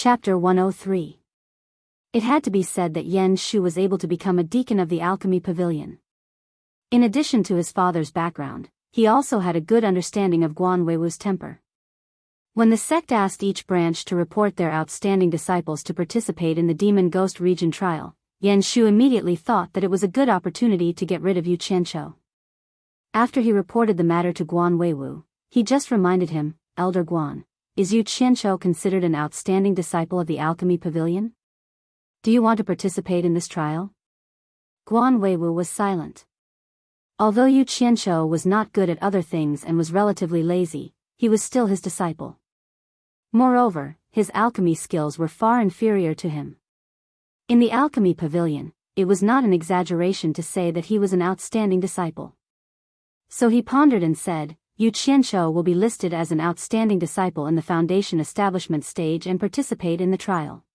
Chapter 103. It had to be said that Yan Shu was able to become a deacon of the alchemy pavilion. In addition to his father's background, he also had a good understanding of Guan Weiwu's temper. When the sect asked each branch to report their outstanding disciples to participate in the Demon Ghost Region trial, Yan Shu immediately thought that it was a good opportunity to get rid of Yu Qianqiu. After he reported the matter to Guan Weiwu, he just reminded him, "Elder Guan, is Yu Qianqiu considered an outstanding disciple of the alchemy pavilion? Do you want to participate in this trial?" Guan Weiwu was silent. Although Yu Qianqiu was not good at other things and was relatively lazy, he was still his disciple. Moreover, his alchemy skills were far inferior to him. In the alchemy pavilion, it was not an exaggeration to say that he was an outstanding disciple. So he pondered and said, "Yu Qianqiu will be listed as an outstanding disciple in the foundation establishment stage and participate in the trial.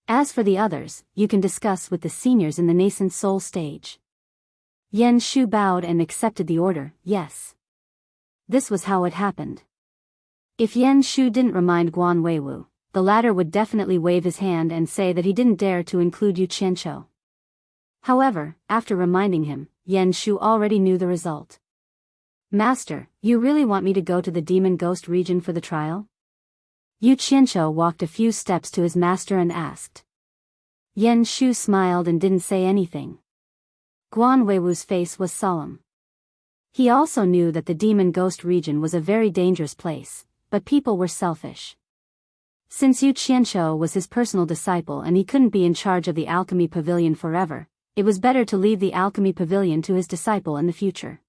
As for the others, you can discuss with the seniors in the nascent soul stage." Yan Shu bowed and accepted the order, yes. This was how it happened. If Yan Shu didn't remind Guan Weiwu, the latter would definitely wave his hand and say that he didn't dare to include Yu Qianqiu. However, after reminding him, Yan Shu already knew the result. "Master, you really want me to go to the Demon Ghost region for the trial?" Yu Qianqiu walked a few steps to his master and asked. Yan Shu smiled and didn't say anything. Guan Weiwu's face was solemn. He also knew that the Demon Ghost region was a very dangerous place, but people were selfish. Since Yu Qianqiu was his personal disciple and he couldn't be in charge of the alchemy pavilion forever, it was better to leave the alchemy pavilion to his disciple in the future.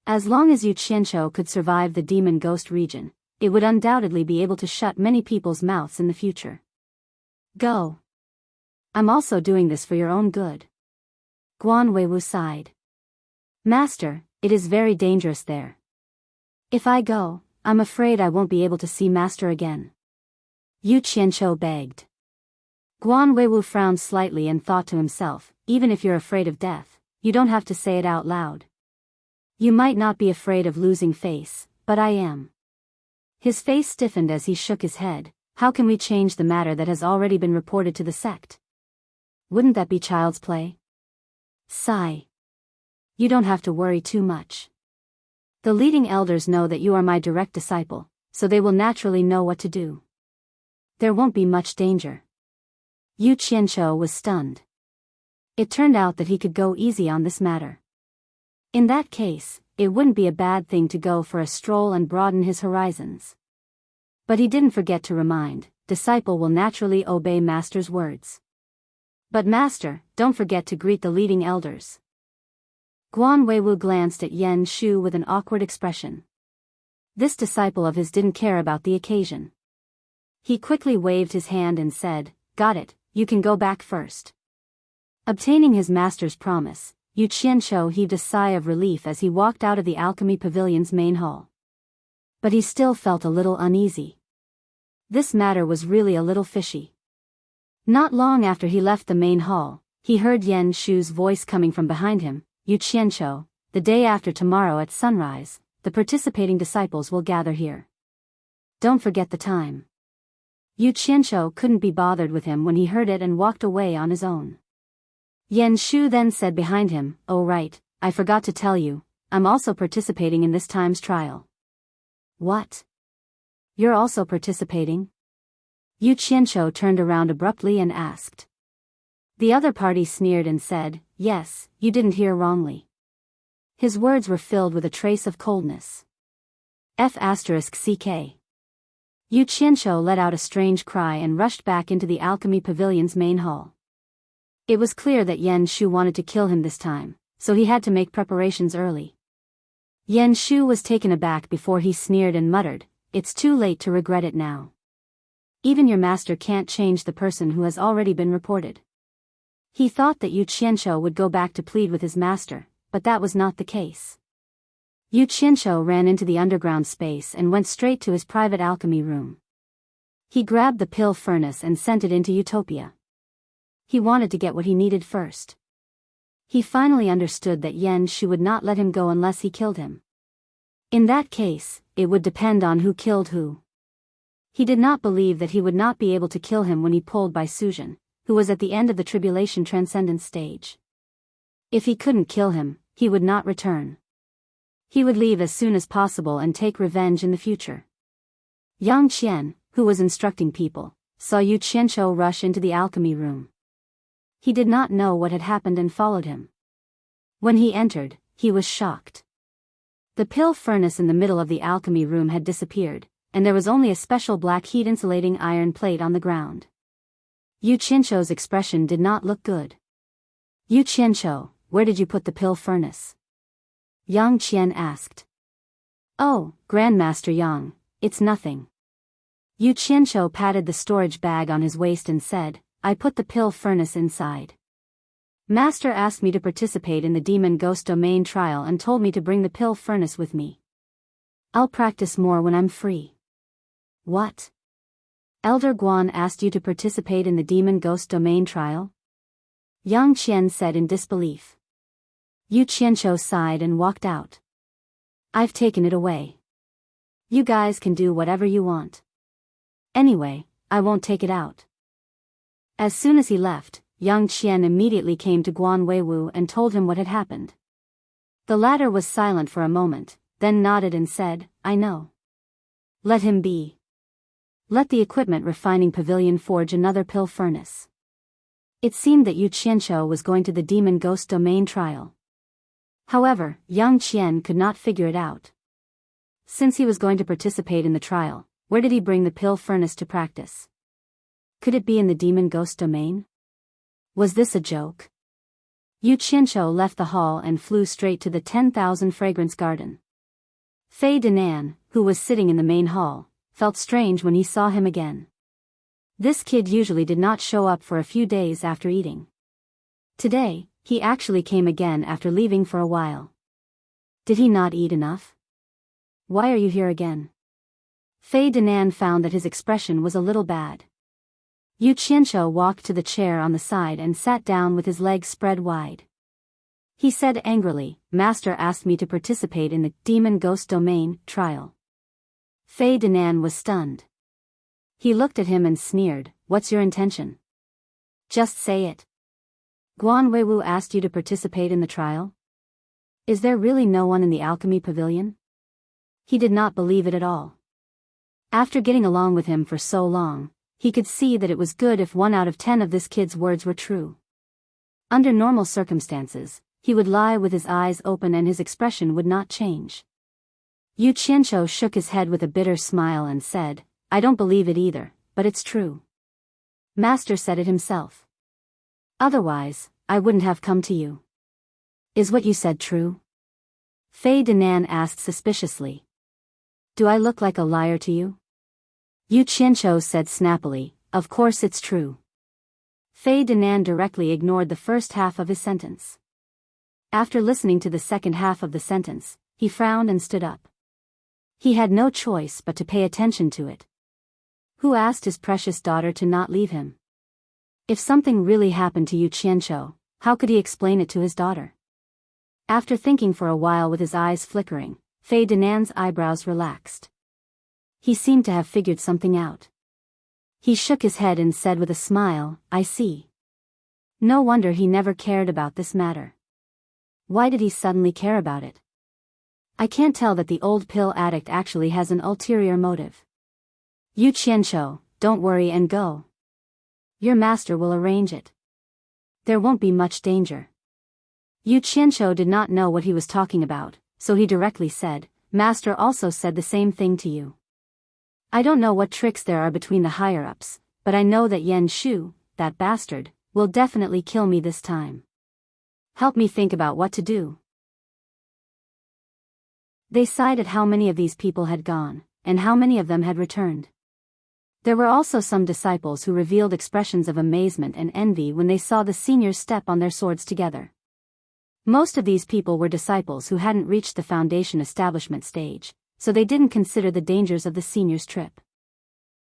As long as Yu Qianqiu could survive the Demon Ghost region, it would undoubtedly be able to shut many people's mouths in the future. "Go. I'm also doing this for your own good." Guan Weiwu sighed. "Master, it is very dangerous there. If I go, I'm afraid I won't be able to see Master again." Yu Qianqiu begged. Guan Weiwu frowned slightly and thought to himself, even if you're afraid of death, you don't have to say it out loud. You might not be afraid of losing face, but I am. His face stiffened as he shook his head. How can we change the matter that has already been reported to the sect? Wouldn't that be child's play? Sigh. You don't have to worry too much. The leading elders know that you are my direct disciple, so they will naturally know what to do. There won't be much danger. Yu Qianqiu was stunned. It turned out that he could go easy on this matter. In that case, it wouldn't be a bad thing to go for a stroll and broaden his horizons. But he didn't forget to remind, disciple will naturally obey Master's words. But Master, don't forget to greet the leading elders. Guan Weiwu glanced at Yan Shu with an awkward expression. This disciple of his didn't care about the occasion. He quickly waved his hand and said, "Got it, you can go back first." Obtaining his master's promise, Yu Qianqiu heaved a sigh of relief as he walked out of the alchemy pavilion's main hall. But he still felt a little uneasy. This matter was really a little fishy. Not long after he left the main hall, he heard Yan Shu's voice coming from behind him. "Yu Qianqiu, the day after tomorrow at sunrise, the participating disciples will gather here. Don't forget the time." Yu Qianqiu couldn't be bothered with him when he heard it and walked away on his own. Yan Shu then said behind him, "Oh right, I forgot to tell you, I'm also participating in this time's trial." "What? You're also participating?" Yu Qianqiu turned around abruptly and asked. The other party sneered and said, "Yes, you didn't hear wrongly." His words were filled with a trace of coldness. F***ck. Yu Qianqiu let out a strange cry and rushed back into the alchemy pavilion's main hall. It was clear that Yan Shu wanted to kill him this time, so he had to make preparations early. Yan Shu was taken aback before he sneered and muttered, "It's too late to regret it now. Even your master can't change the person who has already been reported." He thought that Yu Qianqiu would go back to plead with his master, but that was not the case. Yu Qianqiu ran into the underground space and went straight to his private alchemy room. He grabbed the pill furnace and sent it into Utopia. He wanted to get what he needed first. He finally understood that Yan Shu would not let him go unless he killed him. In that case, it would depend on who killed who. He did not believe that he would not be able to kill him when he pulled by Suzhin, who was at the end of the tribulation transcendence stage. If he couldn't kill him, he would not return. He would leave as soon as possible and take revenge in the future. Yang Qian, who was instructing people, saw Yu Qianzhou rush into the alchemy room. He did not know what had happened and followed him. When he entered, he was shocked. The pill furnace in the middle of the alchemy room had disappeared, and there was only a special black heat-insulating iron plate on the ground. Yu Qianzhou's expression did not look good. Yu Qianzhou, where did you put the pill furnace? Yang Qian asked. Oh, Grandmaster Yang, it's nothing. Yu Qianzhou patted the storage bag on his waist and said, I put the pill furnace inside. Master asked me to participate in the demon ghost domain trial and told me to bring the pill furnace with me. I'll practice more when I'm free. What? Elder Guan asked you to participate in the demon ghost domain trial? Yang Qian said in disbelief. Yu Qianzhou sighed and walked out. I've taken it away. You guys can do whatever you want. Anyway, I won't take it out. As soon as he left, Yang Qian immediately came to Guan Weiwu and told him what had happened. The latter was silent for a moment, then nodded and said, I know. Let him be. Let the equipment refining pavilion forge another pill furnace. It seemed that Yu Qianzhou was going to the demon ghost domain trial. However, Yang Qian could not figure it out. Since he was going to participate in the trial, where did he bring the pill furnace to practice? Could it be in the demon ghost domain? Was this a joke? Yu Qianzhou left the hall and flew straight to the 10,000 fragrance garden. Fei Danan, who was sitting in the main hall, felt strange when he saw him again. This kid usually did not show up for a few days after eating. Today, he actually came again after leaving for a while. Did he not eat enough? Why are you here again? Fei Danan found that his expression was a little bad. Yu Qianzhou walked to the chair on the side and sat down with his legs spread wide. He said angrily, Master asked me to participate in the demon ghost domain trial. Fei Danan was stunned. He looked at him and sneered, What's your intention? Just say it. Guan Weiwu asked you to participate in the trial? Is there really no one in the alchemy pavilion? He did not believe it at all. After getting along with him for so long, he could see that it was good if 1 out of 10 of this kid's words were true. Under normal circumstances, he would lie with his eyes open and his expression would not change. Yu Qianzhou shook his head with a bitter smile and said, I don't believe it either, but it's true. Master said it himself. Otherwise, I wouldn't have come to you. Is what you said true? Fei Danan asked suspiciously. Do I look like a liar to you? Yu Qianzhou said snappily, Of course it's true. Fei Danan directly ignored the first half of his sentence. After listening to the second half of the sentence, he frowned and stood up. He had no choice but to pay attention to it. Who asked his precious daughter to not leave him? If something really happened to Yu Qianzhou, how could he explain it to his daughter? After thinking for a while with his eyes flickering, Fei Danan's eyebrows relaxed. He seemed to have figured something out. He shook his head and said with a smile, I see. No wonder he never cared about this matter. Why did he suddenly care about it? I can't tell that the old pill addict actually has an ulterior motive. Yu Qianzhou, don't worry and go. Your master will arrange it. There won't be much danger. Yu Qianzhou did not know what he was talking about, so he directly said, Master also said the same thing to you. I don't know what tricks there are between the higher-ups, but I know that Yan Shu, that bastard, will definitely kill me this time. Help me think about what to do. They sighed at how many of these people had gone, and how many of them had returned. There were also some disciples who revealed expressions of amazement and envy when they saw the seniors step on their swords together. Most of these people were disciples who hadn't reached the foundation establishment stage, so they didn't consider the dangers of the seniors' trip.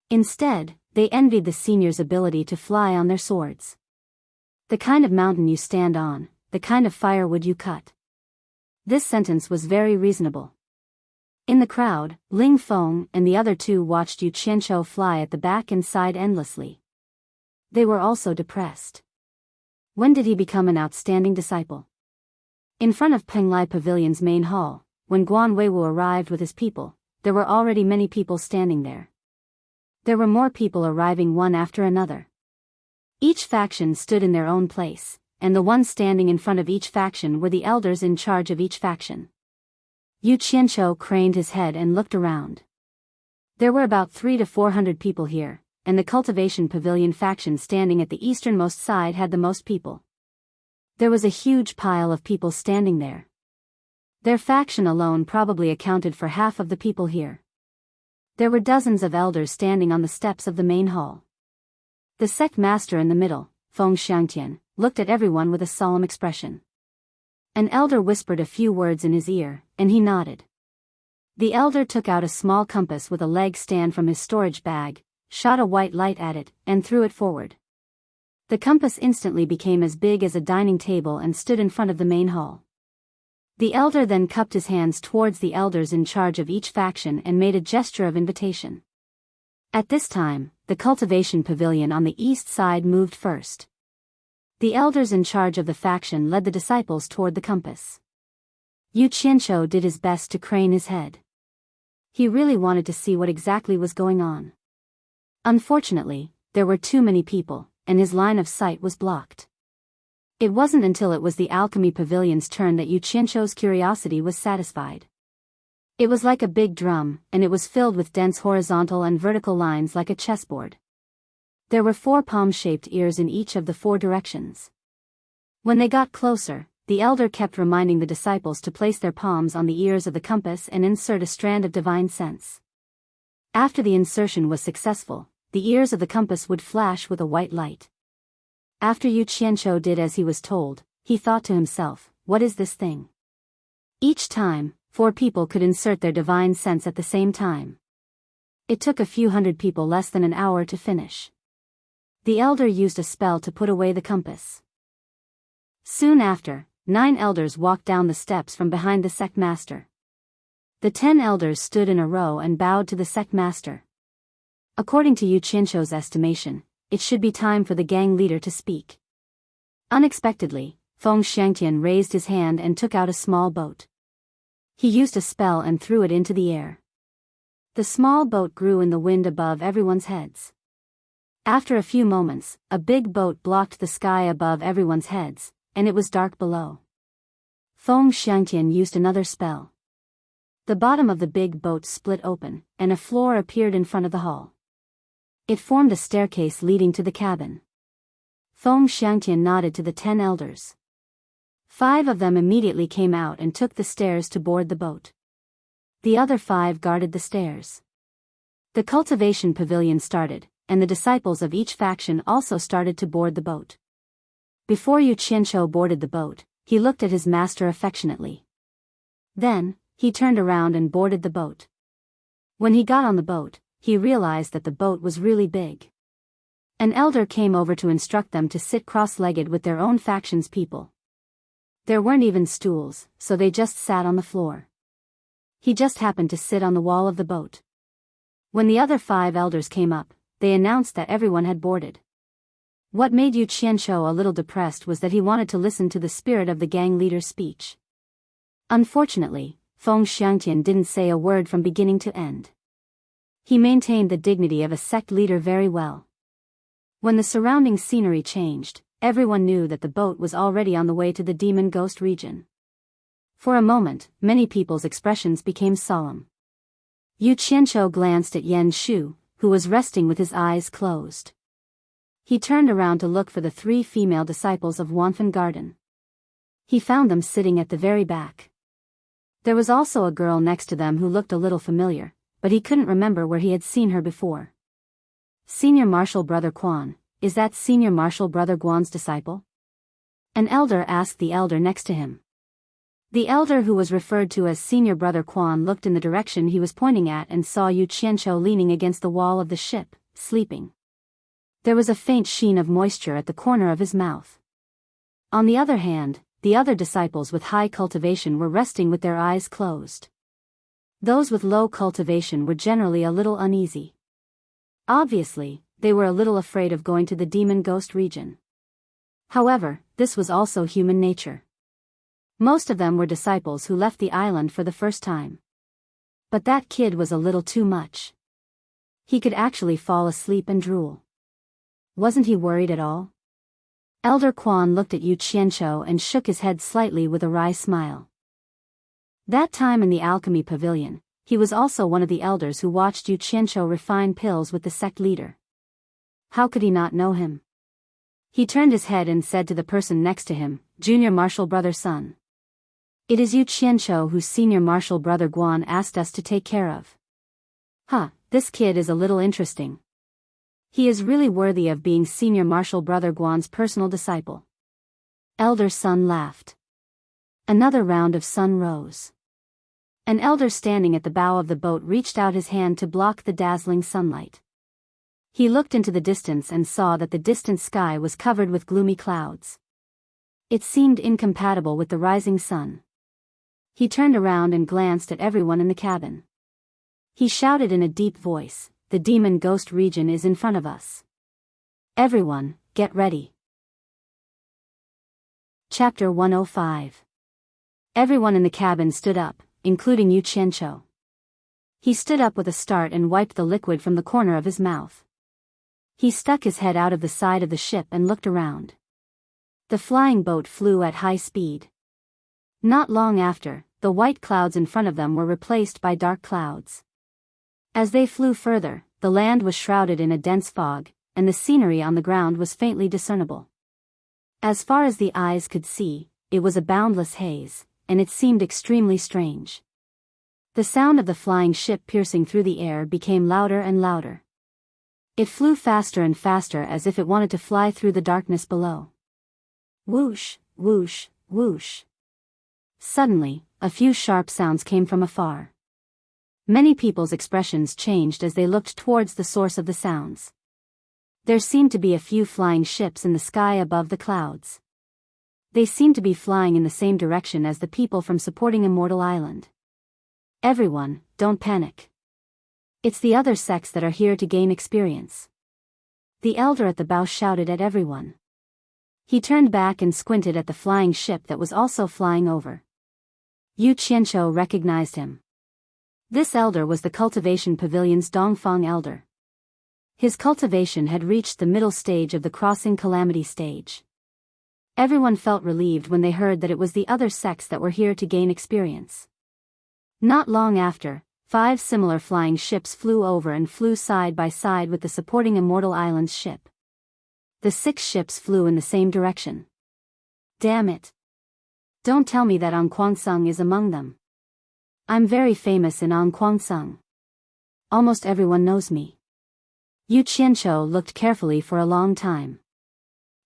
Instead, they envied the seniors' ability to fly on their swords. The kind of mountain you stand on, the kind of firewood you cut. This sentence was very reasonable. In the crowd, Ling Feng and the other two watched Yu Qianqiu fly at the back and sighed endlessly. They were also depressed. When did he become an outstanding disciple? In front of Penglai Pavilion's main hall, when Guan Weiwu arrived with his people, there were already many people standing there. There were more people arriving one after another. Each faction stood in their own place, and the ones standing in front of each faction were the elders in charge of each faction. Yu Qianqiu craned his head and looked around. There were about 300 to 400 people here, and the Cultivation Pavilion faction standing at the easternmost side had the most people. There was a huge pile of people standing there. Their faction alone probably accounted for half of the people here. There were dozens of elders standing on the steps of the main hall. The sect master in the middle, Feng Xiangtian, looked at everyone with a solemn expression. An elder whispered a few words in his ear, and he nodded. The elder took out a small compass with a leg stand from his storage bag, shot a white light at it, and threw it forward. The compass instantly became as big as a dining table and stood in front of the main hall. The elder then cupped his hands towards the elders in charge of each faction and made a gesture of invitation. At this time, the cultivation pavilion on the east side moved first. The elders in charge of the faction led the disciples toward the compass. Yu Qianqiu did his best to crane his head. He really wanted to see what exactly was going on. Unfortunately, there were too many people, and his line of sight was blocked. It wasn't until it was the alchemy pavilion's turn that Yu Qianqiu's curiosity was satisfied. It was like a big drum, and it was filled with dense horizontal and vertical lines like a chessboard. There were 4 palm-shaped ears in each of the 4 directions. When they got closer, the elder kept reminding the disciples to place their palms on the ears of the compass and insert a strand of divine sense. After the insertion was successful, the ears of the compass would flash with a white light. After Yu Qianqiu did as he was told, he thought to himself, "What is this thing?" Each time, 4 people could insert their divine sense at the same time. It took a few hundred people less than an hour to finish. The elder used a spell to put away the compass. Soon after, 9 elders walked down the steps from behind the sect master. The 10 elders stood in a row and bowed to the sect master. According to Yu Qianqiu's estimation, it should be time for the gang leader to speak. Unexpectedly, Feng Xiangtian raised his hand and took out a small boat. He used a spell and threw it into the air. The small boat grew in the wind above everyone's heads. After a few moments, a big boat blocked the sky above everyone's heads, and it was dark below. Feng Xiangtian used another spell. The bottom of the big boat split open, and a floor appeared in front of the hall. It formed a staircase leading to the cabin. Feng Xiangtian nodded to the 10 elders. 5 of them immediately came out and took the stairs to board the boat. The other 5 guarded the stairs. The cultivation pavilion started, and the disciples of each faction also started to board the boat. Before Yu Qianqiu boarded the boat, he looked at his master affectionately. Then, he turned around and boarded the boat. When he got on the boat, he realized that the boat was really big. An elder came over to instruct them to sit cross-legged with their own faction's people. There weren't even stools, so they just sat on the floor. He just happened to sit on the wall of the boat. When the other 5 elders came up, they announced that everyone had boarded. What made Yu Qianqiu a little depressed was that he wanted to listen to the spirit of the gang leader's speech. Unfortunately, Feng Xiangtian didn't say a word from beginning to end. He maintained the dignity of a sect leader very well. When the surrounding scenery changed, everyone knew that the boat was already on the way to the demon ghost region. For a moment, many people's expressions became solemn. Yu Qianqiu glanced at Yan Shu, who was resting with his eyes closed. He turned around to look for the 3 female disciples of Wanfen Garden. He found them sitting at the very back. There was also a girl next to them who looked a little familiar, but he couldn't remember where he had seen her before. Senior Marshal Brother Quan, is that Senior Marshal Brother Guan's disciple? An elder asked the elder next to him. The elder who was referred to as Senior Brother Quan looked in the direction he was pointing at and saw Yu Qianqiu leaning against the wall of the ship, sleeping. There was a faint sheen of moisture at the corner of his mouth. On the other hand, the other disciples with high cultivation were resting with their eyes closed. Those with low cultivation were generally a little uneasy. Obviously, they were a little afraid of going to the demon ghost region. However, this was also human nature. Most of them were disciples who left the island for the first time. But that kid was a little too much. He could actually fall asleep and drool. Wasn't he worried at all? Elder Quan looked at Yu Qianqiu and shook his head slightly with a wry smile. That time in the alchemy pavilion, he was also one of the elders who watched Yu Qianqiu refine pills with the sect leader. How could he not know him? He turned his head and said to the person next to him, "Junior Martial Brother Sun. It is Yu Qianqiu whose senior martial brother Guan asked us to take care of." This kid is a little interesting. He is really worthy of being senior martial brother Guan's personal disciple. Elder Sun laughed. Another round of sun rose. An elder standing at the bow of the boat reached out his hand to block the dazzling sunlight. He looked into the distance and saw that the distant sky was covered with gloomy clouds. It seemed incompatible with the rising sun. He turned around and glanced at everyone in the cabin. He shouted in a deep voice, "The demon ghost region is in front of us. Everyone, get ready." Chapter 105. Everyone in the cabin stood up, including Yu Qianqiu. He stood up with a start and wiped the liquid from the corner of his mouth. He stuck his head out of the side of the ship and looked around. The flying boat flew at high speed. Not long after, the white clouds in front of them were replaced by dark clouds. As they flew further, the land was shrouded in a dense fog, and the scenery on the ground was faintly discernible. As far as the eyes could see, it was a boundless haze, and it seemed extremely strange. The sound of the flying ship piercing through the air became louder and louder. It flew faster and faster as if it wanted to fly through the darkness below. Whoosh, whoosh, whoosh. Suddenly, a few sharp sounds came from afar. Many people's expressions changed as they looked towards the source of the sounds. There seemed to be a few flying ships in the sky above the clouds. They seemed to be flying in the same direction as the people from supporting Immortal Island. "Everyone, don't panic. It's the other sects that are here to gain experience." The elder at the bow shouted at everyone. He turned back and squinted at the flying ship that was also flying over. Yu Qianqiu recognized him. This elder was the cultivation pavilion's Dongfang elder. His cultivation had reached the middle stage of the crossing calamity stage. Everyone felt relieved when they heard that it was the other sects that were here to gain experience. Not long after, 5 similar flying ships flew over and flew side by side with the supporting Immortal Island's ship. The 6 ships flew in the same direction. Damn it. Don't tell me that Anquangsung is among them. I'm very famous in Anquangsung. Almost everyone knows me. Yu Qianqiu looked carefully for a long time.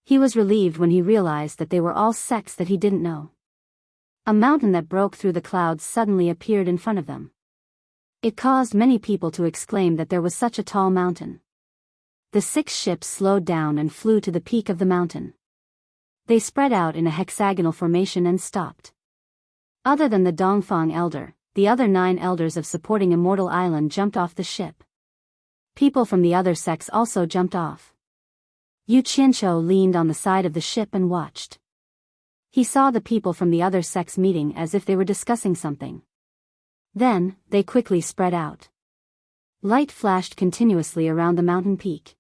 He was relieved when he realized that they were all sects that he didn't know. A mountain that broke through the clouds suddenly appeared in front of them. It caused many people to exclaim that there was such a tall mountain. The 6 ships slowed down and flew to the peak of the mountain. They spread out in a hexagonal formation and stopped. Other than the Dongfang elder, the other 9 elders of supporting Immortal Island jumped off the ship. People from the other sects also jumped off. Yu Qianqiu leaned on the side of the ship and watched. He saw the people from the other sects meeting as if they were discussing something. Then, they quickly spread out. Light flashed continuously around the mountain peak.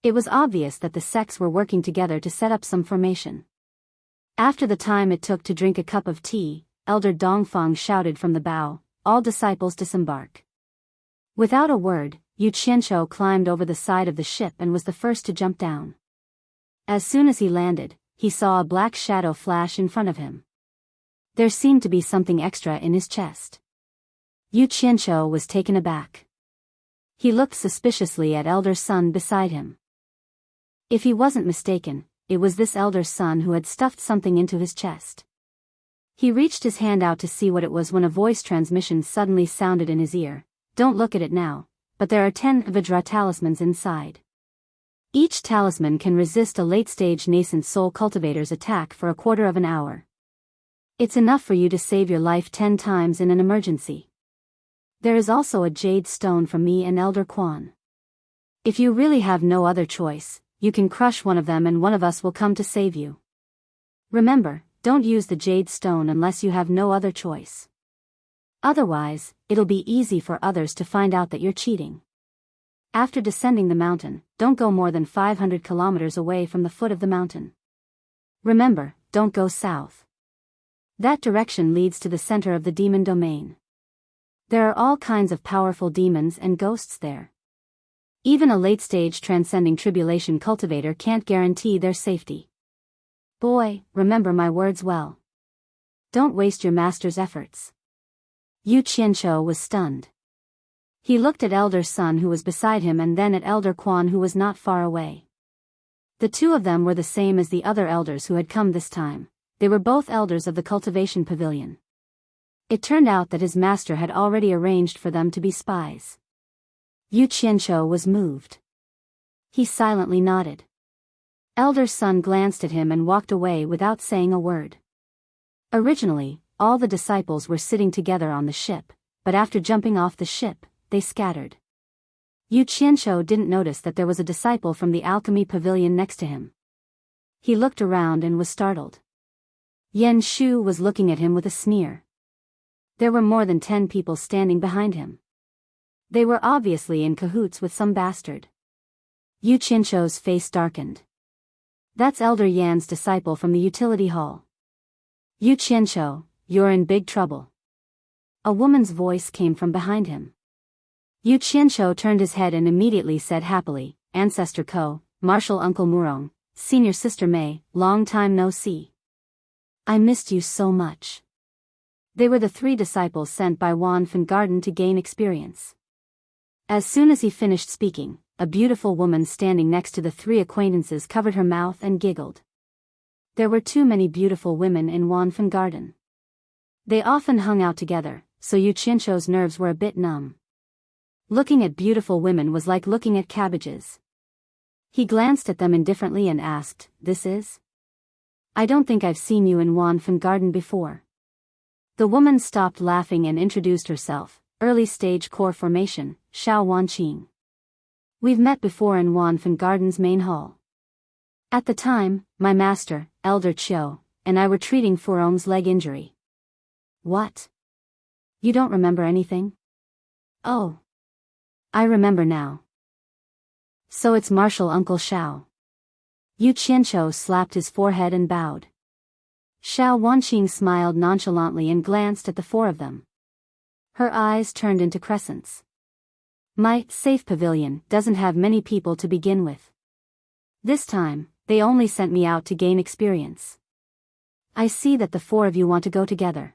It was obvious that the sects were working together to set up some formation. After the time it took to drink a cup of tea, Elder Dongfang shouted from the bow, "All disciples disembark." Without a word, Yu Qianqiu climbed over the side of the ship and was the first to jump down. As soon as he landed, he saw a black shadow flash in front of him. There seemed to be something extra in his chest. Yu Qianqiu was taken aback. He looked suspiciously at Elder Sun beside him. If he wasn't mistaken, it was this Elder Sun who had stuffed something into his chest. He reached his hand out to see what it was when a voice transmission suddenly sounded in his ear. "Don't look at it now, but there are 10 Vajra talismans inside. Each talisman can resist a late-stage nascent soul cultivator's attack for a quarter of an hour. It's enough for you to save your life 10 times in an emergency. There is also a jade stone from me and Elder Quan. If you really have no other choice, you can crush one of them and one of us will come to save you. Remember, don't use the jade stone unless you have no other choice. Otherwise, it'll be easy for others to find out that you're cheating. After descending the mountain, don't go more than 500 kilometers away from the foot of the mountain. Remember, don't go south. That direction leads to the center of the demon domain. There are all kinds of powerful demons and ghosts there. Even a late-stage transcending tribulation cultivator can't guarantee their safety. Boy, remember my words well. Don't waste your master's efforts. Yu Qianqiu was stunned. He looked at Elder Sun who was beside him and then at Elder Quan who was not far away. The two of them were the same as the other elders who had come this time. They were both elders of the cultivation pavilion. It turned out that his master had already arranged for them to be spies. Yu Qianqiu was moved. He silently nodded. Elder Sun glanced at him and walked away without saying a word. Originally, all the disciples were sitting together on the ship, but after jumping off the ship, they scattered. Yu Qianqiu didn't notice that there was a disciple from the alchemy pavilion next to him. He looked around and was startled. Yan Shu was looking at him with a sneer. There were more than 10 people standing behind him. They were obviously in cahoots with some bastard. Yu Qianqiu's face darkened. That's Elder Yan's disciple from the utility hall. Yu Qianqiu, you're in big trouble. A woman's voice came from behind him. Yu Qianqiu turned his head and immediately said happily, Ancestor Ko, Martial Uncle Murong, Senior Sister Mei, long time no see. I missed you so much. They were the 3 disciples sent by Wan Fan Garden to gain experience. As soon as he finished speaking, a beautiful woman standing next to the 3 acquaintances covered her mouth and giggled. There were too many beautiful women in Wan Fan Garden. They often hung out together, so Yu Qianqiu's nerves were a bit numb. Looking at beautiful women was like looking at cabbages. He glanced at them indifferently and asked, This is? I don't think I've seen you in Wan Fan Garden before. The woman stopped laughing and introduced herself, early stage core formation, Xiao Wanqing. We've met before in Wan Fan Garden's main hall. At the time, my master, Elder Qiu, and I were treating Furong's leg injury. What? You don't remember anything? Oh. I remember now. So it's Martial Uncle Xiao. Yu Qianqiu slapped his forehead and bowed. Xiao Wanqing smiled nonchalantly and glanced at the 4 of them. Her eyes turned into crescents. My safe pavilion doesn't have many people to begin with. This time, they only sent me out to gain experience. I see that the 4 of you want to go together.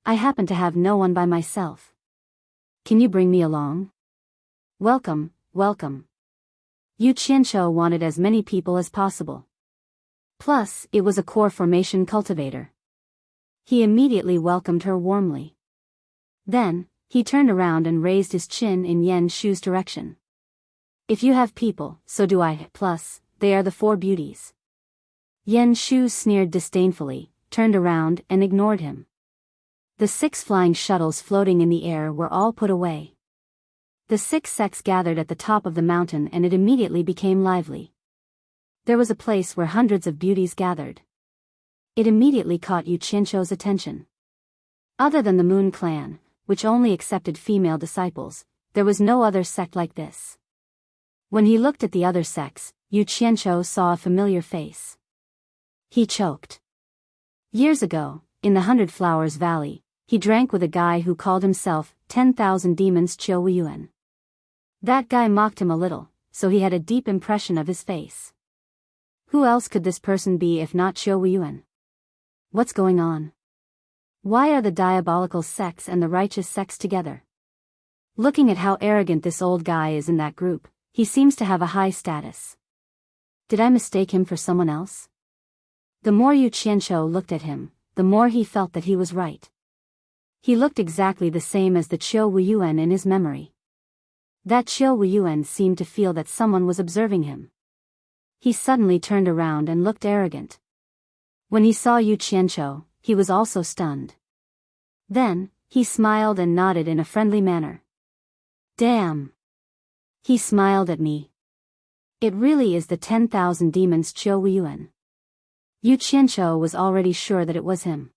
I happen to have no one by myself. Can you bring me along? Welcome, welcome. Yu Qianqiu wanted as many people as possible. Plus, it was a core formation cultivator. He immediately welcomed her warmly. Then, he turned around and raised his chin in Yan Shu's direction. If you have people, so do I, plus, they are the 4 beauties. Yan Shu sneered disdainfully, turned around and ignored him. The 6 flying shuttles floating in the air were all put away. The 6 sects gathered at the top of the mountain and it immediately became lively. There was a place where hundreds of beauties gathered. It immediately caught Yu Qianqiu's attention. Other than the Moon Clan, which only accepted female disciples, there was no other sect like this. When he looked at the other sects, Yu Qianqiu saw a familiar face. He choked. Years ago, in the 100 Flowers Valley, he drank with a guy who called himself 10,000 Demons Qiu Weiyuan. That guy mocked him a little, so he had a deep impression of his face. Who else could this person be if not Qiu Weiyuan? What's going on? Why are the diabolical sects and the righteous sects together? Looking at how arrogant this old guy is in that group, he seems to have a high status. Did I mistake him for someone else? The more Yu Qianqiu looked at him, the more he felt that he was right. He looked exactly the same as the Qiu Weiyuan in his memory. That Qiu Weiyuan seemed to feel that someone was observing him. He suddenly turned around and looked arrogant. When he saw Yu Qianqiu, he was also stunned. Then, He smiled and nodded in a friendly manner. Damn. He smiled at me. It really is the 10,000 demons Qiu Yuan. Yu Qianqiu was already sure that it was him.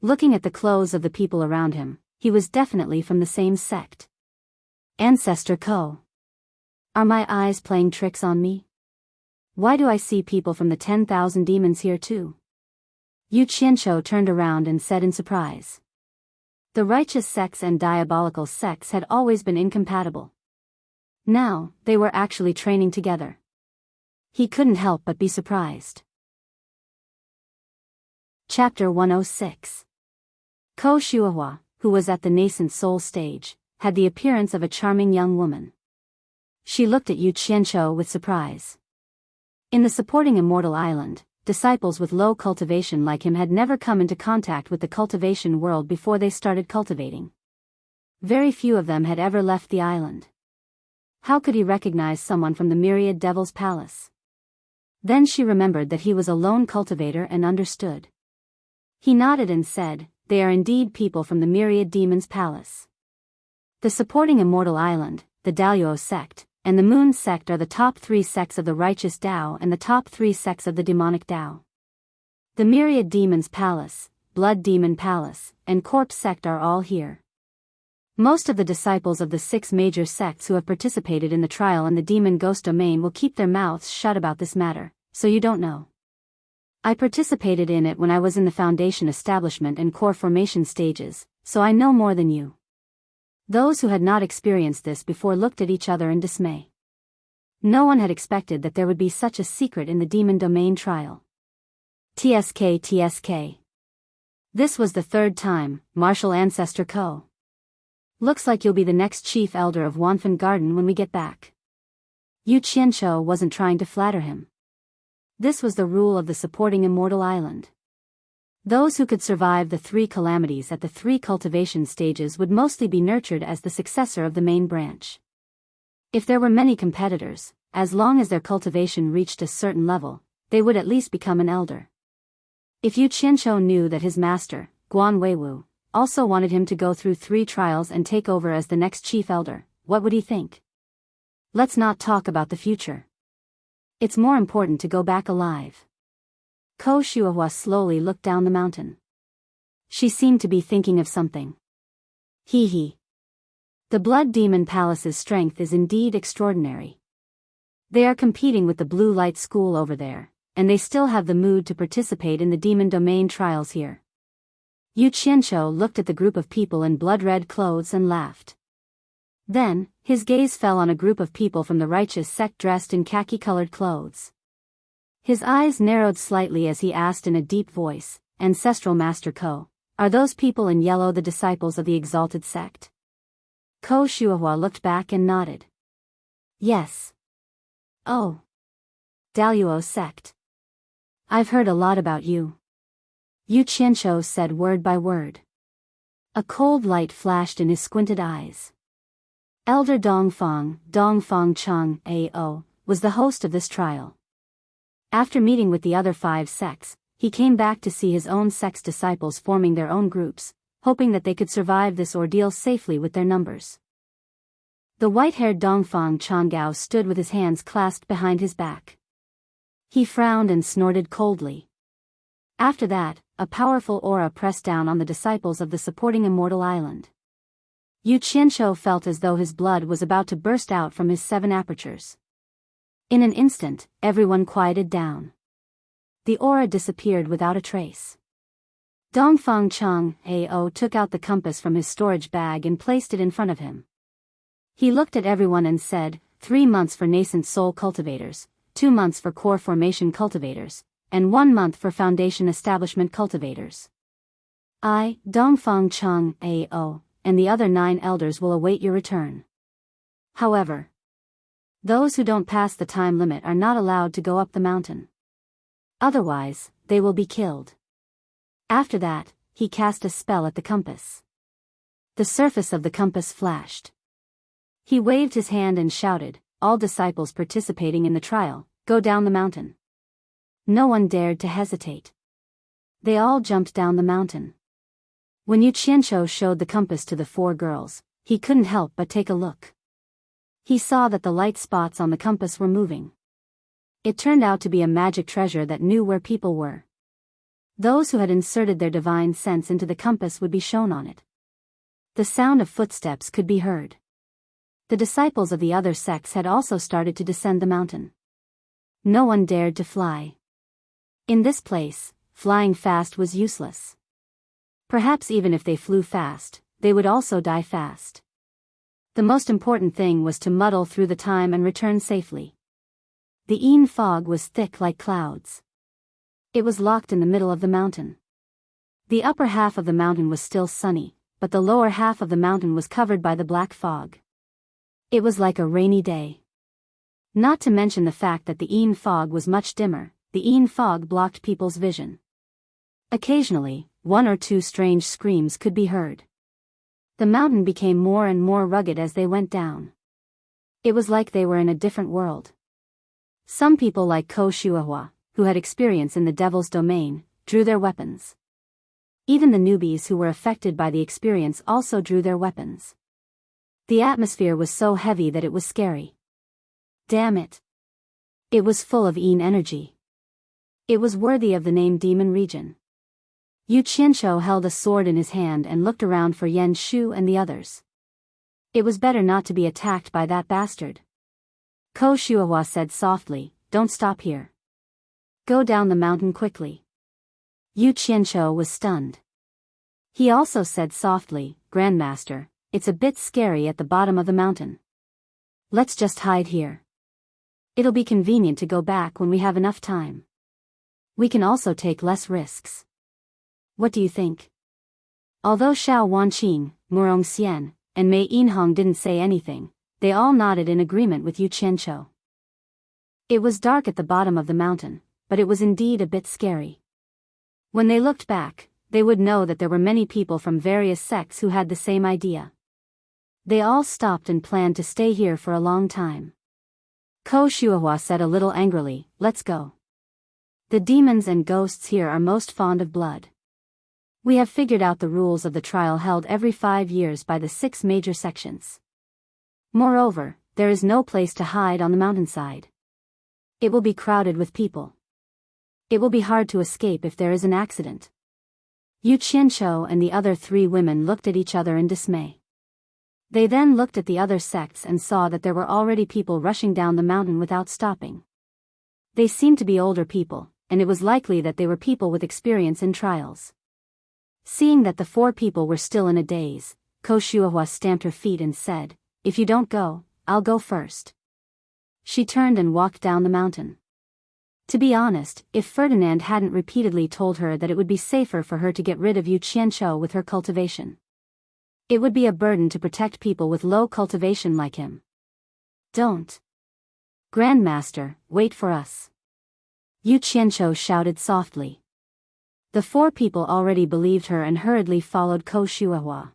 Looking at the clothes of the people around him, he was definitely from the same sect. Ancestor Ko. Are my eyes playing tricks on me? Why do I see people from the 10,000 demons here too? Yu Qianqiu turned around and said in surprise. The righteous sects and diabolical sects had always been incompatible. Now, they were actually training together. He couldn't help but be surprised. Chapter 106. Ko Shuahua, who was at the nascent soul stage, had the appearance of a charming young woman. She looked at Yu Qianqiu with surprise. In the supporting Immortal Island, disciples with low cultivation like him had never come into contact with the cultivation world before they started cultivating. Very few of them had ever left the island. How could he recognize someone from the myriad devil's palace? Then she remembered that he was a lone cultivator and understood. He nodded and said, "They are indeed people from the myriad demon's palace." The supporting Immortal Island, the Daluo sect, and the Moon sect are the top 3 sects of the righteous Tao and the top 3 sects of the demonic Tao. The myriad demon's palace, blood demon palace, and corpse sect are all here. Most of the disciples of the 6 major sects who have participated in the trial in the demon ghost domain will keep their mouths shut about this matter, so you don't know. I participated in it when I was in the foundation establishment and core formation stages, so I know more than you. Those who had not experienced this before looked at each other in dismay. No one had expected that there would be such a secret in the demon domain trial. TSK. This was the 3rd time, Martial Ancestor Ko. Looks like you'll be the next chief elder of Wanfen Garden when we get back. Yu Qianqiu wasn't trying to flatter him. This was the rule of the supporting Immortal Island. Those who could survive the 3 calamities at the 3 cultivation stages would mostly be nurtured as the successor of the main branch. If there were many competitors, as long as their cultivation reached a certain level, they would at least become an elder. If Yu Qianqiu knew that his master, Guan Weiwu, also wanted him to go through 3 trials and take over as the next chief elder, what would he think? Let's not talk about the future. It's more important to go back alive. Ko Shuahua slowly looked down the mountain. She seemed to be thinking of something. Hee. The Blood Demon Palace's strength is indeed extraordinary. They are competing with the Blue Light School over there, and they still have the mood to participate in the demon domain trials here. Yu Qianqiu looked at the group of people in blood-red clothes and laughed. Then, his gaze fell on a group of people from the righteous sect dressed in khaki-colored clothes. His eyes narrowed slightly as he asked in a deep voice, "Ancestral Master Ko, are those people in yellow the disciples of the exalted sect?" Ko Shuahua looked back and nodded. "Yes." "Oh. Daluo sect. I've heard a lot about you." Yu Qianqiu said word by word. A cold light flashed in his squinted eyes. Elder Dongfang Chang A.O., was the host of this trial. After meeting with the other 5 sects, he came back to see his own sect's disciples forming their own groups, hoping that they could survive this ordeal safely with their numbers. The white-haired Dongfang Changao stood with his hands clasped behind his back. He frowned and snorted coldly. After that, a powerful aura pressed down on the disciples of the supporting Immortal Island. Yu Qianqiu felt as though his blood was about to burst out from his 7 apertures. In an instant, everyone quieted down. The aura disappeared without a trace. Dongfang Chang A.O. took out the compass from his storage bag and placed it in front of him. He looked at everyone and said, 3 months for nascent soul cultivators, 2 months for core formation cultivators, and 1 month for foundation establishment cultivators. I, Dongfang Chang A.O., and the other 9 elders will await your return. However, those who don't pass the time limit are not allowed to go up the mountain. Otherwise, they will be killed. After that, he cast a spell at the compass. The surface of the compass flashed. He waved his hand and shouted, "All disciples participating in the trial, go down the mountain." No one dared to hesitate. They all jumped down the mountain. When Yu Qianqiu showed the compass to the four girls, he couldn't help but take a look. He saw that the light spots on the compass were moving. It turned out to be a magic treasure that knew where people were. Those who had inserted their divine sense into the compass would be shown on it. The sound of footsteps could be heard. The disciples of the other sects had also started to descend the mountain. No one dared to fly. In this place, flying fast was useless. Perhaps even if they flew fast, they would also die fast. The most important thing was to muddle through the time and return safely. The Yin fog was thick like clouds. It was locked in the middle of the mountain. The upper half of the mountain was still sunny, but the lower half of the mountain was covered by the black fog. It was like a rainy day. Not to mention the fact that the Yin fog was much dimmer, the Yin fog blocked people's vision. Occasionally, one or two strange screams could be heard. The mountain became more and more rugged as they went down. It was like they were in a different world. Some people like Ko Shuahua, who had experience in the devil's domain, drew their weapons. Even the newbies who were affected by the experience also drew their weapons. The atmosphere was so heavy that it was scary. Damn it. It was full of Yin energy. It was worthy of the name Demon Region. Yu Qianqiu held a sword in his hand and looked around for Yan Shu and the others. It was better not to be attacked by that bastard. Ko Shuahua said softly, "Don't stop here. Go down the mountain quickly." Yu Qianqiu was stunned. He also said softly, "Grandmaster, it's a bit scary at the bottom of the mountain. Let's just hide here. It'll be convenient to go back when we have enough time. We can also take less risks. What do you think?" Although Xiao Wanqing, Murong Xian, and Mei Yinhong didn't say anything, they all nodded in agreement with Yu Qianqiu. It was dark at the bottom of the mountain, but it was indeed a bit scary. When they looked back, they would know that there were many people from various sects who had the same idea. They all stopped and planned to stay here for a long time. Ko Shuahua said a little angrily, "Let's go. The demons and ghosts here are most fond of blood. We have figured out the rules of the trial held every 5 years by the 6 major sections. Moreover, there is no place to hide on the mountainside. It will be crowded with people. It will be hard to escape if there is an accident." Yu Qianqiu and the other 3 women looked at each other in dismay. They then looked at the other sects and saw that there were already people rushing down the mountain without stopping. They seemed to be older people, and it was likely that they were people with experience in trials. Seeing that the 4 people were still in a daze, Ko Shuahua stamped her feet and said, "If you don't go, I'll go first." She turned and walked down the mountain. To be honest, if Ferdinand hadn't repeatedly told her that it would be safer for her to get rid of Yu Qianqiu with her cultivation. It would be a burden to protect people with low cultivation like him. "Don't. Grandmaster, wait for us." Yu Qianqiu shouted softly. The 4 people already believed her and hurriedly followed Ko Shuahua.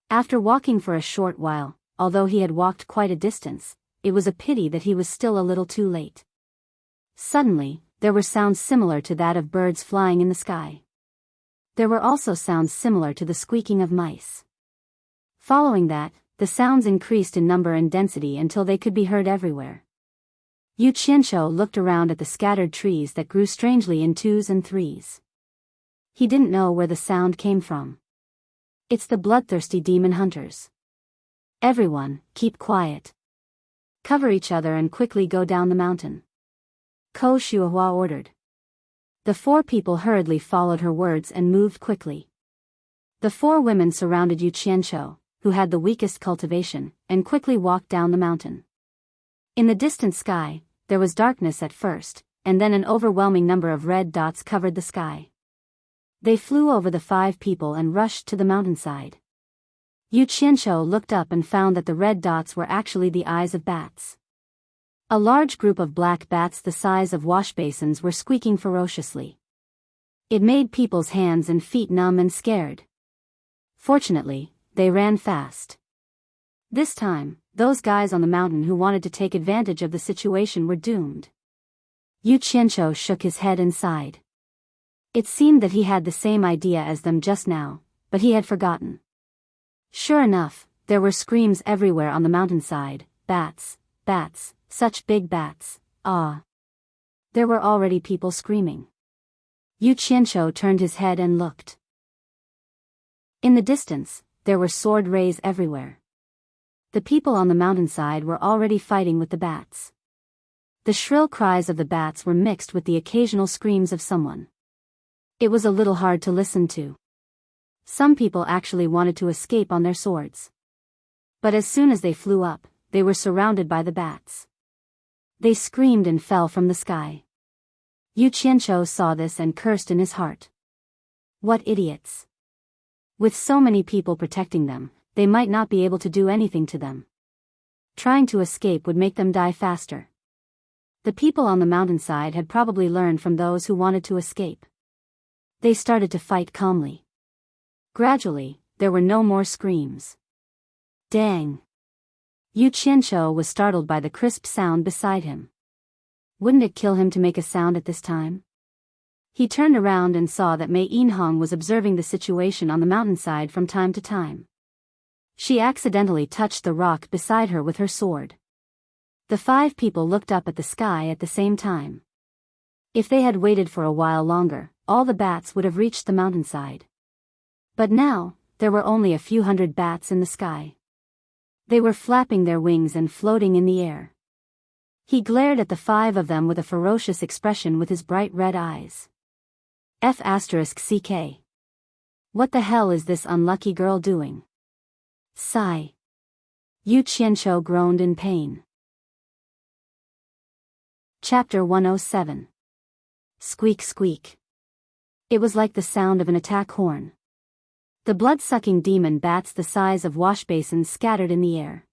After walking for a short while, although he had walked quite a distance, it was a pity that he was still a little too late. Suddenly, there were sounds similar to that of birds flying in the sky. There were also sounds similar to the squeaking of mice. Following that, the sounds increased in number and density until they could be heard everywhere. Yu Qianqiu looked around at the scattered trees that grew strangely in 2s and 3s. He didn't know where the sound came from. "It's the bloodthirsty demon hunters. Everyone, keep quiet. Cover each other and quickly go down the mountain," Ko Shuahua ordered. The 4 people hurriedly followed her words and moved quickly. The 4 women surrounded Yu Qianqiu, who had the weakest cultivation, and quickly walked down the mountain. In the distant sky, there was darkness at first, and then an overwhelming number of red dots covered the sky. They flew over the 5 people and rushed to the mountainside. Yu Qianqiu looked up and found that the red dots were actually the eyes of bats. A large group of black bats the size of washbasins were squeaking ferociously. It made people's hands and feet numb and scared. Fortunately, they ran fast. This time, those guys on the mountain who wanted to take advantage of the situation were doomed. Yu Qianqiu shook his head and sighed. It seemed that he had the same idea as them just now, but he had forgotten. Sure enough, there were screams everywhere on the mountainside. Bats, bats, such big bats, ah. There were already people screaming. Yu Qianqiu turned his head and looked. In the distance, there were sword rays everywhere. The people on the mountainside were already fighting with the bats. The shrill cries of the bats were mixed with the occasional screams of someone. It was a little hard to listen to. Some people actually wanted to escape on their swords. But as soon as they flew up, they were surrounded by the bats. They screamed and fell from the sky. Yu Qianqiu saw this and cursed in his heart. What idiots! With so many people protecting them, they might not be able to do anything to them. Trying to escape would make them die faster. The people on the mountainside had probably learned from those who wanted to escape. They started to fight calmly. Gradually, there were no more screams. Dang! Yu Qianqiu was startled by the crisp sound beside him. Wouldn't it kill him to make a sound at this time? He turned around and saw that Mei Yinhong was observing the situation on the mountainside from time to time. She accidentally touched the rock beside her with her sword. The 5 people looked up at the sky at the same time. If they had waited for a while longer, all the bats would have reached the mountainside. But now, there were only a few hundred bats in the sky. They were flapping their wings and floating in the air. He glared at the 5 of them with a ferocious expression with his bright red eyes. F***CK. What the hell is this unlucky girl doing? Sigh. Yu Qianqiu groaned in pain. Chapter 107. Squeak squeak. It was like the sound of an attack horn. The blood-sucking demon bats the size of washbasins scattered in the air.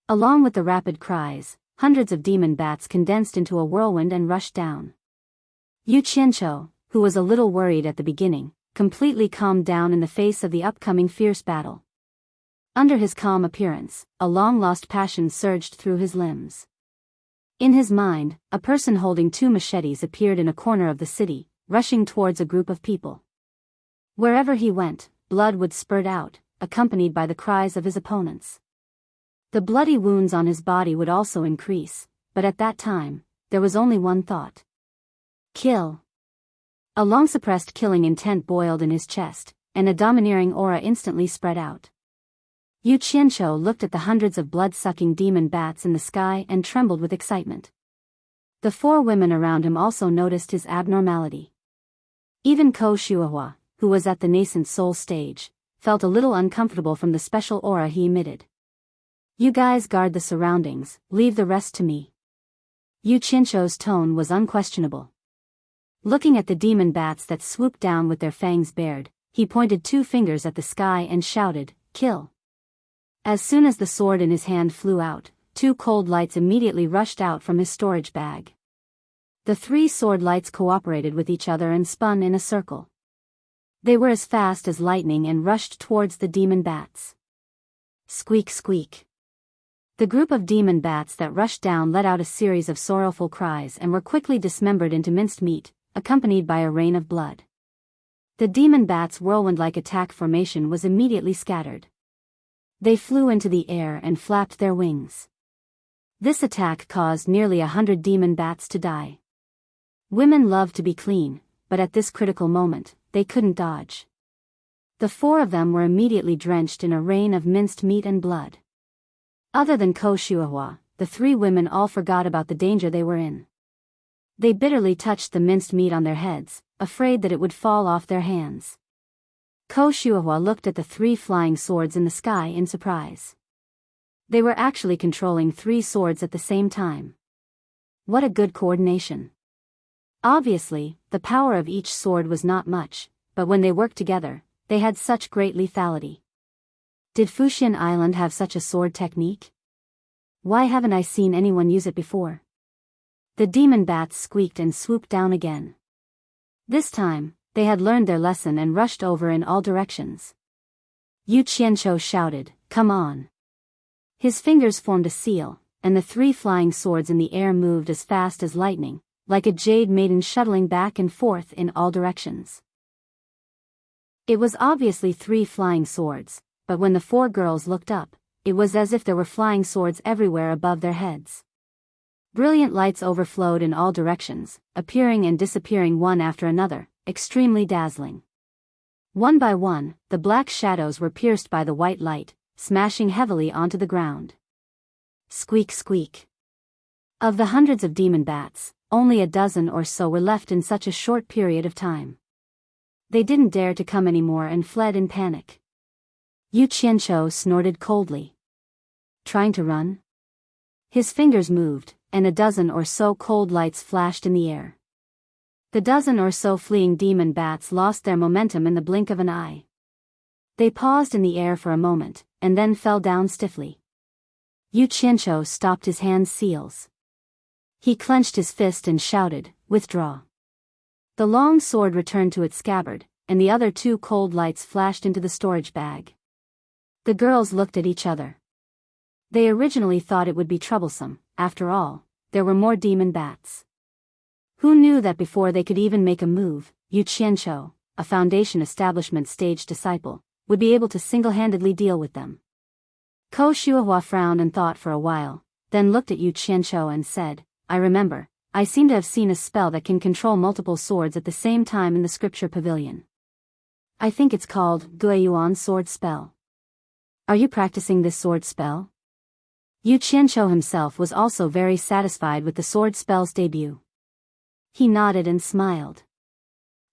Along with the rapid cries, hundreds of demon bats condensed into a whirlwind and rushed down. Yu Qianqiu, who was a little worried at the beginning, completely calmed down in the face of the upcoming fierce battle. Under his calm appearance, a long-lost passion surged through his limbs. In his mind, a person holding 2 machetes appeared in a corner of the city, rushing towards a group of people. Wherever he went, blood would spurt out, accompanied by the cries of his opponents. The bloody wounds on his body would also increase, but at that time, there was only one thought. Kill. A long-suppressed killing intent boiled in his chest, and a domineering aura instantly spread out. Yu Qianqiu looked at the hundreds of blood-sucking demon bats in the sky and trembled with excitement. The 4 women around him also noticed his abnormality. Even Ko Shuahua, who was at the nascent soul stage, felt a little uncomfortable from the special aura he emitted. You guys guard the surroundings, leave the rest to me. Yu Qianqiu's tone was unquestionable. Looking at the demon bats that swooped down with their fangs bared, he pointed 2 fingers at the sky and shouted, "Kill." As soon as the sword in his hand flew out, 2 cold lights immediately rushed out from his storage bag. The 3 sword lights cooperated with each other and spun in a circle. They were as fast as lightning and rushed towards the demon bats. Squeak squeak. The group of demon bats that rushed down let out a series of sorrowful cries and were quickly dismembered into minced meat, accompanied by a rain of blood. The demon bats' whirlwind-like attack formation was immediately scattered. They flew into the air and flapped their wings. This attack caused nearly 100 demon bats to die. Women love to be clean, but at this critical moment, they couldn't dodge. The 4 of them were immediately drenched in a rain of minced meat and blood. Other than Ko Shuahua, the 3 women all forgot about the danger they were in. They bitterly touched the minced meat on their heads, afraid that it would fall off their hands. Ko Shuahua looked at the 3 flying swords in the sky in surprise. They were actually controlling 3 swords at the same time. What a good coordination. Obviously, the power of each sword was not much, but when they worked together, they had such great lethality. Did Fuxian Island have such a sword technique? Why haven't I seen anyone use it before? The demon bats squeaked and swooped down again. This time, they had learned their lesson and rushed over in all directions. Yu Qianqiu shouted, "Come on." His fingers formed a seal, and the 3 flying swords in the air moved as fast as lightning, like a jade maiden shuttling back and forth in all directions. It was obviously 3 flying swords, but when the 4 girls looked up, it was as if there were flying swords everywhere above their heads. Brilliant lights overflowed in all directions, appearing and disappearing one after another, extremely dazzling. One by one, the black shadows were pierced by the white light, smashing heavily onto the ground. Squeak squeak. Of the hundreds of demon bats, only a dozen or so were left in such a short period of time. They didn't dare to come anymore and fled in panic. Yu Qianqiu snorted coldly. Trying to run? His fingers moved, and a dozen or so cold lights flashed in the air. The dozen or so fleeing demon bats lost their momentum in the blink of an eye. They paused in the air for a moment, and then fell down stiffly. Yu Qianqiu stopped his hand seals. He clenched his fist and shouted, "Withdraw." The long sword returned to its scabbard, and the other 2 cold lights flashed into the storage bag. The girls looked at each other. They originally thought it would be troublesome. After all, there were more demon bats. Who knew that before they could even make a move, Yu Qianqiu, a Foundation Establishment stage disciple, would be able to single-handedly deal with them? Ko Shuahua frowned and thought for a while, then looked at Yu Qianqiu and said, "I remember, I seem to have seen a spell that can control multiple swords at the same time in the scripture pavilion. I think it's called Guiyuan sword spell. Are you practicing this sword spell?" Yu Qianqiu himself was also very satisfied with the sword spell's debut. He nodded and smiled.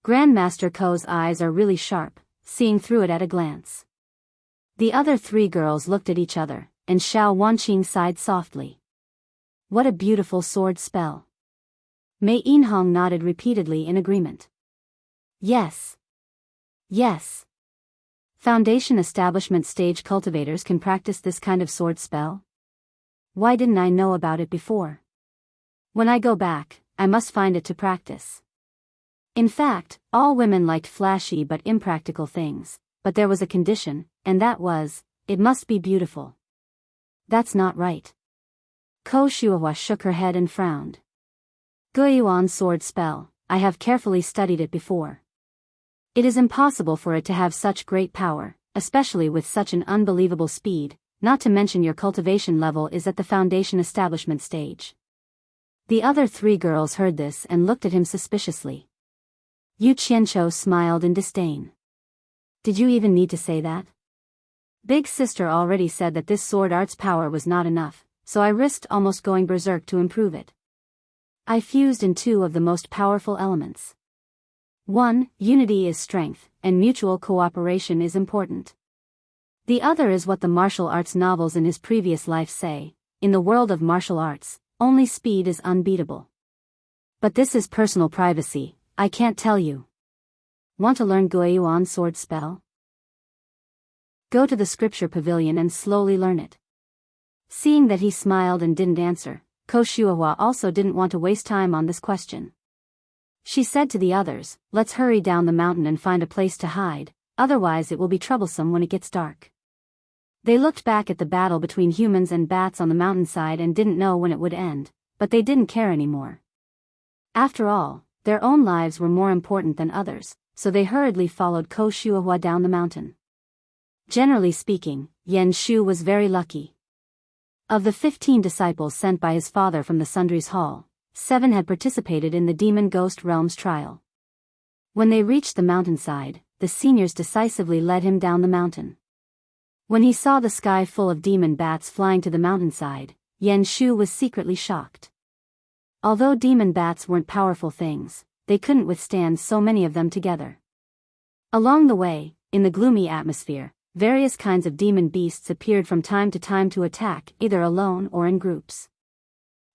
Grandmaster Ko's eyes are really sharp, seeing through it at a glance. The other 3 girls looked at each other, and Xiao Wanqing sighed softly. What a beautiful sword spell. Mei Yinhong nodded repeatedly in agreement. Yes. Yes. Foundation Establishment stage cultivators can practice this kind of sword spell? Why didn't I know about it before? When I go back, I must find it to practice. In fact, all women liked flashy but impractical things, but there was a condition, and that was, it must be beautiful. That's not right. Ko Shuahua shook her head and frowned. Guiyuan sword spell, I have carefully studied it before. It is impossible for it to have such great power, especially with such an unbelievable speed, not to mention your cultivation level is at the Foundation Establishment stage. The other 3 girls heard this and looked at him suspiciously. Yu Qianqiu smiled in disdain. Did you even need to say that? Big sister already said that this sword art's power was not enough, so I risked almost going berserk to improve it. I fused in 2 of the most powerful elements. 1, unity is strength, and mutual cooperation is important. The other is what the martial arts novels in his previous life say, in the world of martial arts, only speed is unbeatable. But this is personal privacy, I can't tell you. Want to learn Guiyuan sword spell? Go to the scripture pavilion and slowly learn it. Seeing that he smiled and didn't answer, Ko Shuahua also didn't want to waste time on this question. She said to the others, let's hurry down the mountain and find a place to hide, otherwise it will be troublesome when it gets dark. They looked back at the battle between humans and bats on the mountainside and didn't know when it would end, but they didn't care anymore. After all, their own lives were more important than others, so they hurriedly followed Ko Shuahua down the mountain. Generally speaking, Yan Shu was very lucky. Of the 15 disciples sent by his father from the Sundries Hall, 7 had participated in the Demon Ghost Realms trial. When they reached the mountainside, the seniors decisively led him down the mountain. When he saw the sky full of demon bats flying to the mountainside, Yan Shu was secretly shocked. Although demon bats weren't powerful things, they couldn't withstand so many of them together. Along the way, in the gloomy atmosphere, various kinds of demon beasts appeared from time to time to attack, either alone or in groups.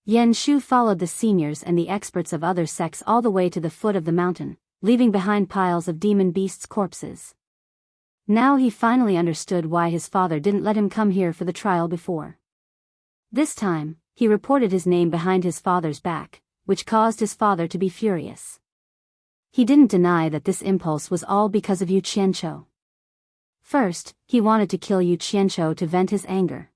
Yan Shu followed the seniors and the experts of other sects all the way to the foot of the mountain, leaving behind piles of demon beasts' corpses. Now he finally understood why his father didn't let him come here for the trial before. This time, he reported his name behind his father's back, which caused his father to be furious. He didn't deny that this impulse was all because of Yu Qianqiu. First, he wanted to kill Yu Qianqiu to vent his anger.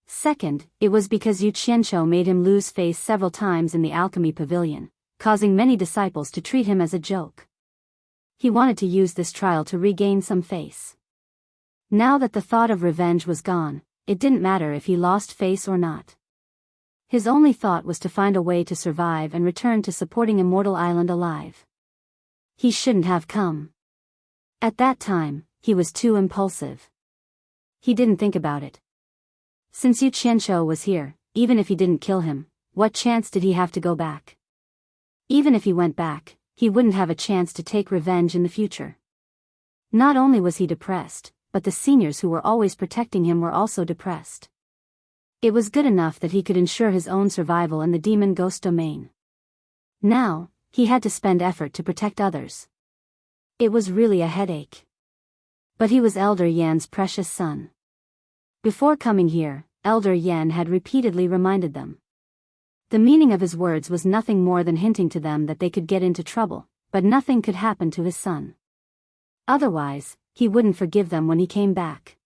Second, it was because Yu Qianqiu made him lose face several times in the alchemy pavilion, causing many disciples to treat him as a joke. He wanted to use this trial to regain some face. Now that the thought of revenge was gone, it didn't matter if he lost face or not. His only thought was to find a way to survive and return to supporting Immortal Island alive. He shouldn't have come. At that time, he was too impulsive. He didn't think about it. Since Yu Qianqiu was here, even if he didn't kill him, what chance did he have to go back? Even if he went back, he wouldn't have a chance to take revenge in the future. Not only was he depressed, but the seniors who were always protecting him were also depressed. It was good enough that he could ensure his own survival in the demon ghost domain. Now, he had to spend effort to protect others. It was really a headache. But he was Elder Yan's precious son. Before coming here, Elder Yan had repeatedly reminded them. The meaning of his words was nothing more than hinting to them that they could get into trouble, but nothing could happen to his son. Otherwise, he wouldn't forgive them when he came back.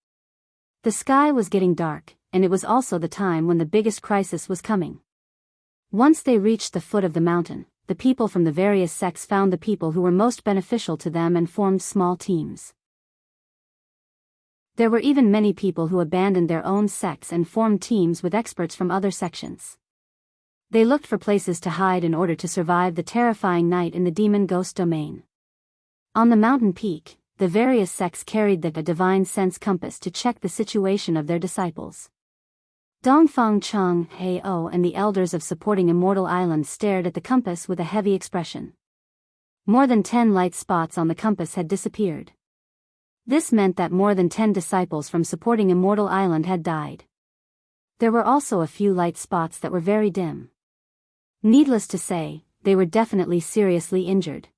The sky was getting dark, and it was also the time when the biggest crisis was coming. Once they reached the foot of the mountain, the people from the various sects found the people who were most beneficial to them and formed small teams. There were even many people who abandoned their own sects and formed teams with experts from other sections. They looked for places to hide in order to survive the terrifying night in the demon ghost domain. On the mountain peak, the various sects carried the divine sense compass to check the situation of their disciples. Dongfang Cheng, Hao and the elders of supporting Immortal Island stared at the compass with a heavy expression. More than 10 light spots on the compass had disappeared. This meant that more than 10 disciples from supporting Immortal Island had died. There were also a few light spots that were very dim. Needless to say, they were definitely seriously injured.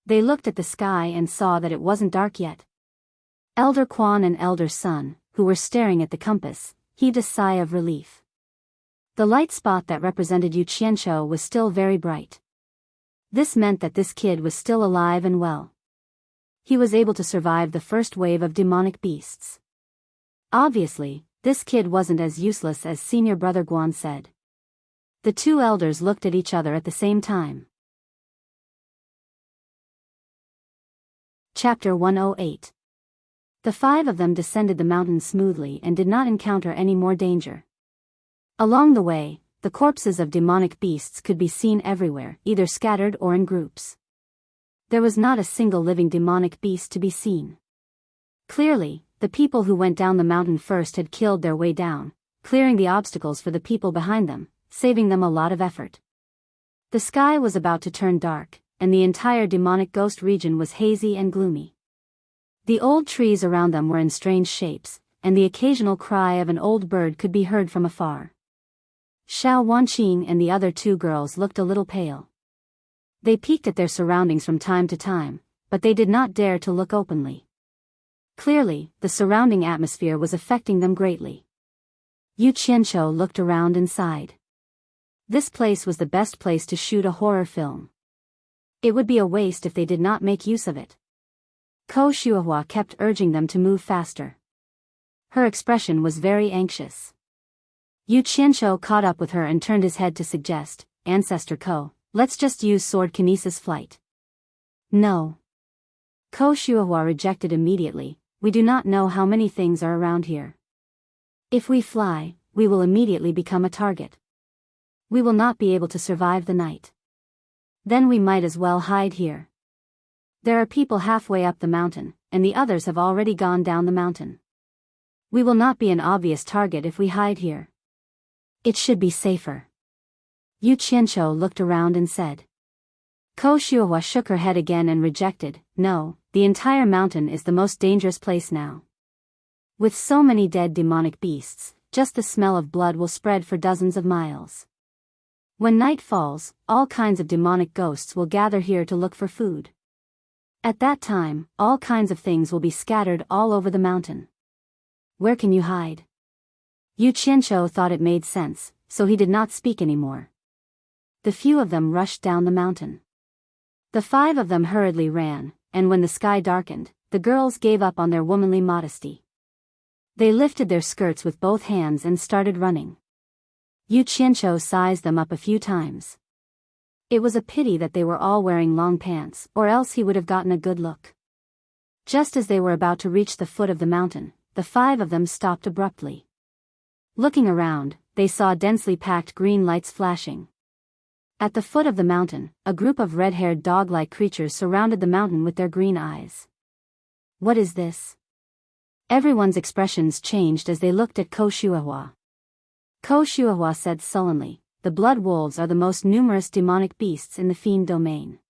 They looked at the sky and saw that it wasn't dark yet. Elder Quan and Elder Sun, who were staring at the compass, heaved a sigh of relief. The light spot that represented Yu Qianqiu was still very bright. This meant that this kid was still alive and well. He was able to survive the first wave of demonic beasts. Obviously, this kid wasn't as useless as senior brother Guan said. The two elders looked at each other at the same time. Chapter 108. The 5 of them descended the mountain smoothly and did not encounter any more danger. Along the way, the corpses of demonic beasts could be seen everywhere, either scattered or in groups. There was not a single living demonic beast to be seen. Clearly, the people who went down the mountain first had killed their way down, clearing the obstacles for the people behind them, saving them a lot of effort. The sky was about to turn dark, and the entire demonic ghost region was hazy and gloomy. The old trees around them were in strange shapes, and the occasional cry of an old bird could be heard from afar. Xiao Wanqing and the other 2 girls looked a little pale. They peeked at their surroundings from time to time, but they did not dare to look openly. Clearly, the surrounding atmosphere was affecting them greatly. Yu Qianqiu looked around and sighed. This place was the best place to shoot a horror film. It would be a waste if they did not make use of it. Ko Shuahua kept urging them to move faster. Her expression was very anxious. Yu Qianqiu caught up with her and turned his head to suggest, Ancestor Ko, let's just use sword kinesis flight. No. Ko Shuahua rejected immediately, we do not know how many things are around here. If we fly, we will immediately become a target. We will not be able to survive the night. Then we might as well hide here. There are people halfway up the mountain, and the others have already gone down the mountain. We will not be an obvious target if we hide here. It should be safer. Yu Qianqiu looked around and said. Ko Shuahua shook her head again and rejected, no, the entire mountain is the most dangerous place now. With so many dead demonic beasts, just the smell of blood will spread for dozens of miles. When night falls, all kinds of demonic ghosts will gather here to look for food. At that time, all kinds of things will be scattered all over the mountain. Where can you hide? Yu Qianqiu thought it made sense, so he did not speak anymore. The few of them rushed down the mountain. The 5 of them hurriedly ran, and when the sky darkened, the girls gave up on their womanly modesty. They lifted their skirts with both hands and started running. Yu Qianqiu sized them up a few times. It was a pity that they were all wearing long pants, or else he would have gotten a good look. Just as they were about to reach the foot of the mountain, the 5 of them stopped abruptly. Looking around, they saw densely packed green lights flashing. At the foot of the mountain, a group of red-haired dog-like creatures surrounded the mountain with their green eyes. What is this? Everyone's expressions changed as they looked at Ko Shuahua. Ko Shuahua said sullenly, "The blood wolves are the most numerous demonic beasts in the fiend domain.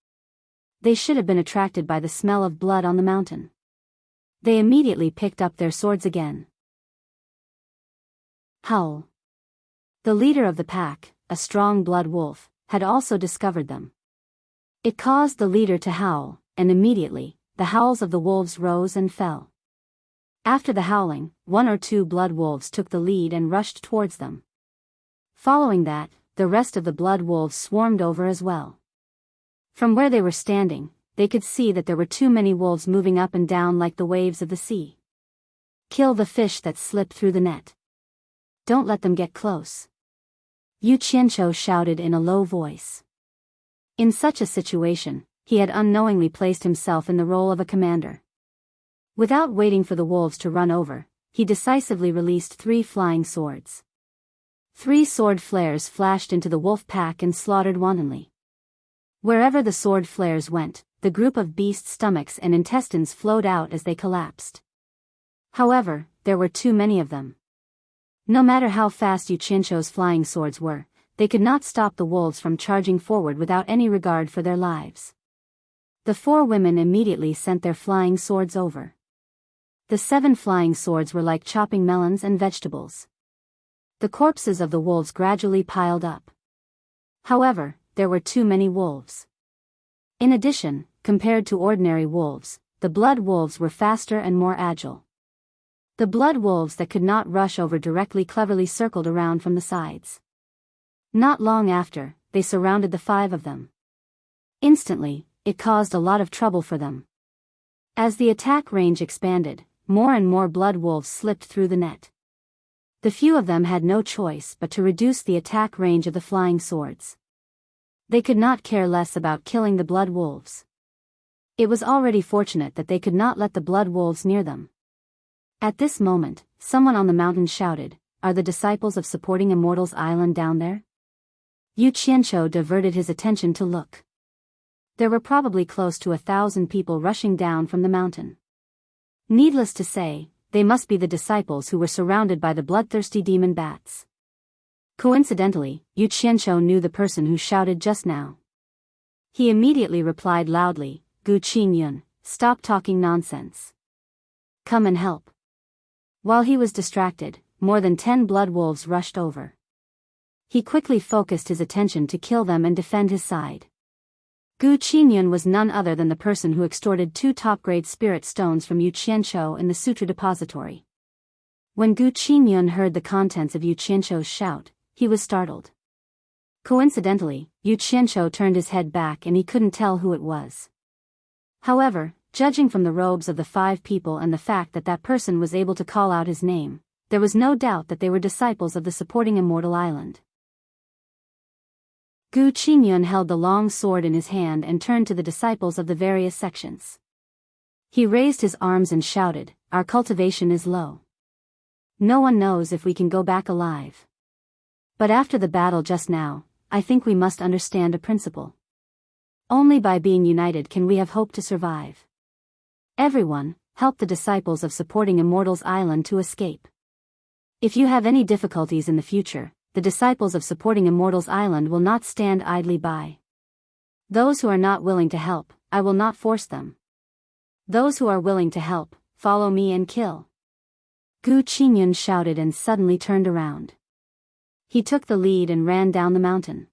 They should have been attracted by the smell of blood on the mountain." They immediately picked up their swords again. Howl. The leader of the pack, a strong blood wolf, had also discovered them. It caused the leader to howl, and immediately, the howls of the wolves rose and fell. After the howling, 1 or 2 blood wolves took the lead and rushed towards them. Following that, the rest of the blood wolves swarmed over as well. From where they were standing, they could see that there were too many wolves moving up and down like the waves of the sea. Kill the fish that slipped through the net. Don't let them get close. Yu Qianqiu shouted in a low voice. In such a situation, he had unknowingly placed himself in the role of a commander. Without waiting for the wolves to run over, he decisively released 3 flying swords. 3 sword flares flashed into the wolf pack and slaughtered wantonly. Wherever the sword flares went, the group of beast stomachs and intestines flowed out as they collapsed. However, there were too many of them. No matter how fast Yu Qianqiu's flying swords were, they could not stop the wolves from charging forward without any regard for their lives. The 4 women immediately sent their flying swords over. The 7 flying swords were like chopping melons and vegetables. The corpses of the wolves gradually piled up. However, there were too many wolves. In addition, compared to ordinary wolves, the blood wolves were faster and more agile. The blood wolves that could not rush over directly cleverly circled around from the sides. Not long after, they surrounded the 5 of them. Instantly, it caused a lot of trouble for them. As the attack range expanded, more and more blood wolves slipped through the net. The few of them had no choice but to reduce the attack range of the flying swords. They could not care less about killing the blood wolves. It was already fortunate that they could not let the blood wolves near them. At this moment, someone on the mountain shouted, "Are the disciples of supporting Immortal's island down there?" Yu Qianqiu diverted his attention to look. There were probably close to 1,000 people rushing down from the mountain. Needless to say, they must be the disciples who were surrounded by the bloodthirsty demon bats. Coincidentally, Yu Qianqiu knew the person who shouted just now. He immediately replied loudly, "Gu Qingyun, stop talking nonsense. Come and help." While he was distracted, more than 10 blood wolves rushed over. He quickly focused his attention to kill them and defend his side. Gu Qingyun was none other than the person who extorted 2 top-grade spirit stones from Yu Qianqiu in the Sutra Depository. When Gu Qingyun heard the contents of Yu Qianqiu's shout, he was startled. Coincidentally, Yu Qianqiu turned his head back and he couldn't tell who it was. However, judging from the robes of the 5 people and the fact that that person was able to call out his name, there was no doubt that they were disciples of the supporting Immortal Island. Gu Qingyun held the long sword in his hand and turned to the disciples of the various sections. He raised his arms and shouted, "Our cultivation is low. No one knows if we can go back alive. But after the battle just now, I think we must understand a principle. Only by being united can we have hope to survive. Everyone, help the disciples of supporting Immortal's Island to escape. If you have any difficulties in the future, the disciples of supporting Immortal's Island will not stand idly by. Those who are not willing to help, I will not force them. Those who are willing to help, follow me and kill." Gu Qingyun shouted and suddenly turned around. He took the lead and ran down the mountain.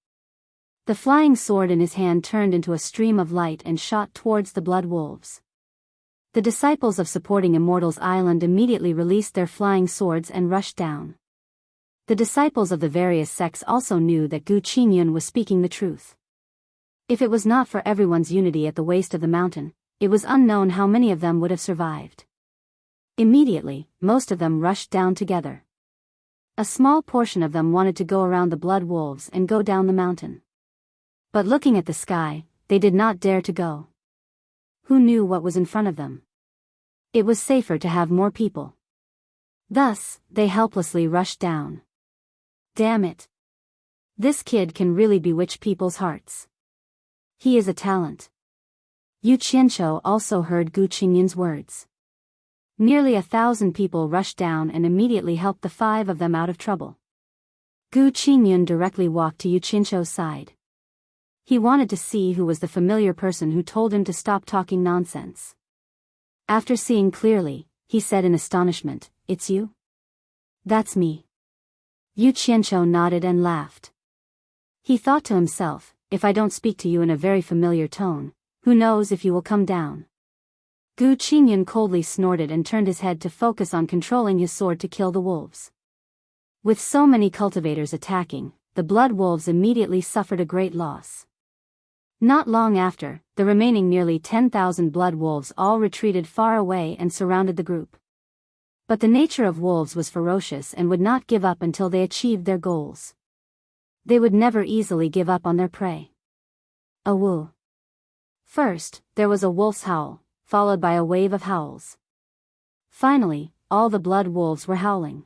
The flying sword in his hand turned into a stream of light and shot towards the blood wolves. The disciples of supporting Immortal's Island immediately released their flying swords and rushed down. The disciples of the various sects also knew that Gu Qingyun was speaking the truth. If it was not for everyone's unity at the waist of the mountain, it was unknown how many of them would have survived. Immediately, most of them rushed down together. A small portion of them wanted to go around the blood wolves and go down the mountain. But looking at the sky, they did not dare to go. Who knew what was in front of them? It was safer to have more people. Thus, they helplessly rushed down. Damn it. This kid can really bewitch people's hearts. He is a talent. Yu Qianqiu also heard Gu Qingyun's words. Nearly 1,000 people rushed down and immediately helped the 5 of them out of trouble. Gu Qingyun directly walked to Yu Qianqiu's side. He wanted to see who was the familiar person who told him to stop talking nonsense. After seeing clearly, he said in astonishment, "It's you?" "That's me." Yu Qianqiu nodded and laughed. He thought to himself, if I don't speak to you in a very familiar tone, who knows if you will come down. Gu Qingyun coldly snorted and turned his head to focus on controlling his sword to kill the wolves. With so many cultivators attacking, the blood wolves immediately suffered a great loss. Not long after, the remaining nearly 10,000 blood wolves all retreated far away and surrounded the group. But the nature of wolves was ferocious and would not give up until they achieved their goals. They would never easily give up on their prey. A woo. First, there was a wolf's howl, followed by a wave of howls. Finally, all the blood wolves were howling.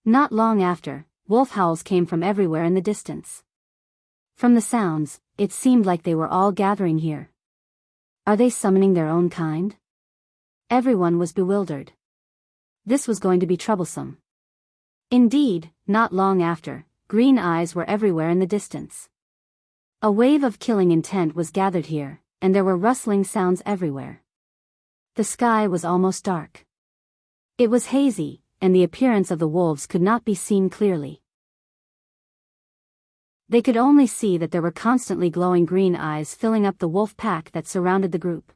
Not long after, wolf howls came from everywhere in the distance. From the sounds, it seemed like they were all gathering here. Are they summoning their own kind? Everyone was bewildered. This was going to be troublesome. Indeed, not long after, green eyes were everywhere in the distance. A wave of killing intent was gathered here, and there were rustling sounds everywhere. The sky was almost dark. It was hazy, and the appearance of the wolves could not be seen clearly. They could only see that there were constantly glowing green eyes filling up the wolf pack that surrounded the group.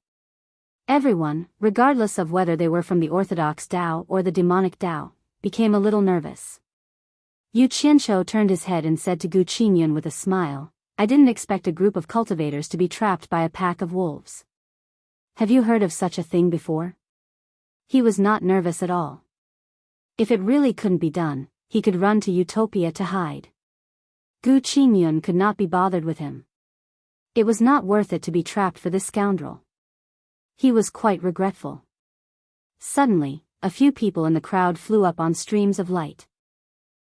Everyone, regardless of whether they were from the orthodox Tao or the demonic Tao, became a little nervous. Yu Qianqiu turned his head and said to Gu Qingyun with a smile, "I didn't expect a group of cultivators to be trapped by a pack of wolves. Have you heard of such a thing before?" He was not nervous at all. If it really couldn't be done, he could run to Utopia to hide. Gu Qingyun could not be bothered with him. It was not worth it to be trapped for this scoundrel. He was quite regretful. Suddenly, a few people in the crowd flew up on streams of light.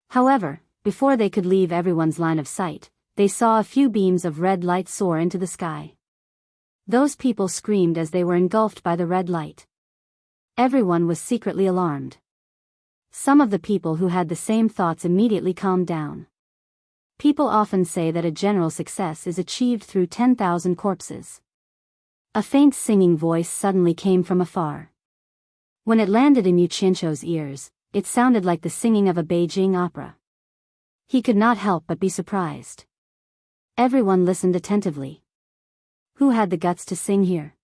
However, before they could leave everyone's line of sight, they saw a few beams of red light soar into the sky. Those people screamed as they were engulfed by the red light. Everyone was secretly alarmed. Some of the people who had the same thoughts immediately calmed down. People often say that a general success is achieved through 10,000 corpses. A faint singing voice suddenly came from afar. When it landed in Yu Qianqiu's ears, it sounded like the singing of a Beijing opera. He could not help but be surprised. Everyone listened attentively. Who had the guts to sing here?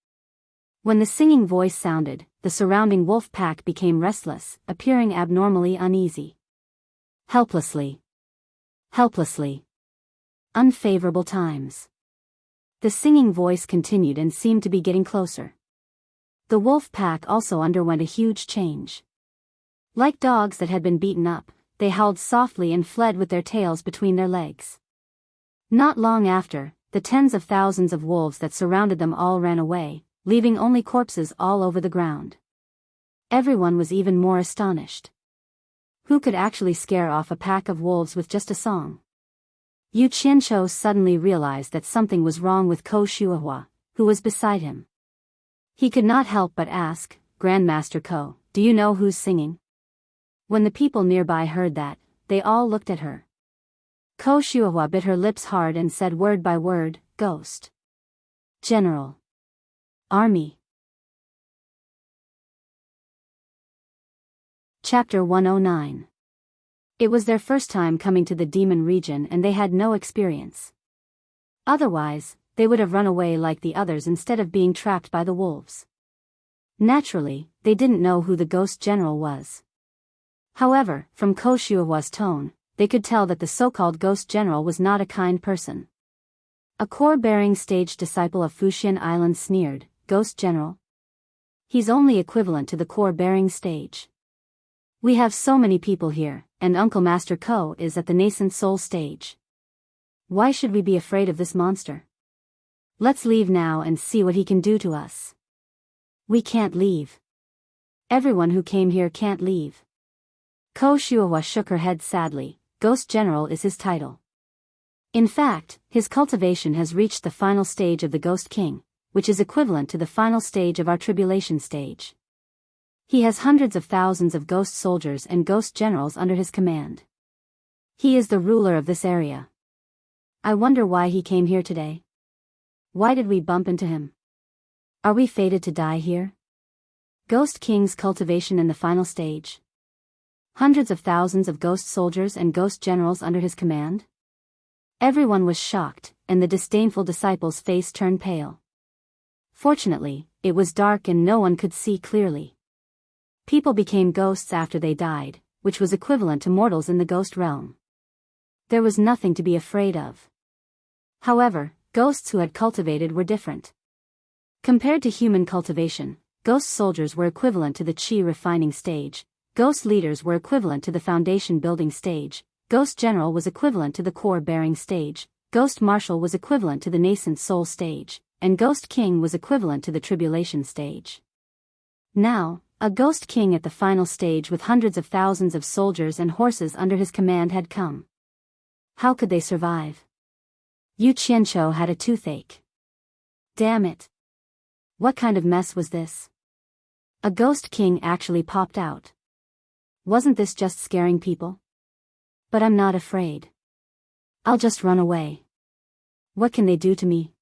When the singing voice sounded, the surrounding wolf pack became restless, appearing abnormally uneasy. Helplessly. Unfavorable times. The singing voice continued and seemed to be getting closer. The wolf pack also underwent a huge change. Like dogs that had been beaten up, they howled softly and fled with their tails between their legs. Not long after, the tens of thousands of wolves that surrounded them all ran away, leaving only corpses all over the ground. Everyone was even more astonished. Who could actually scare off a pack of wolves with just a song? Yu Qianqiu suddenly realized that something was wrong with Ko Shuihua, who was beside him. He could not help but ask, "Grandmaster Ko, do you know who's singing?" When the people nearby heard that, they all looked at her. Ko Shuihua bit her lips hard and said word by word, "Ghost. General. Army." Chapter 109. It was their first time coming to the demon region and they had no experience. Otherwise, they would have run away like the others instead of being trapped by the wolves. Naturally, they didn't know who the ghost general was. However, from Ko Shuihua's tone, they could tell that the so-called ghost general was not a kind person. A core-bearing stage disciple of Fuxian Island sneered, "Ghost general? He's only equivalent to the core-bearing stage. We have so many people here, and Uncle Master Ko is at the nascent soul stage." Why should we be afraid of this monster? Let's leave now and see what he can do to us. We can't leave. Everyone who came here can't leave. Ko Shuahua shook her head sadly. Ghost General is his title. In fact, his cultivation has reached the final stage of the Ghost King, which is equivalent to the final stage of our tribulation stage. He has hundreds of thousands of ghost soldiers and ghost generals under his command. He is the ruler of this area. I wonder why he came here today. Why did we bump into him? Are we fated to die here? Ghost King's cultivation in the final stage. Hundreds of thousands of ghost soldiers and ghost generals under his command? Everyone was shocked, and the disdainful disciple's face turned pale. Fortunately, it was dark and no one could see clearly. People became ghosts after they died, which was equivalent to mortals in the ghost realm. There was nothing to be afraid of. However, ghosts who had cultivated were different. Compared to human cultivation, ghost soldiers were equivalent to the chi refining stage, ghost leaders were equivalent to the foundation building stage, ghost general was equivalent to the core bearing stage, ghost marshal was equivalent to the nascent soul stage, and ghost king was equivalent to the tribulation stage. Now, a ghost king at the final stage with hundreds of thousands of soldiers and horses under his command had come. How could they survive? Yu Qianqiu had a toothache. Damn it. What kind of mess was this? A ghost king actually popped out. Wasn't this just scaring people? But I'm not afraid. I'll just run away. What can they do to me?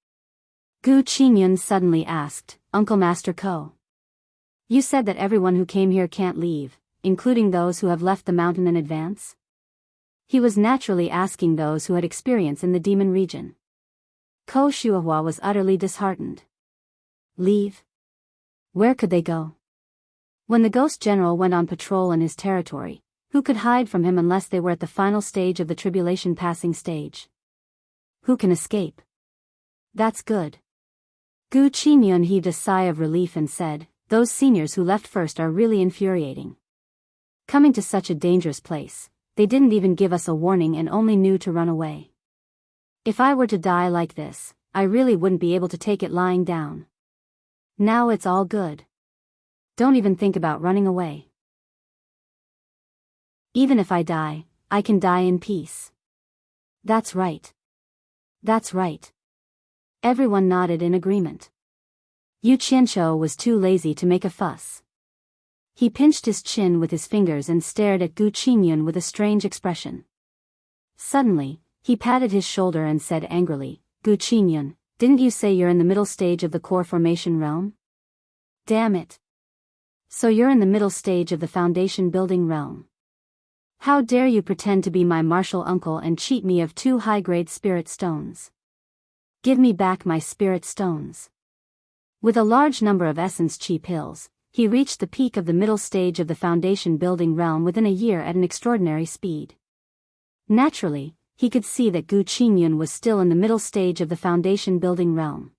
Gu Qingyun suddenly asked, Uncle Master Ko. You said that everyone who came here can't leave, including those who have left the mountain in advance? He was naturally asking those who had experience in the demon region. Ko Shuahua was utterly disheartened. Leave? Where could they go? When the ghost general went on patrol in his territory, who could hide from him unless they were at the final stage of the tribulation passing stage? Who can escape? That's good. Gu Qingyun heaved a sigh of relief and said, those seniors who left first are really infuriating. Coming to such a dangerous place, they didn't even give us a warning and only knew to run away. If I were to die like this, I really wouldn't be able to take it lying down. Now it's all good. Don't even think about running away. Even if I die, I can die in peace. That's right. That's right. Everyone nodded in agreement. Yu Qianqiu was too lazy to make a fuss. He pinched his chin with his fingers and stared at Gu Qingyun with a strange expression. Suddenly, he patted his shoulder and said angrily, Gu Qingyun, didn't you say you're in the middle stage of the core formation realm? Damn it. So you're in the middle stage of the foundation building realm. How dare you pretend to be my martial uncle and cheat me of 2 high-grade spirit stones? Give me back my spirit stones. With a large number of essence chi pills, he reached the peak of the middle stage of the foundation building realm within a year at an extraordinary speed. Naturally, he could see that Gu Qingyun was still in the middle stage of the foundation building realm.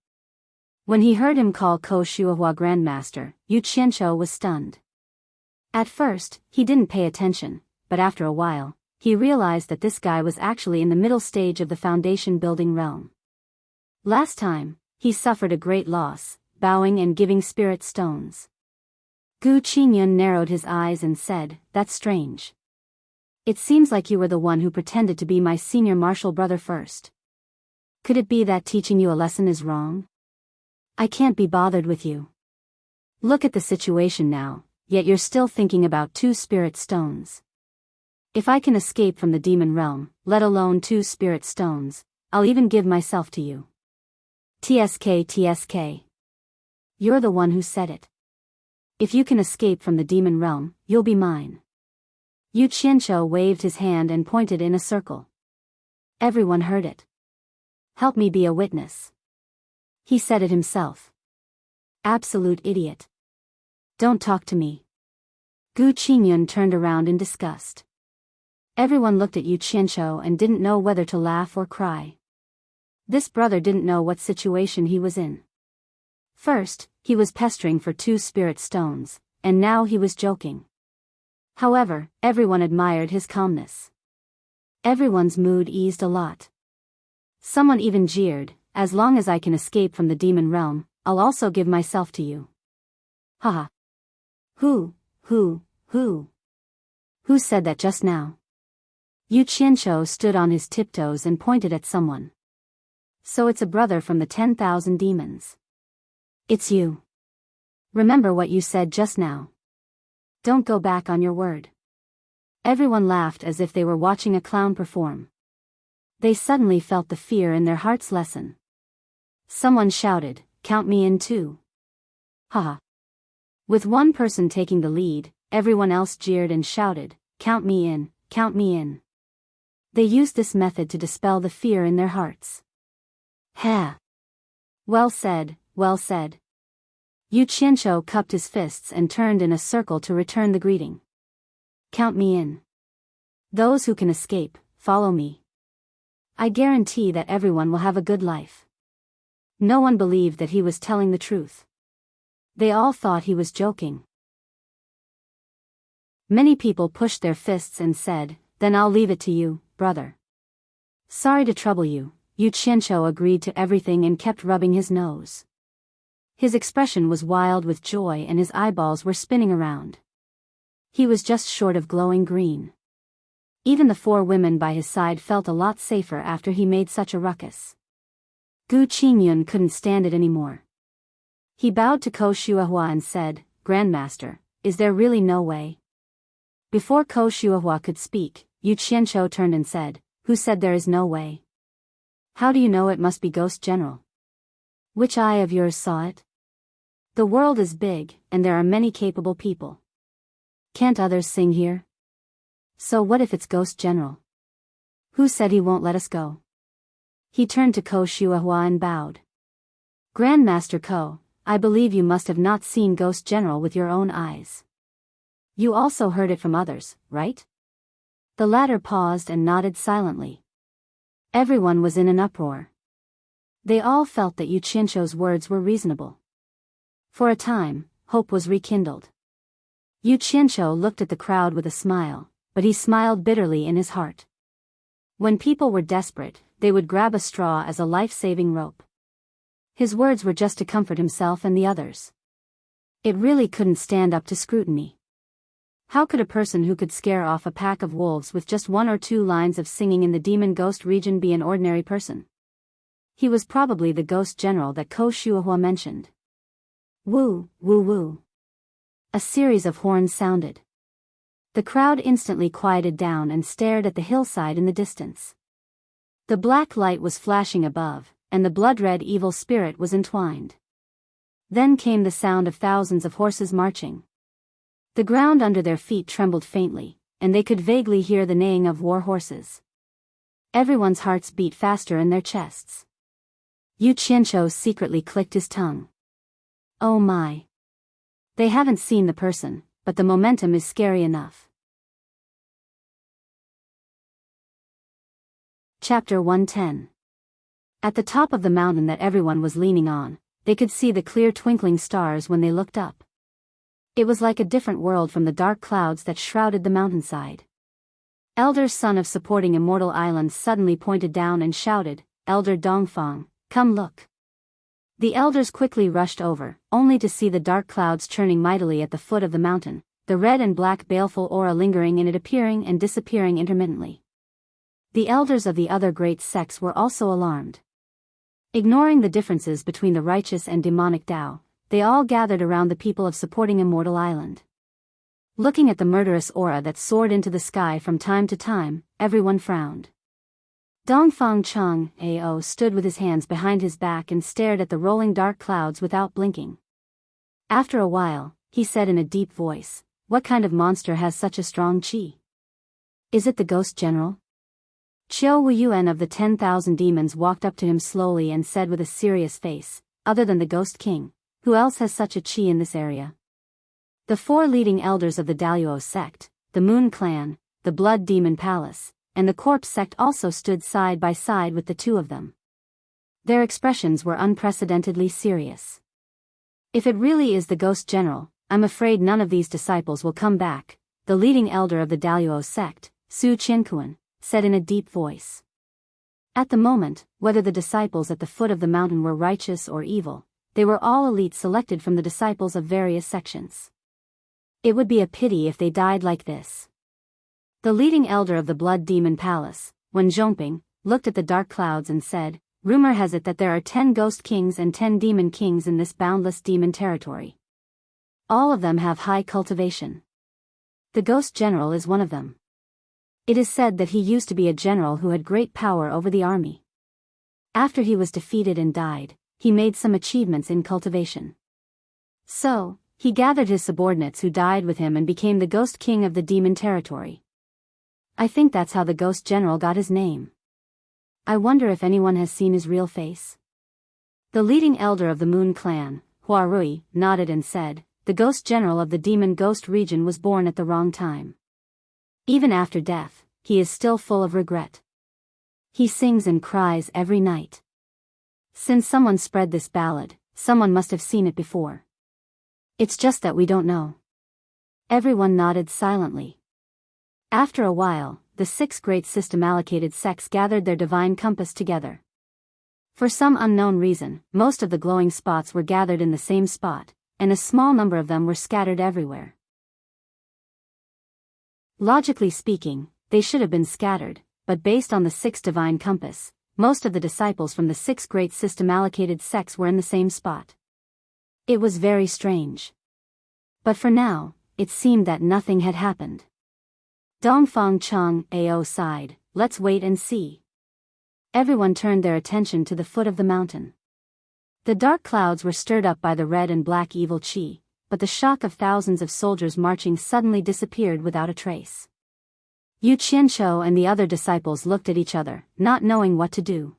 When he heard him call Ko Shuahua Grandmaster, Yu Qianqiu was stunned. At first, he didn't pay attention, but after a while, he realized that this guy was actually in the middle stage of the foundation building realm. Last time, he suffered a great loss, bowing and giving spirit stones. Gu Qingyun narrowed his eyes and said, that's strange. It seems like you were the one who pretended to be my senior martial brother first. Could it be that teaching you a lesson is wrong? I can't be bothered with you. Look at the situation now, yet you're still thinking about 2 spirit stones. If I can escape from the demon realm, let alone 2 spirit stones, I'll even give myself to you. TSK. You're the one who said it. If you can escape from the demon realm, you'll be mine. Yu Qianqiu waved his hand and pointed in a circle. Everyone heard it. Help me be a witness. He said it himself. Absolute idiot. Don't talk to me. Gu Qingyun turned around in disgust. Everyone looked at Yu Qianqiu and didn't know whether to laugh or cry. This brother didn't know what situation he was in. First, he was pestering for 2 spirit stones, and now he was joking. However, everyone admired his calmness. Everyone's mood eased a lot. Someone even jeered, as long as I can escape from the demon realm, I'll also give myself to you. Haha. Who said that just now? Yu Qianqiu stood on his tiptoes and pointed at someone. So it's a brother from the 10,000 demons. It's you. Remember what you said just now. Don't go back on your word. Everyone laughed as if they were watching a clown perform. They suddenly felt the fear in their hearts lessen. Someone shouted, "Count me in too." Haha. With one person taking the lead, everyone else jeered and shouted, "Count me in, count me in." They used this method to dispel the fear in their hearts. Ha! Well said, well said. Yu Qianqiu cupped his fists and turned in a circle to return the greeting. Count me in. Those who can escape, follow me. I guarantee that everyone will have a good life. No one believed that he was telling the truth. They all thought he was joking. Many people pushed their fists and said, "Then I'll leave it to you, brother." Sorry to trouble you, Yu Qianqiu agreed to everything and kept rubbing his nose. His expression was wild with joy and his eyeballs were spinning around. He was just short of glowing green. Even the 4 women by his side felt a lot safer after he made such a ruckus. Gu Qingyun couldn't stand it anymore. He bowed to Ko Shuahua and said, "Grandmaster, is there really no way?" Before Ko Shuahua could speak, Yu Qianqiu turned and said, "Who said there is no way? How do you know it must be Ghost General? Which eye of yours saw it? The world is big, and there are many capable people. Can't others sing here? So what if it's Ghost General? Who said he won't let us go?" He turned to Ko Shuahua and bowed. "Grandmaster Ko, I believe you must have not seen Ghost General with your own eyes. You also heard it from others, right?" The latter paused and nodded silently. Everyone was in an uproar. They all felt that Yu Qianqiu's words were reasonable. For a time, hope was rekindled. Yu Qianqiu looked at the crowd with a smile, but he smiled bitterly in his heart. When people were desperate, they would grab a straw as a life-saving rope. His words were just to comfort himself and the others. It really couldn't stand up to scrutiny. How could a person who could scare off a pack of wolves with just 1 or 2 lines of singing in the demon ghost region be an ordinary person? He was probably the Ghost General that Ko Shuahua mentioned. Woo, woo, woo. A series of horns sounded. The crowd instantly quieted down and stared at the hillside in the distance. The black light was flashing above, and the blood-red evil spirit was entwined. Then came the sound of thousands of horses marching. The ground under their feet trembled faintly, and they could vaguely hear the neighing of war horses. Everyone's hearts beat faster in their chests. Yu Qianqiu secretly clicked his tongue. Oh my. They haven't seen the person, but the momentum is scary enough. Chapter 110. At the top of the mountain that everyone was leaning on, they could see the clear twinkling stars when they looked up. It was like a different world from the dark clouds that shrouded the mountainside. Elder son of supporting Immortal Island suddenly pointed down and shouted, "Elder Dongfang, come look." The elders quickly rushed over, only to see the dark clouds churning mightily at the foot of the mountain, the red and black baleful aura lingering in it appearing and disappearing intermittently. The elders of the other great sects were also alarmed. Ignoring the differences between the righteous and demonic Tao, they all gathered around the people of supporting Immortal Island. Looking at the murderous aura that soared into the sky from time to time, everyone frowned. Dongfang Chang Ao stood with his hands behind his back and stared at the rolling dark clouds without blinking. After a while, he said in a deep voice, "What kind of monster has such a strong qi? Is it the Ghost General?" Qiu Wuyuan of the 10,000 demons walked up to him slowly and said with a serious face, "Other than the Ghost King, who else has such a qi in this area?" The 4 leading elders of the Daluo sect, the Moon Clan, the Blood Demon Palace, and the Corpse sect also stood side by side with the 2 of them. Their expressions were unprecedentedly serious. "If it really is the Ghost General, I'm afraid none of these disciples will come back," the leading elder of the Daluo sect, Su Qiankuan, said in a deep voice. At the moment, whether the disciples at the foot of the mountain were righteous or evil, they were all elite selected from the disciples of various sections. It would be a pity if they died like this. The leading elder of the Blood Demon Palace, when Zhongping, looked at the dark clouds and said, "Rumor has it that there are 10 ghost kings and 10 demon kings in this boundless demon territory. All of them have high cultivation. The ghost general is one of them. It is said that he used to be a general who had great power over the army. After he was defeated and died, he made some achievements in cultivation. So, he gathered his subordinates who died with him and became the ghost king of the demon territory. I think that's how the ghost general got his name. I wonder if anyone has seen his real face." The leading elder of the Moon Clan, Hua Rui, nodded and said, "The ghost general of the demon ghost region was born at the wrong time. Even after death, he is still full of regret. He sings and cries every night. Since someone spread this ballad, someone must have seen it before. It's just that we don't know." Everyone nodded silently. After a while, the 6 great system-allocated sects gathered their divine compass together. For some unknown reason, most of the glowing spots were gathered in the same spot, and a small number of them were scattered everywhere. Logically speaking, they should have been scattered, but based on the 6 divine compass, most of the disciples from the 6 great system-allocated sects were in the same spot. It was very strange. But for now, it seemed that nothing had happened. Dongfang Cheng Ao sighed, "Let's wait and see." Everyone turned their attention to the foot of the mountain. The dark clouds were stirred up by the red and black evil chi, but the shock of thousands of soldiers marching suddenly disappeared without a trace. Yu Qianqiu and the other disciples looked at each other, not knowing what to do.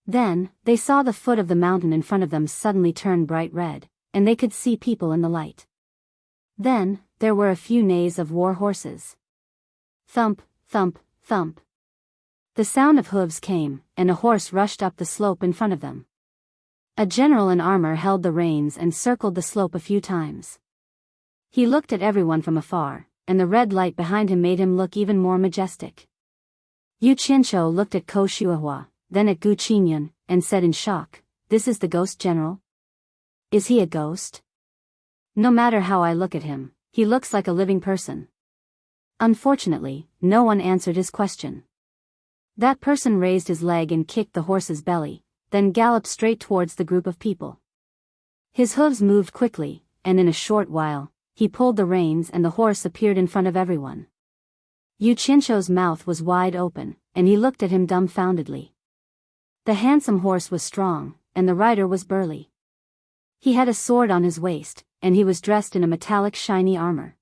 Then, they saw the foot of the mountain in front of them suddenly turn bright red, and they could see people in the light. Then, there were a few neighs of war horses. Thump, thump, thump. The sound of hooves came, and a horse rushed up the slope in front of them. A general in armor held the reins and circled the slope a few times. He looked at everyone from afar, and the red light behind him made him look even more majestic. Yu Qianqiu looked at Ko Shuahua, then at Gu Qingyun, and said in shock, "This is the ghost general? Is he a ghost? No matter how I look at him, he looks like a living person." Unfortunately, no one answered his question. That person raised his leg and kicked the horse's belly, then galloped straight towards the group of people. His hooves moved quickly, and in a short while, he pulled the reins and the horse appeared in front of everyone. Yu Qianqiu's mouth was wide open, and he looked at him dumbfoundedly. The handsome horse was strong, and the rider was burly. He had a sword on his waist, and he was dressed in a metallic shiny armor.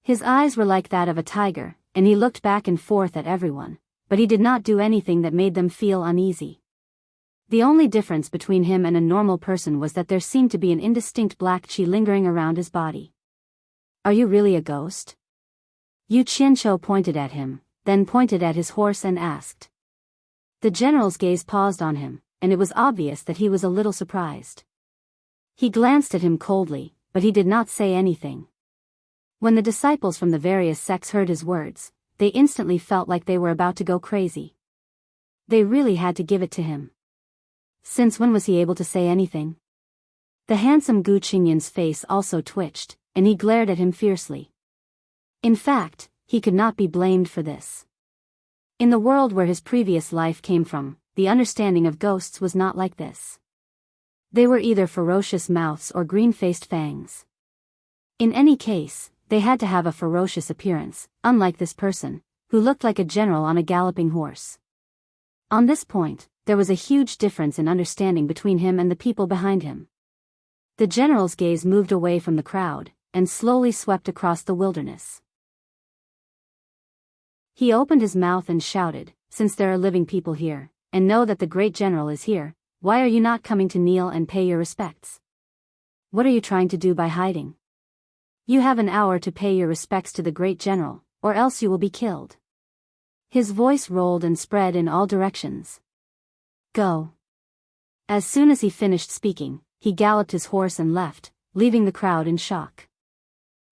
His eyes were like that of a tiger, and he looked back and forth at everyone, but he did not do anything that made them feel uneasy. The only difference between him and a normal person was that there seemed to be an indistinct black chi lingering around his body. "Are you really a ghost?" Yu Qianqiu pointed at him, then pointed at his horse and asked. The general's gaze paused on him, and it was obvious that he was a little surprised. He glanced at him coldly, but he did not say anything. When the disciples from the various sects heard his words, they instantly felt like they were about to go crazy. They really had to give it to him. Since when was he able to say anything? The handsome Gu Qingyun's face also twitched, and he glared at him fiercely. In fact, he could not be blamed for this. In the world where his previous life came from, the understanding of ghosts was not like this. They were either ferocious mouths or green-faced fangs. In any case, they had to have a ferocious appearance, unlike this person, who looked like a general on a galloping horse. On this point, there was a huge difference in understanding between him and the people behind him. The general's gaze moved away from the crowd, and slowly swept across the wilderness. He opened his mouth and shouted, "Since there are living people here, and know that the great general is here, why are you not coming to kneel and pay your respects? What are you trying to do by hiding? You have an hour to pay your respects to the great general, or else you will be killed." His voice rolled and spread in all directions. "Go." As soon as he finished speaking, he galloped his horse and left, leaving the crowd in shock.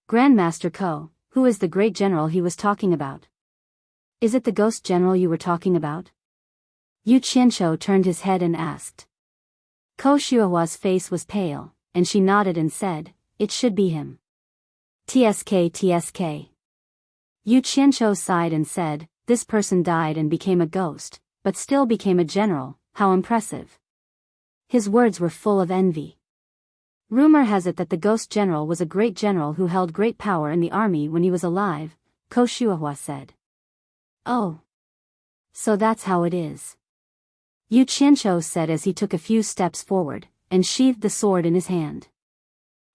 "Grandmaster Ko, who is the great general he was talking about? Is it the ghost general you were talking about?" Yu Qianqiu turned his head and asked. Ko Shuohua's face was pale, and she nodded and said, "It should be him." TSK. Yu Qianqiu sighed and said, "This person died and became a ghost, but still became a general, how impressive." His words were full of envy. Rumor has it that the ghost general was a great general who held great power in the army when he was alive, Ko Shuohua said. Oh. So that's how it is. Yu Qianqiu said as he took a few steps forward, and sheathed the sword in his hand.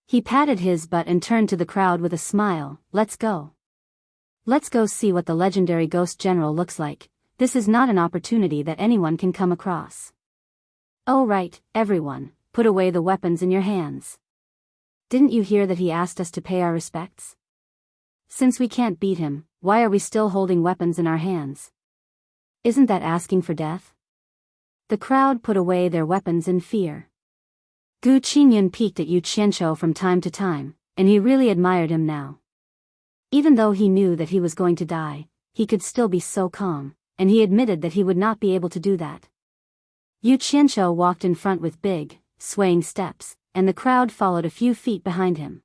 He patted his butt and turned to the crowd with a smile, "Let's go. Let's go see what the legendary ghost general looks like. This is not an opportunity that anyone can come across. Oh right, everyone, put away the weapons in your hands. Didn't you hear that he asked us to pay our respects? Since we can't beat him, why are we still holding weapons in our hands? Isn't that asking for death?" The crowd put away their weapons in fear. Gu Qingyun peeked at Yu Qianqiu from time to time, and he really admired him now. Even though he knew that he was going to die, he could still be so calm, and he admitted that he would not be able to do that. Yu Qianqiu walked in front with big, swaying steps, and the crowd followed a few feet behind him.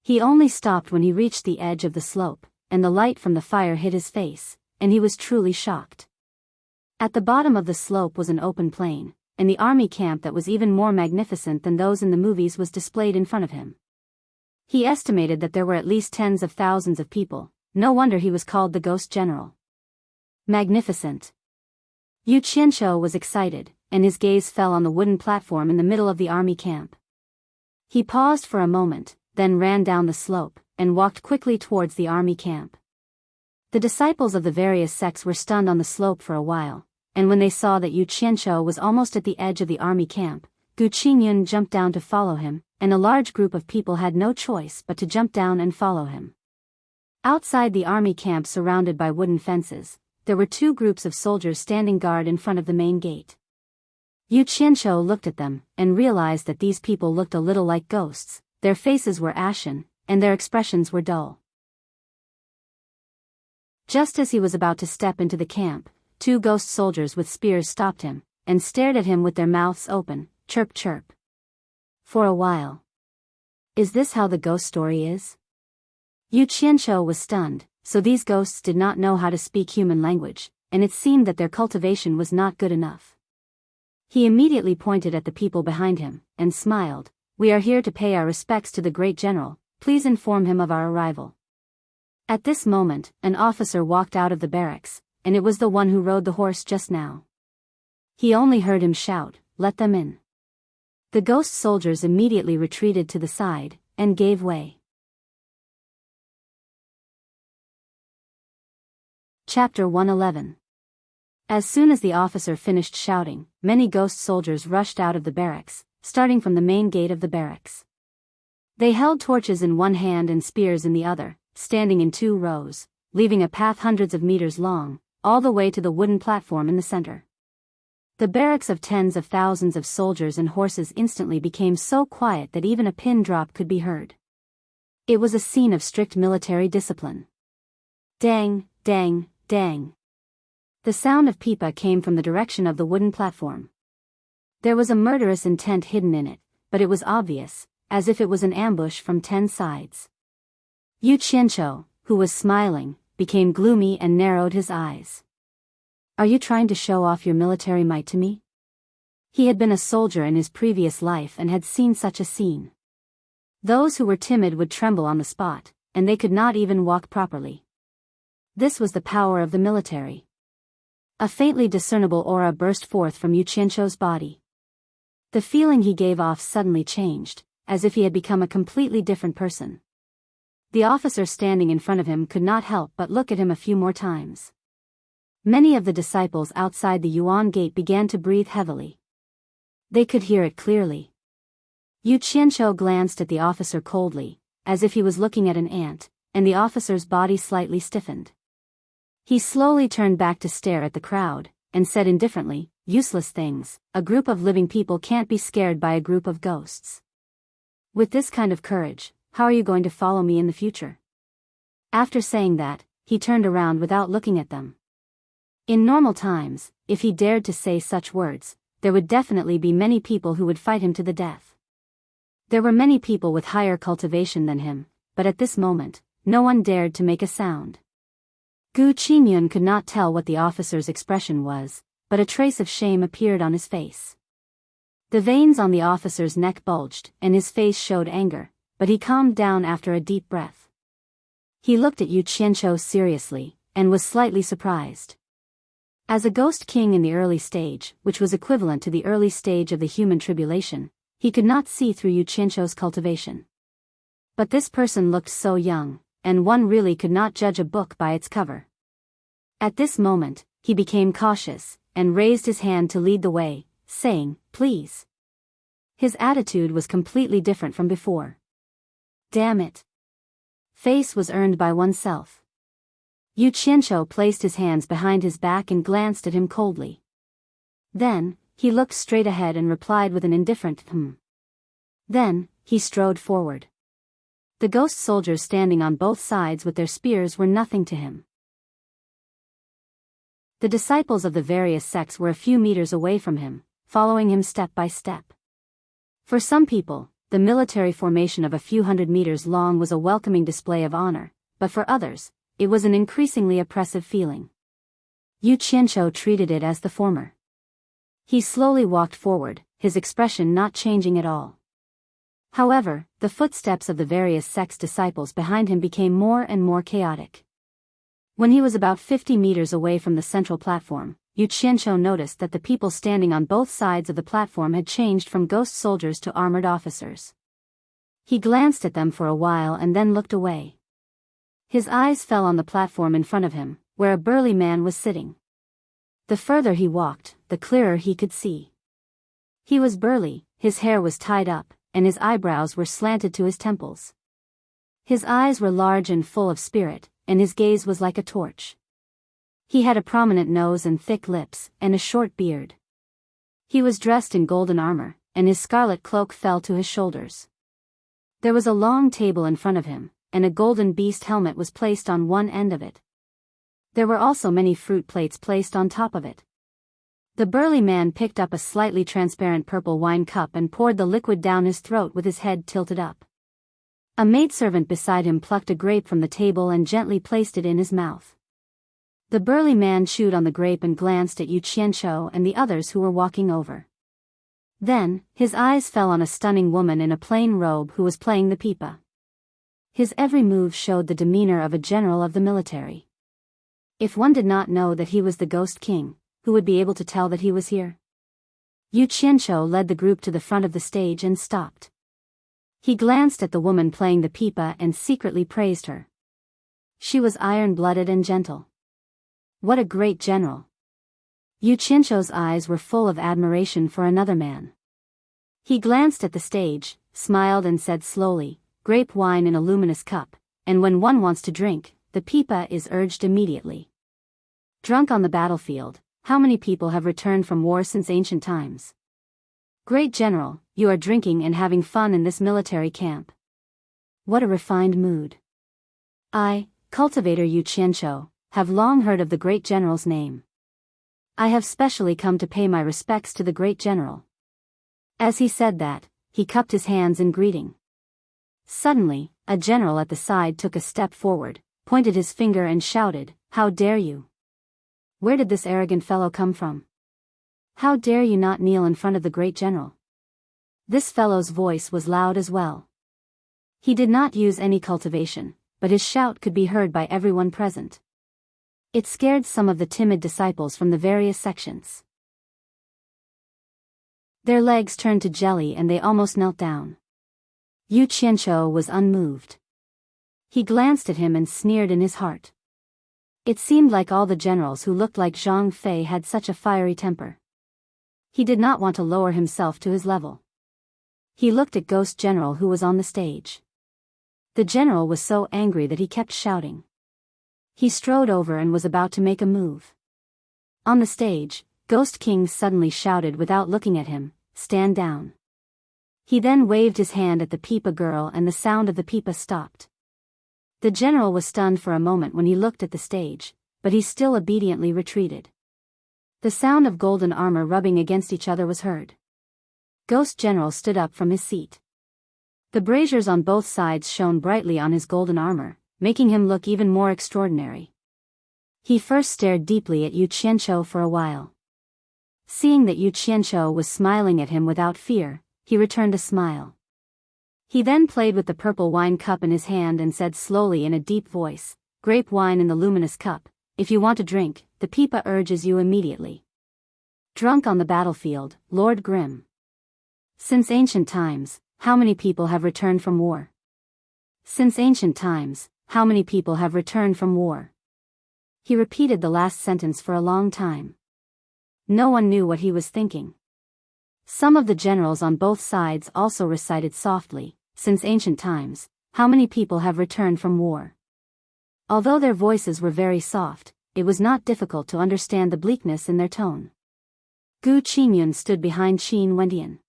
He only stopped when he reached the edge of the slope, and the light from the fire hit his face, and he was truly shocked. At the bottom of the slope was an open plain, and the army camp that was even more magnificent than those in the movies was displayed in front of him. He estimated that there were at least tens of thousands of people. No wonder he was called the Ghost General. Magnificent. Yu Qianqiu was excited, and his gaze fell on the wooden platform in the middle of the army camp. He paused for a moment, then ran down the slope, and walked quickly towards the army camp. The disciples of the various sects were stunned on the slope for a while, and when they saw that Yu Qianqiu was almost at the edge of the army camp, Gu Qingyun jumped down to follow him, and a large group of people had no choice but to jump down and follow him. Outside the army camp, surrounded by wooden fences, there were two groups of soldiers standing guard in front of the main gate. Yu Qianqiu looked at them, and realized that these people looked a little like ghosts. Their faces were ashen, and their expressions were dull. Just as he was about to step into the camp, two ghost soldiers with spears stopped him, and stared at him with their mouths open, chirp chirp. For a while. Is this how the ghost story is? Yu Qianqiu was stunned, so these ghosts did not know how to speak human language, and it seemed that their cultivation was not good enough. He immediately pointed at the people behind him, and smiled. "We are here to pay our respects to the great general, please inform him of our arrival." At this moment, an officer walked out of the barracks, and it was the one who rode the horse just now. He only heard him shout, "Let them in." The ghost soldiers immediately retreated to the side, and gave way. Chapter 111. As soon as the officer finished shouting, many ghost soldiers rushed out of the barracks, starting from the main gate of the barracks. They held torches in one hand and spears in the other, standing in 2 rows, leaving a path hundreds of meters long, all the way to the wooden platform in the center. The barracks of tens of thousands of soldiers and horses instantly became so quiet that even a pin drop could be heard. It was a scene of strict military discipline. Dang, dang, dang. The sound of pipa came from the direction of the wooden platform. There was a murderous intent hidden in it, but it was obvious, as if it was an ambush from 10 sides. Yu Qianqiu, who was smiling, became gloomy and narrowed his eyes. "Are you trying to show off your military might to me?" He had been a soldier in his previous life and had seen such a scene. Those who were timid would tremble on the spot, and they could not even walk properly. This was the power of the military. A faintly discernible aura burst forth from Yu Qianqiu's body. The feeling he gave off suddenly changed, as if he had become a completely different person. The officer standing in front of him could not help but look at him a few more times. Many of the disciples outside the Yuan gate began to breathe heavily. They could hear it clearly. Yu Qianqiu glanced at the officer coldly, as if he was looking at an ant, and the officer's body slightly stiffened. He slowly turned back to stare at the crowd, and said indifferently, "Useless things, a group of living people can't be scared by a group of ghosts. With this kind of courage, how are you going to follow me in the future?" After saying that, he turned around without looking at them. In normal times, if he dared to say such words, there would definitely be many people who would fight him to the death. There were many people with higher cultivation than him, but at this moment, no one dared to make a sound. Gu Qingyun could not tell what the officer's expression was, but a trace of shame appeared on his face. The veins on the officer's neck bulged, and his face showed anger, but he calmed down after a deep breath. He looked at Yu Qianzhou seriously, and was slightly surprised. As a ghost king in the early stage, which was equivalent to the early stage of the human tribulation, he could not see through Yu Qianzhou's cultivation. But this person looked so young, and one really could not judge a book by its cover. At this moment, he became cautious, and raised his hand to lead the way, saying, "Please." His attitude was completely different from before. Damn it. Face was earned by oneself. Yu Qianzhou placed his hands behind his back and glanced at him coldly. Then, he looked straight ahead and replied with an indifferent "hmm." Then, he strode forward. The ghost soldiers standing on both sides with their spears were nothing to him. The disciples of the various sects were a few meters away from him, following him step by step. For some people, the military formation of a few hundred meters long was a welcoming display of honor, but for others, it was an increasingly oppressive feeling. Yu Qianzhou treated it as the former. He slowly walked forward, his expression not changing at all. However, the footsteps of the various sects' disciples behind him became more and more chaotic. When he was about 50 meters away from the central platform, Yu Qianzhou noticed that the people standing on both sides of the platform had changed from ghost soldiers to armored officers. He glanced at them for a while and then looked away. His eyes fell on the platform in front of him, where a burly man was sitting. The further he walked, the clearer he could see. He was burly, his hair was tied up, and his eyebrows were slanted to his temples. His eyes were large and full of spirit, and his gaze was like a torch. He had a prominent nose and thick lips, and a short beard. He was dressed in golden armor, and his scarlet cloak fell to his shoulders. There was a long table in front of him, and a golden beast helmet was placed on one end of it. There were also many fruit plates placed on top of it. The burly man picked up a slightly transparent purple wine cup and poured the liquid down his throat with his head tilted up. A maidservant beside him plucked a grape from the table and gently placed it in his mouth. The burly man chewed on the grape and glanced at Yu Qianzhou and the others who were walking over. Then, his eyes fell on a stunning woman in a plain robe who was playing the pipa. His every move showed the demeanor of a general of the military. If one did not know that he was the Ghost King, who would be able to tell that he was here? Yu Qianzhou led the group to the front of the stage and stopped. He glanced at the woman playing the pipa and secretly praised her. She was iron-blooded and gentle. What a great general! Yu Qianzhou's eyes were full of admiration for another man. He glanced at the stage, smiled and said slowly, "Grape wine in a luminous cup, and when one wants to drink, the pipa is urged immediately." Drunk on the battlefield, how many people have returned from war since ancient times? Great general, you are drinking and having fun in this military camp. What a refined mood. I, cultivator Yu Qianzhou, have long heard of the great general's name. I have specially come to pay my respects to the great general. As he said that, he cupped his hands in greeting. Suddenly, a general at the side took a step forward, pointed his finger and shouted, "How dare you? Where did this arrogant fellow come from? How dare you not kneel in front of the great general?" This fellow's voice was loud as well. He did not use any cultivation, but his shout could be heard by everyone present. It scared some of the timid disciples from the various sections. Their legs turned to jelly and they almost knelt down. Yu Qianzhou was unmoved. He glanced at him and sneered in his heart. It seemed like all the generals who looked like Zhang Fei had such a fiery temper. He did not want to lower himself to his level. He looked at Ghost General who was on the stage. The general was so angry that he kept shouting. He strode over and was about to make a move. On the stage, Ghost King suddenly shouted without looking at him, "Stand down." He then waved his hand at the pipa girl and the sound of the pipa stopped. The general was stunned for a moment when he looked at the stage, but he still obediently retreated. The sound of golden armor rubbing against each other was heard. Ghost General stood up from his seat. The braziers on both sides shone brightly on his golden armor, making him look even more extraordinary. He first stared deeply at Yu Qianqiu for a while. Seeing that Yu Qianqiu was smiling at him without fear, he returned a smile. He then played with the purple wine cup in his hand and said slowly in a deep voice, "Grape wine in the luminous cup, if you want to drink, the pipa urges you immediately." Drunk on the battlefield, Lord Grim. Since ancient times, how many people have returned from war? Since ancient times, how many people have returned from war? He repeated the last sentence for a long time. No one knew what he was thinking. Some of the generals on both sides also recited softly, "Since ancient times, how many people have returned from war?" Although their voices were very soft, it was not difficult to understand the bleakness in their tone. Gu Qingyun stood behind Qin Wendian.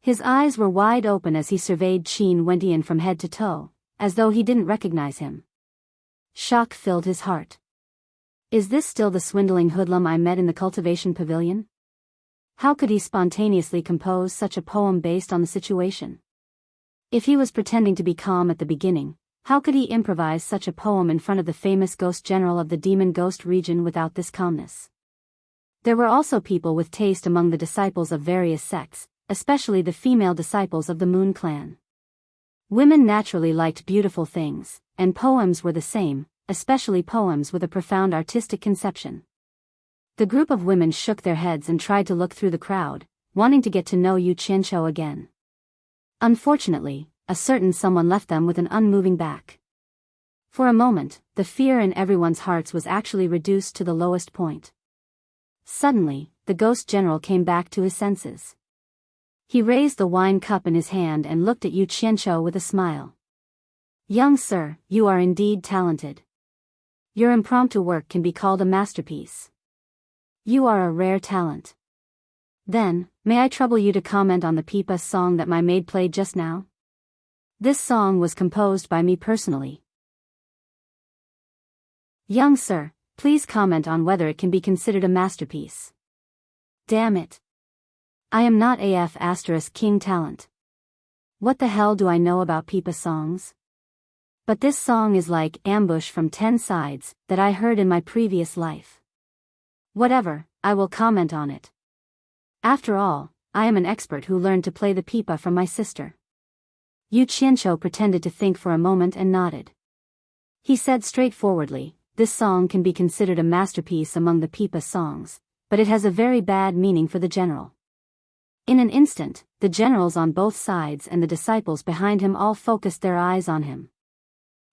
His eyes were wide open as he surveyed Qin Wendian from head to toe, as though he didn't recognize him. Shock filled his heart. Is this still the swindling hoodlum I met in the cultivation pavilion? How could he spontaneously compose such a poem based on the situation? If he was pretending to be calm at the beginning, how could he improvise such a poem in front of the famous ghost general of the demon ghost region without this calmness? There were also people with taste among the disciples of various sects, especially the female disciples of the Moon Clan. Women naturally liked beautiful things, and poems were the same, especially poems with a profound artistic conception. The group of women shook their heads and tried to look through the crowd, wanting to get to know Yu Qianqiu again. Unfortunately, a certain someone left them with an unmoving back. For a moment, the fear in everyone's hearts was actually reduced to the lowest point. Suddenly, the ghost general came back to his senses. He raised the wine cup in his hand and looked at Yu Qianqiu with a smile. "Young sir, you are indeed talented. Your impromptu work can be called a masterpiece. You are a rare talent. Then, may I trouble you to comment on the pipa song that my maid played just now? This song was composed by me personally. Young sir, please comment on whether it can be considered a masterpiece." Damn it. I am not AF * King Talent. What the hell do I know about pipa songs? But this song is like Ambush from 10 Sides, that I heard in my previous life. Whatever, I will comment on it. After all, I am an expert who learned to play the pipa from my sister. Yu Qianqiu pretended to think for a moment and nodded. He said straightforwardly, "This song can be considered a masterpiece among the pipa songs, but it has a very bad meaning for the general." In an instant, the generals on both sides and the disciples behind him all focused their eyes on him.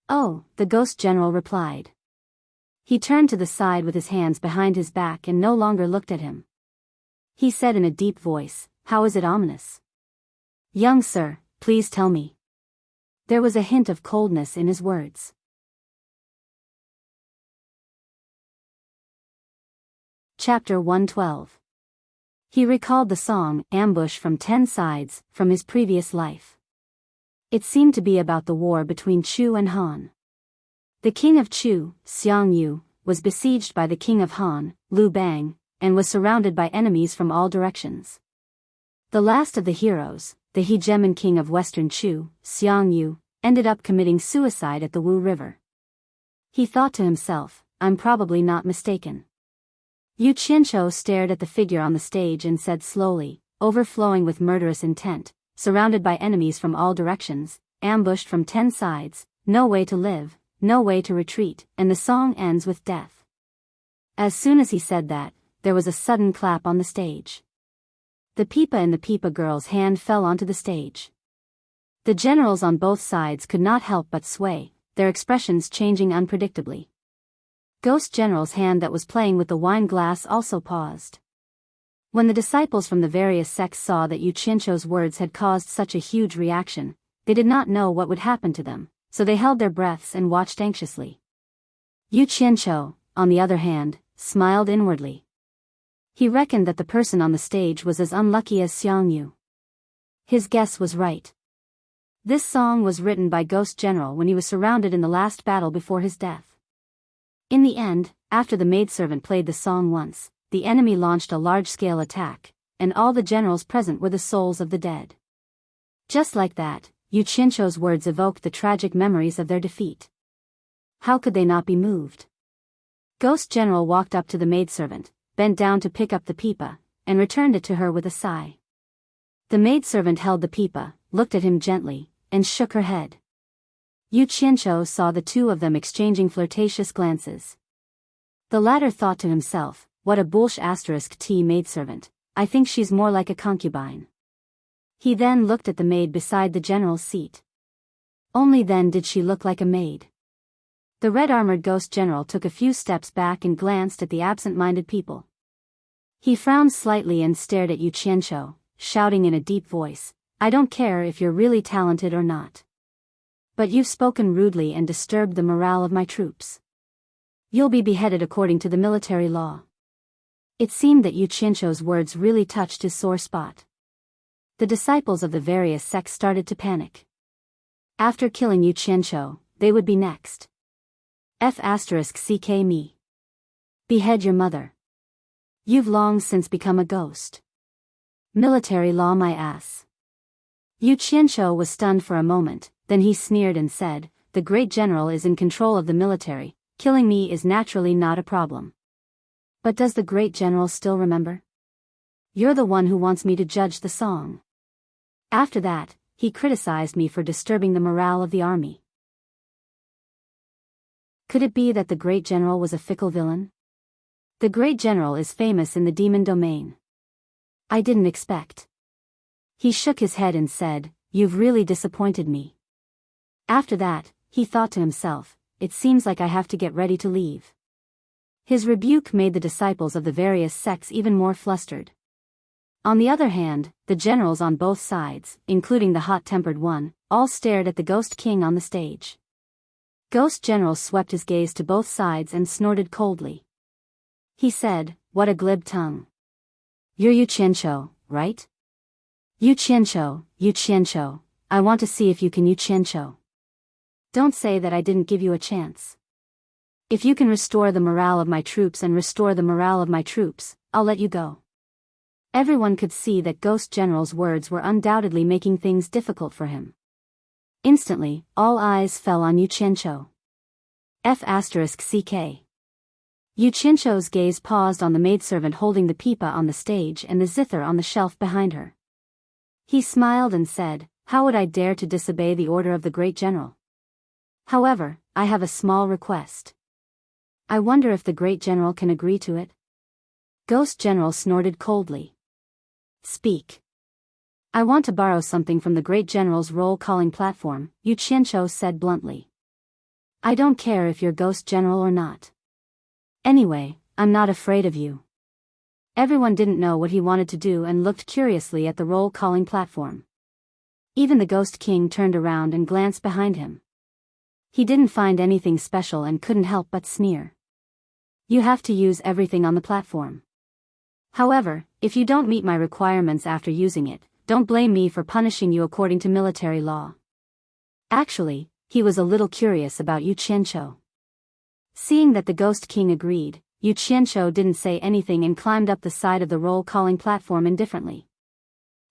"Oh," the ghost general replied. He turned to the side with his hands behind his back and no longer looked at him. He said in a deep voice, "How is it ominous?" "Young sir, please tell me." There was a hint of coldness in his words. Chapter 112. He recalled the song, Ambush from 10 Sides, from his previous life. It seemed to be about the war between Chu and Han. The king of Chu, Xiang Yu, was besieged by the king of Han, Liu Bang, and was surrounded by enemies from all directions. The last of the heroes, the hegemon king of western Chu, Xiang Yu, ended up committing suicide at the Wu River. He thought to himself, "I'm probably not mistaken." Yu Qianqiu stared at the figure on the stage and said slowly, overflowing with murderous intent, "Surrounded by enemies from all directions, ambushed from 10 sides, no way to live, no way to retreat, and the song ends with death." As soon as he said that, there was a sudden clap on the stage. The pipa in the pipa girl's hand fell onto the stage. The generals on both sides could not help but sway, their expressions changing unpredictably. Ghost General's hand that was playing with the wine glass also paused. When the disciples from the various sects saw that Yu Qianqiu's words had caused such a huge reaction, they did not know what would happen to them, so they held their breaths and watched anxiously. Yu Qianqiu, on the other hand, smiled inwardly. He reckoned that the person on the stage was as unlucky as Xiang Yu. His guess was right. This song was written by Ghost General when he was surrounded in the last battle before his death. In the end, after the maidservant played the song once, the enemy launched a large-scale attack, and all the generals present were the souls of the dead. Just like that, Yu Qianzhou's words evoked the tragic memories of their defeat. How could they not be moved? Ghost General walked up to the maidservant, bent down to pick up the pipa, and returned it to her with a sigh. The maidservant held the pipa, looked at him gently, and shook her head. Yu Qianzhou saw the two of them exchanging flirtatious glances. The latter thought to himself, what a *t maidservant, I think she's more like a concubine. He then looked at the maid beside the general's seat. Only then did she look like a maid. The red-armored ghost general took a few steps back and glanced at the absent-minded people. He frowned slightly and stared at Yu Qianzhou, shouting in a deep voice, I don't care if you're really talented or not. But you've spoken rudely and disturbed the morale of my troops. You'll be beheaded according to the military law. It seemed that Yu Qianzhou's words really touched his sore spot. The disciples of the various sects started to panic. After killing Yu Qianzhou, they would be next. F***ck me. Behead your mother. You've long since become a ghost. Military law my ass. Yu Qianzhou was stunned for a moment, then he sneered and said, the great general is in control of the military, killing me is naturally not a problem. But does the great general still remember? You're the one who wants me to judge the song. After that, he criticized me for disturbing the morale of the army. Could it be that the great general was a fickle villain? The great general is famous in the demon domain. I didn't expect. He shook his head and said, you've really disappointed me. After that, he thought to himself, it seems like I have to get ready to leave. His rebuke made the disciples of the various sects even more flustered. On the other hand, the generals on both sides, including the hot-tempered one, all stared at the Ghost King on the stage. Ghost General swept his gaze to both sides and snorted coldly. He said, what a glib tongue. You're Yu Qianzhou, right? Yu Qianzhou, I want to see if you can Yu Qianzhou. Don't say that I didn't give you a chance. If you can restore the morale of my troops and restore the morale of my troops, I'll let you go. Everyone could see that Ghost General's words were undoubtedly making things difficult for him. Instantly, all eyes fell on Yu Qianzhou. F***ck. Yu Qianzhou's gaze paused on the maidservant holding the pipa on the stage and the zither on the shelf behind her. He smiled and said, how would I dare to disobey the order of the great general? However, I have a small request. I wonder if the great general can agree to it? Ghost General snorted coldly. Speak. I want to borrow something from the great general's roll-calling platform, Yu Qianzhou said bluntly. I don't care if you're Ghost General or not. Anyway, I'm not afraid of you. Everyone didn't know what he wanted to do and looked curiously at the roll-calling platform. Even the Ghost King turned around and glanced behind him. He didn't find anything special and couldn't help but sneer. You have to use everything on the platform. However, if you don't meet my requirements after using it, don't blame me for punishing you according to military law. Actually, he was a little curious about Yu Qianzhou. Seeing that the Ghost King agreed, Yu Qianzhou didn't say anything and climbed up the side of the roll-calling platform indifferently.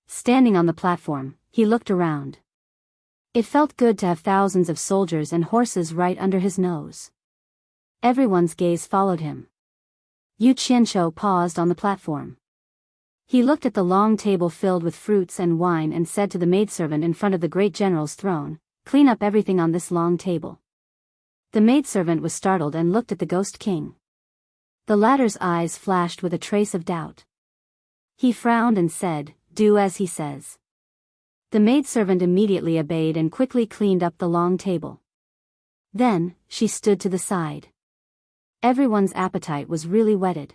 Standing on the platform, he looked around. It felt good to have thousands of soldiers and horses right under his nose. Everyone's gaze followed him. Yu Qianzhou paused on the platform. He looked at the long table filled with fruits and wine and said to the maidservant in front of the great general's throne, clean up everything on this long table. The maidservant was startled and looked at the Ghost King. The latter's eyes flashed with a trace of doubt. He frowned and said, do as he says. The maidservant immediately obeyed and quickly cleaned up the long table. Then, she stood to the side. Everyone's appetite was really whetted.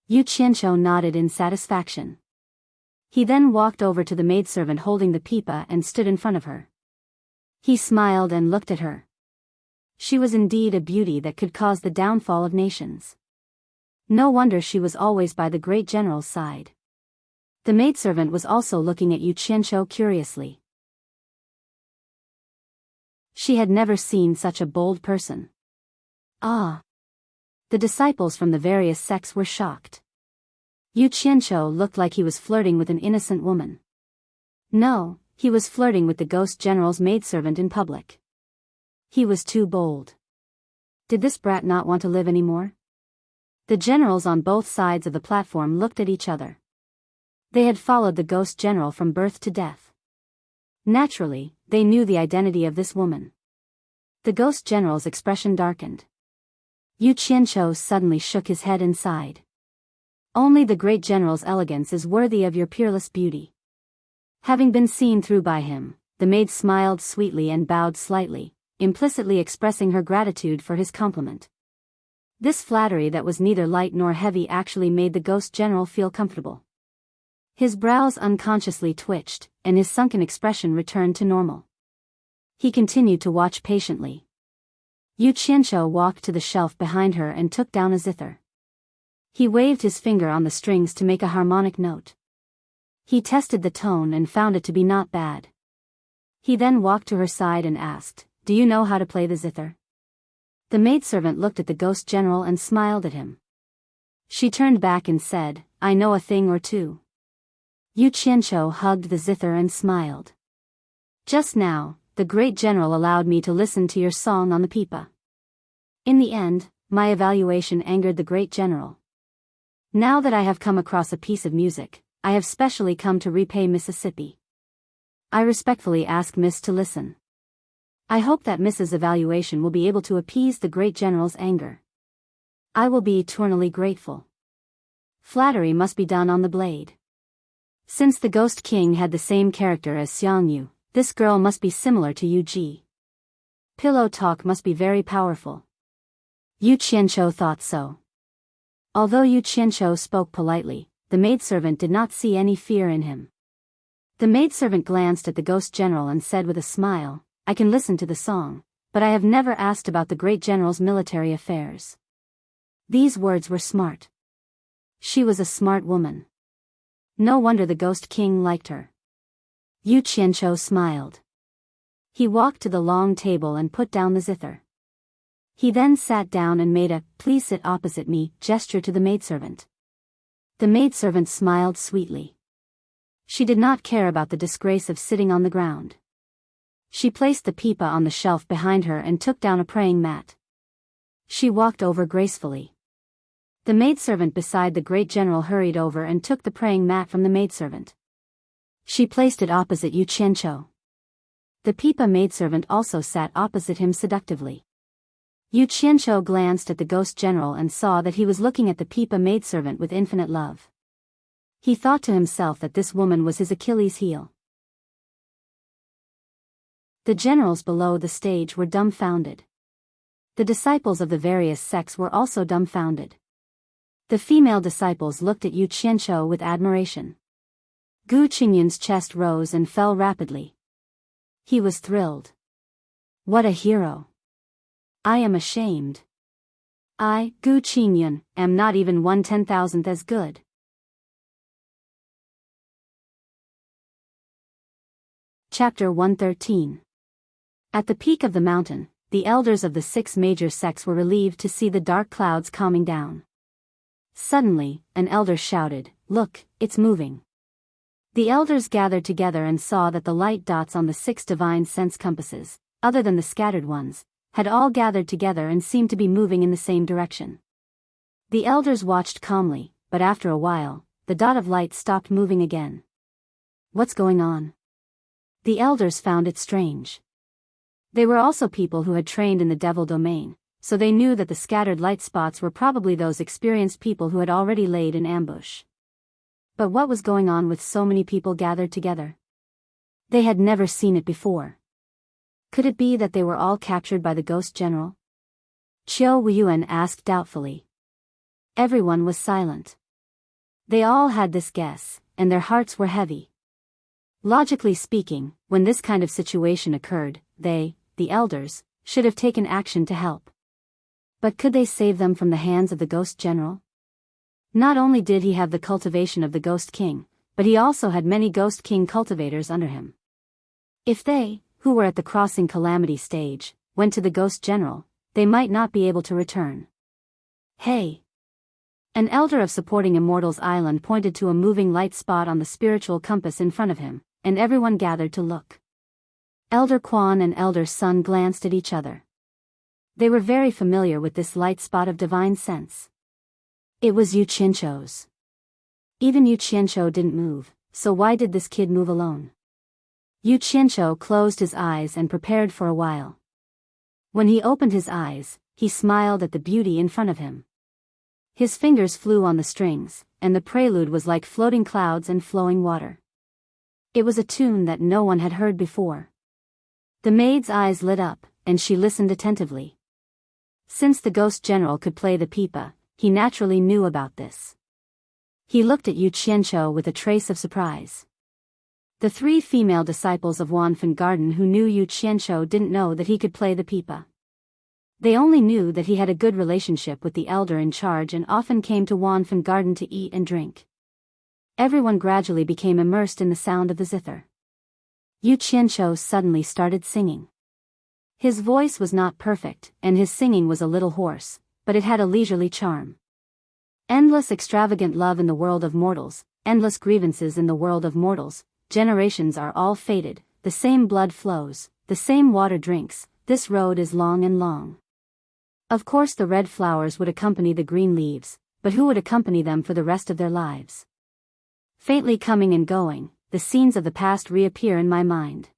Yu Qianzhou nodded in satisfaction. He then walked over to the maidservant holding the pipa and stood in front of her. He smiled and looked at her. She was indeed a beauty that could cause the downfall of nations. No wonder she was always by the great general's side. The maidservant was also looking at Yu Qianzhou curiously. She had never seen such a bold person. Ah! The disciples from the various sects were shocked. Yu Qianqiu looked like he was flirting with an innocent woman. No, he was flirting with the ghost general's maidservant in public. He was too bold. Did this brat not want to live anymore? The generals on both sides of the platform looked at each other. They had followed the ghost general from birth to death. Naturally, they knew the identity of this woman. The ghost general's expression darkened. Yu Qianqiu suddenly shook his head and sighed. Only the great general's elegance is worthy of your peerless beauty. Having been seen through by him, the maid smiled sweetly and bowed slightly, implicitly expressing her gratitude for his compliment. This flattery that was neither light nor heavy actually made the ghost general feel comfortable. His brows unconsciously twitched, and his sunken expression returned to normal. He continued to watch patiently. Yu Qianqiu walked to the shelf behind her and took down a zither. He waved his finger on the strings to make a harmonic note. He tested the tone and found it to be not bad. He then walked to her side and asked, "Do you know how to play the zither?" The maidservant looked at the ghost general and smiled at him. She turned back and said, "I know a thing or two." Yu Qianqiu hugged the zither and smiled. "Just now, the great general allowed me to listen to your song on the pipa. In the end, my evaluation angered the great general. Now that I have come across a piece of music, I have specially come to repay Mississippi. I respectfully ask Miss to listen. I hope that Mrs. evaluation will be able to appease the great general's anger. I will be eternally grateful. Flattery must be done on the blade. Since the Ghost King had the same character as Xiang Yu, this girl must be similar to Yu Ji. Pillow talk must be very powerful." Yu Qianqiu thought so. Although Yu Qianqiu spoke politely, the maidservant did not see any fear in him. The maidservant glanced at the ghost general and said with a smile, "I can listen to the song, but I have never asked about the great general's military affairs." These words were smart. She was a smart woman. No wonder the Ghost King liked her. Yu Qianqiu smiled. He walked to the long table and put down the zither. He then sat down and made a "please sit opposite me" gesture to the maidservant. The maidservant smiled sweetly. She did not care about the disgrace of sitting on the ground. She placed the pipa on the shelf behind her and took down a praying mat. She walked over gracefully. The maidservant beside the great general hurried over and took the praying mat from the maidservant. She placed it opposite Yu Qianqiu. The pipa maidservant also sat opposite him seductively. Yu Qianqiu glanced at the ghost general and saw that he was looking at the pipa maidservant with infinite love. He thought to himself that this woman was his Achilles' heel. The generals below the stage were dumbfounded. The disciples of the various sects were also dumbfounded. The female disciples looked at Yu Qianqiu with admiration. Gu Qingyun's chest rose and fell rapidly. He was thrilled. What a hero! I am ashamed. I, Gu Qingyun, am not even 1/10,000th as good. Chapter 113. At the peak of the mountain, the elders of the 6 major sects were relieved to see the dark clouds calming down. Suddenly, an elder shouted, "Look, it's moving." The elders gathered together and saw that the light dots on the 6 divine sense compasses, other than the scattered ones, had all gathered together and seemed to be moving in the same direction. The elders watched calmly, but after a while, the dot of light stopped moving again. What's going on? The elders found it strange. They were also people who had trained in the devil domain, so they knew that the scattered light spots were probably those experienced people who had already laid in ambush. But what was going on with so many people gathered together? They had never seen it before. Could it be that they were all captured by the ghost general? Qiu Weiyuan asked doubtfully. Everyone was silent. They all had this guess, and their hearts were heavy. Logically speaking, when this kind of situation occurred, they, the elders, should have taken action to help. But could they save them from the hands of the ghost general? Not only did he have the cultivation of the Ghost King, but he also had many Ghost King cultivators under him. If they, who were at the crossing calamity stage, went to the Ghost General, they might not be able to return. Hey! An elder of supporting Immortal's island pointed to a moving light spot on the spiritual compass in front of him, and everyone gathered to look. Elder Quan and Elder Sun glanced at each other. They were very familiar with this light spot of divine sense. It was Yu Qianqiu's. Even Yu Qianqiu didn't move, so why did this kid move alone? Yu Qianqiu closed his eyes and prepared for a while. When he opened his eyes, he smiled at the beauty in front of him. His fingers flew on the strings, and the prelude was like floating clouds and flowing water. It was a tune that no one had heard before. The maid's eyes lit up, and she listened attentively. Since the ghost general could play the pipa, he naturally knew about this. He looked at Yu Qianqiu with a trace of surprise. The 3 female disciples of Wanfen Garden who knew Yu Qianqiu didn't know that he could play the pipa. They only knew that he had a good relationship with the elder in charge and often came to Wanfen Garden to eat and drink. Everyone gradually became immersed in the sound of the zither. Yu Qianqiu suddenly started singing. His voice was not perfect, and his singing was a little hoarse, but it had a leisurely charm. Endless extravagant love in the world of mortals, endless grievances in the world of mortals, generations are all fated, the same blood flows, the same water drinks, this road is long and long. Of course the red flowers would accompany the green leaves, but who would accompany them for the rest of their lives? Faintly coming and going, the scenes of the past reappear in my mind.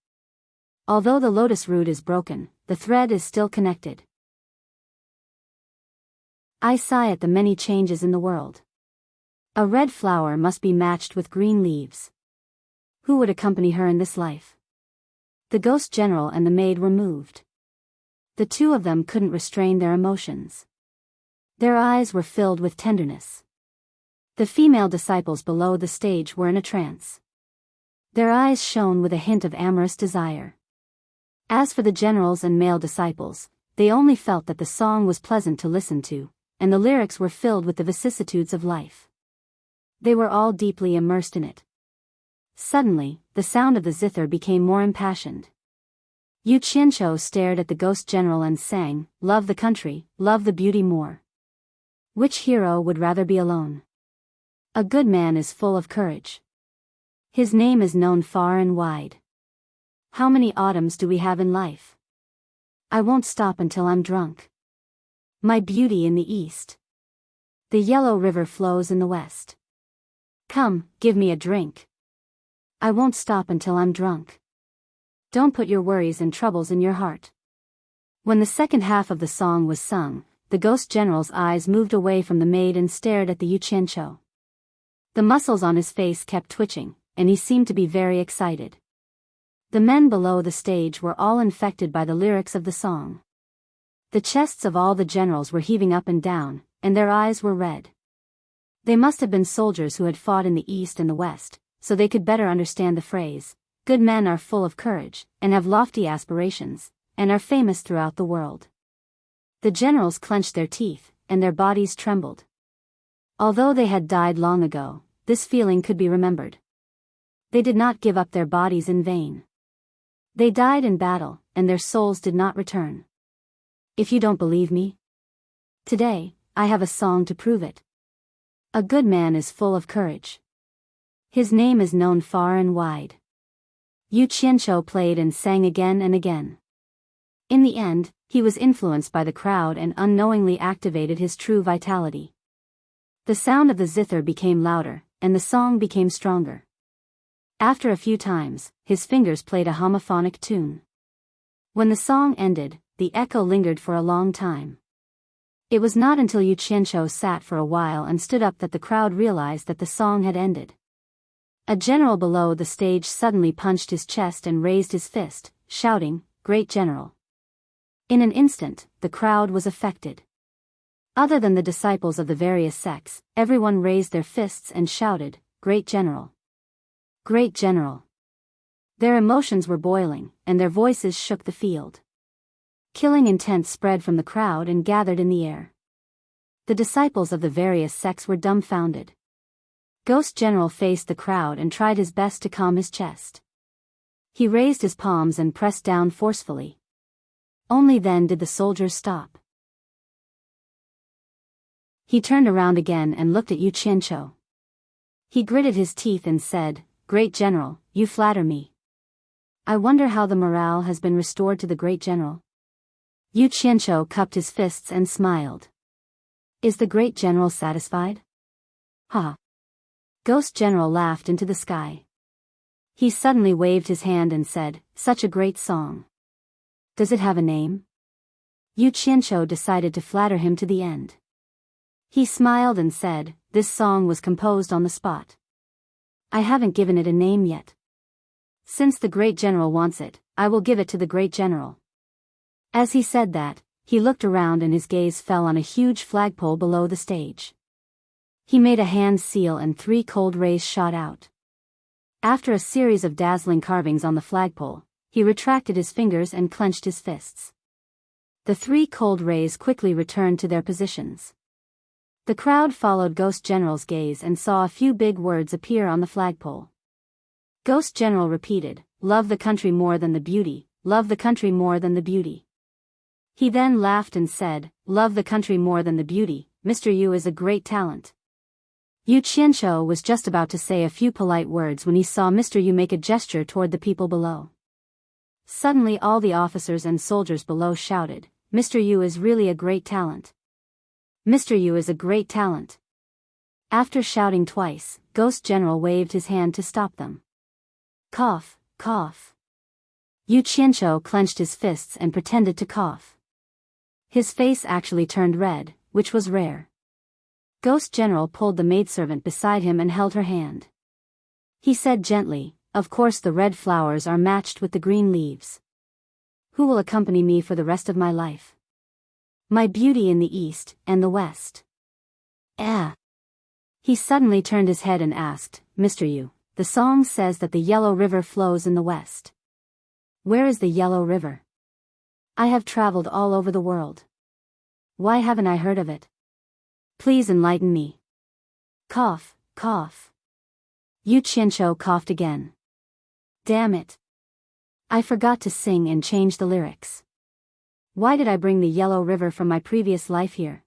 Although the lotus root is broken, the thread is still connected. I sigh at the many changes in the world. A red flower must be matched with green leaves. Who would accompany her in this life? The ghost general and the maid were moved. The 2 of them couldn't restrain their emotions. Their eyes were filled with tenderness. The female disciples below the stage were in a trance. Their eyes shone with a hint of amorous desire. As for the generals and male disciples, they only felt that the song was pleasant to listen to, and the lyrics were filled with the vicissitudes of life. They were all deeply immersed in it. Suddenly, the sound of the zither became more impassioned. Yu Qianqiu stared at the ghost general and sang, "Love the country, love the beauty more." Which hero would rather be alone? A good man is full of courage. His name is known far and wide. How many autumns do we have in life? I won't stop until I'm drunk. My beauty in the east. The yellow river flows in the west. Come, give me a drink. I won't stop until I'm drunk. Don't put your worries and troubles in your heart. When the second half of the song was sung, the ghost general's eyes moved away from the maid and stared at the Yu Qianqiu. The muscles on his face kept twitching, and he seemed to be very excited. The men below the stage were all infected by the lyrics of the song. The chests of all the generals were heaving up and down, and their eyes were red. They must have been soldiers who had fought in the east and the west, so they could better understand the phrase, "Good men are full of courage, and have lofty aspirations, and are famous throughout the world." The generals clenched their teeth, and their bodies trembled. Although they had died long ago, this feeling could be remembered. They did not give up their bodies in vain. They died in battle, and their souls did not return. If you don't believe me, today, I have a song to prove it. A good man is full of courage. His name is known far and wide. Yu Qianqiu played and sang again and again. In the end, he was influenced by the crowd and unknowingly activated his true vitality. The sound of the zither became louder, and the song became stronger. After a few times, his fingers played a homophonic tune. When the song ended, the echo lingered for a long time. It was not until Yu Qianqiu sat for a while and stood up that the crowd realized that the song had ended. A general below the stage suddenly punched his chest and raised his fist, shouting, "Great general!" In an instant, the crowd was affected. Other than the disciples of the various sects, everyone raised their fists and shouted, "Great general! Great general!" Their emotions were boiling, and their voices shook the field. Killing intent spread from the crowd and gathered in the air. The disciples of the various sects were dumbfounded. Ghost General faced the crowd and tried his best to calm his chest. He raised his palms and pressed down forcefully. Only then did the soldiers stop. He turned around again and looked at Yu Qianqiu. He gritted his teeth and said, "Great General, you flatter me. I wonder how the morale has been restored to the Great General." Yu Qianqiu cupped his fists and smiled. "Is the Great General satisfied?" "Ha." Ghost General laughed into the sky. He suddenly waved his hand and said, "Such a great song. Does it have a name?" Yu Qianqiu decided to flatter him to the end. He smiled and said, "This song was composed on the spot. I haven't given it a name yet. Since the Great General wants it, I will give it to the Great General." As he said that, he looked around and his gaze fell on a huge flagpole below the stage. He made a hand seal and 3 cold rays shot out. After a series of dazzling carvings on the flagpole, he retracted his fingers and clenched his fists. The 3 cold rays quickly returned to their positions. The crowd followed Ghost General's gaze and saw a few big words appear on the flagpole. Ghost General repeated, "Love the country more than the beauty, love the country more than the beauty." He then laughed and said, "Love the country more than the beauty, Mr. Yu is a great talent." Yu Qianqiu was just about to say a few polite words when he saw Mr. Yu make a gesture toward the people below. Suddenly all the officers and soldiers below shouted, "Mr. Yu is really a great talent. Mr. Yu is a great talent." After shouting twice, Ghost General waved his hand to stop them. Cough, cough. Yu Qianqiu clenched his fists and pretended to cough. His face actually turned red, which was rare. Ghost General pulled the maidservant beside him and held her hand. He said gently, "Of course the red flowers are matched with the green leaves. Who will accompany me for the rest of my life? My beauty in the east and the west." He suddenly turned his head and asked, "Mr. Yu, the song says that the Yellow River flows in the west. Where is the Yellow River? I have traveled all over the world. Why haven't I heard of it? Please enlighten me." Cough, cough. Yu Qianqiu coughed again. "Damn it. I forgot to sing and change the lyrics. Why did I bring the Yellow River from my previous life here?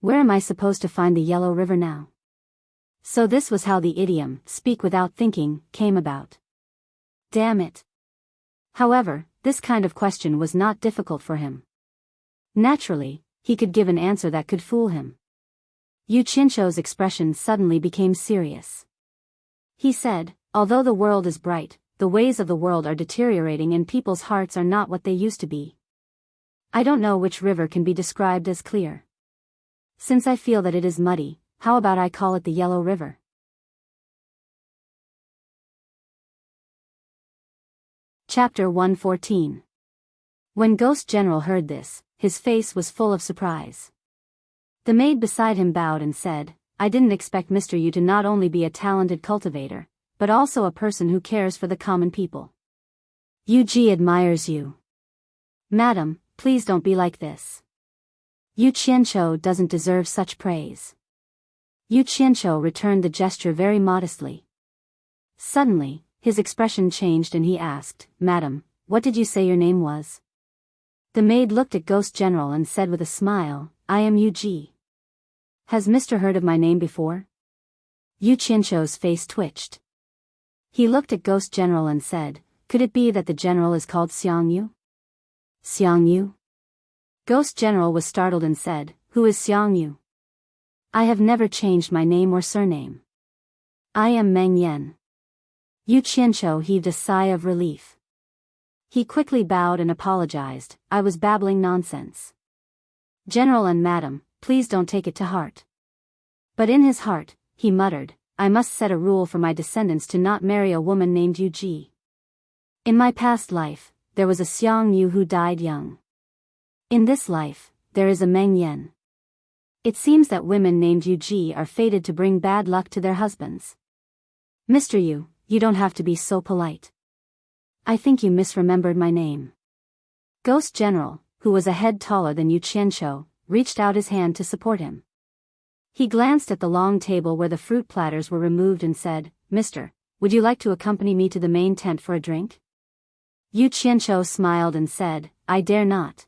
Where am I supposed to find the Yellow River now?" So this was how the idiom, "speak without thinking," came about. Damn it. However, this kind of question was not difficult for him. Naturally, he could give an answer that could fool him. Yu Qianqiu's expression suddenly became serious. He said, "Although the world is bright, the ways of the world are deteriorating and people's hearts are not what they used to be. I don't know which river can be described as clear. Since I feel that it is muddy, how about I call it the Yellow River?" Chapter 114. When Ghost General heard this, his face was full of surprise. The maid beside him bowed and said, "I didn't expect Mr. Yu to not only be a talented cultivator, but also a person who cares for the common people. Yu Ji admires you. Madam, please don't be like this. Yu Qianqiu doesn't deserve such praise." Yu Qianqiu returned the gesture very modestly. Suddenly, his expression changed and he asked, "Madam, what did you say your name was?" The maid looked at Ghost General and said with a smile, "I am Yu Ji. Has Mr. heard of my name before?" Yu Qianqiu's face twitched. He looked at Ghost General and said, "Could it be that the general is called Xiang Yu?" "Xiang Yu?" Ghost General was startled and said, "Who is Xiang Yu? I have never changed my name or surname. I am Meng Yan." Yu Qianqiu heaved a sigh of relief. He quickly bowed and apologized, "I was babbling nonsense. General and Madam, please don't take it to heart." But in his heart, he muttered, "I must set a rule for my descendants to not marry a woman named Yu Ji. In my past life, there was a Xiang Yu who died young. In this life, there is a Meng Yan. It seems that women named Yu Ji are fated to bring bad luck to their husbands. Mr. Yu, you don't have to be so polite. I think you misremembered my name." Ghost General, who was a head taller than Yu Qianqiu, reached out his hand to support him. He glanced at the long table where the fruit platters were removed and said, "Mister, would you like to accompany me to the main tent for a drink?" Yu Qianqiu smiled and said, "I dare not."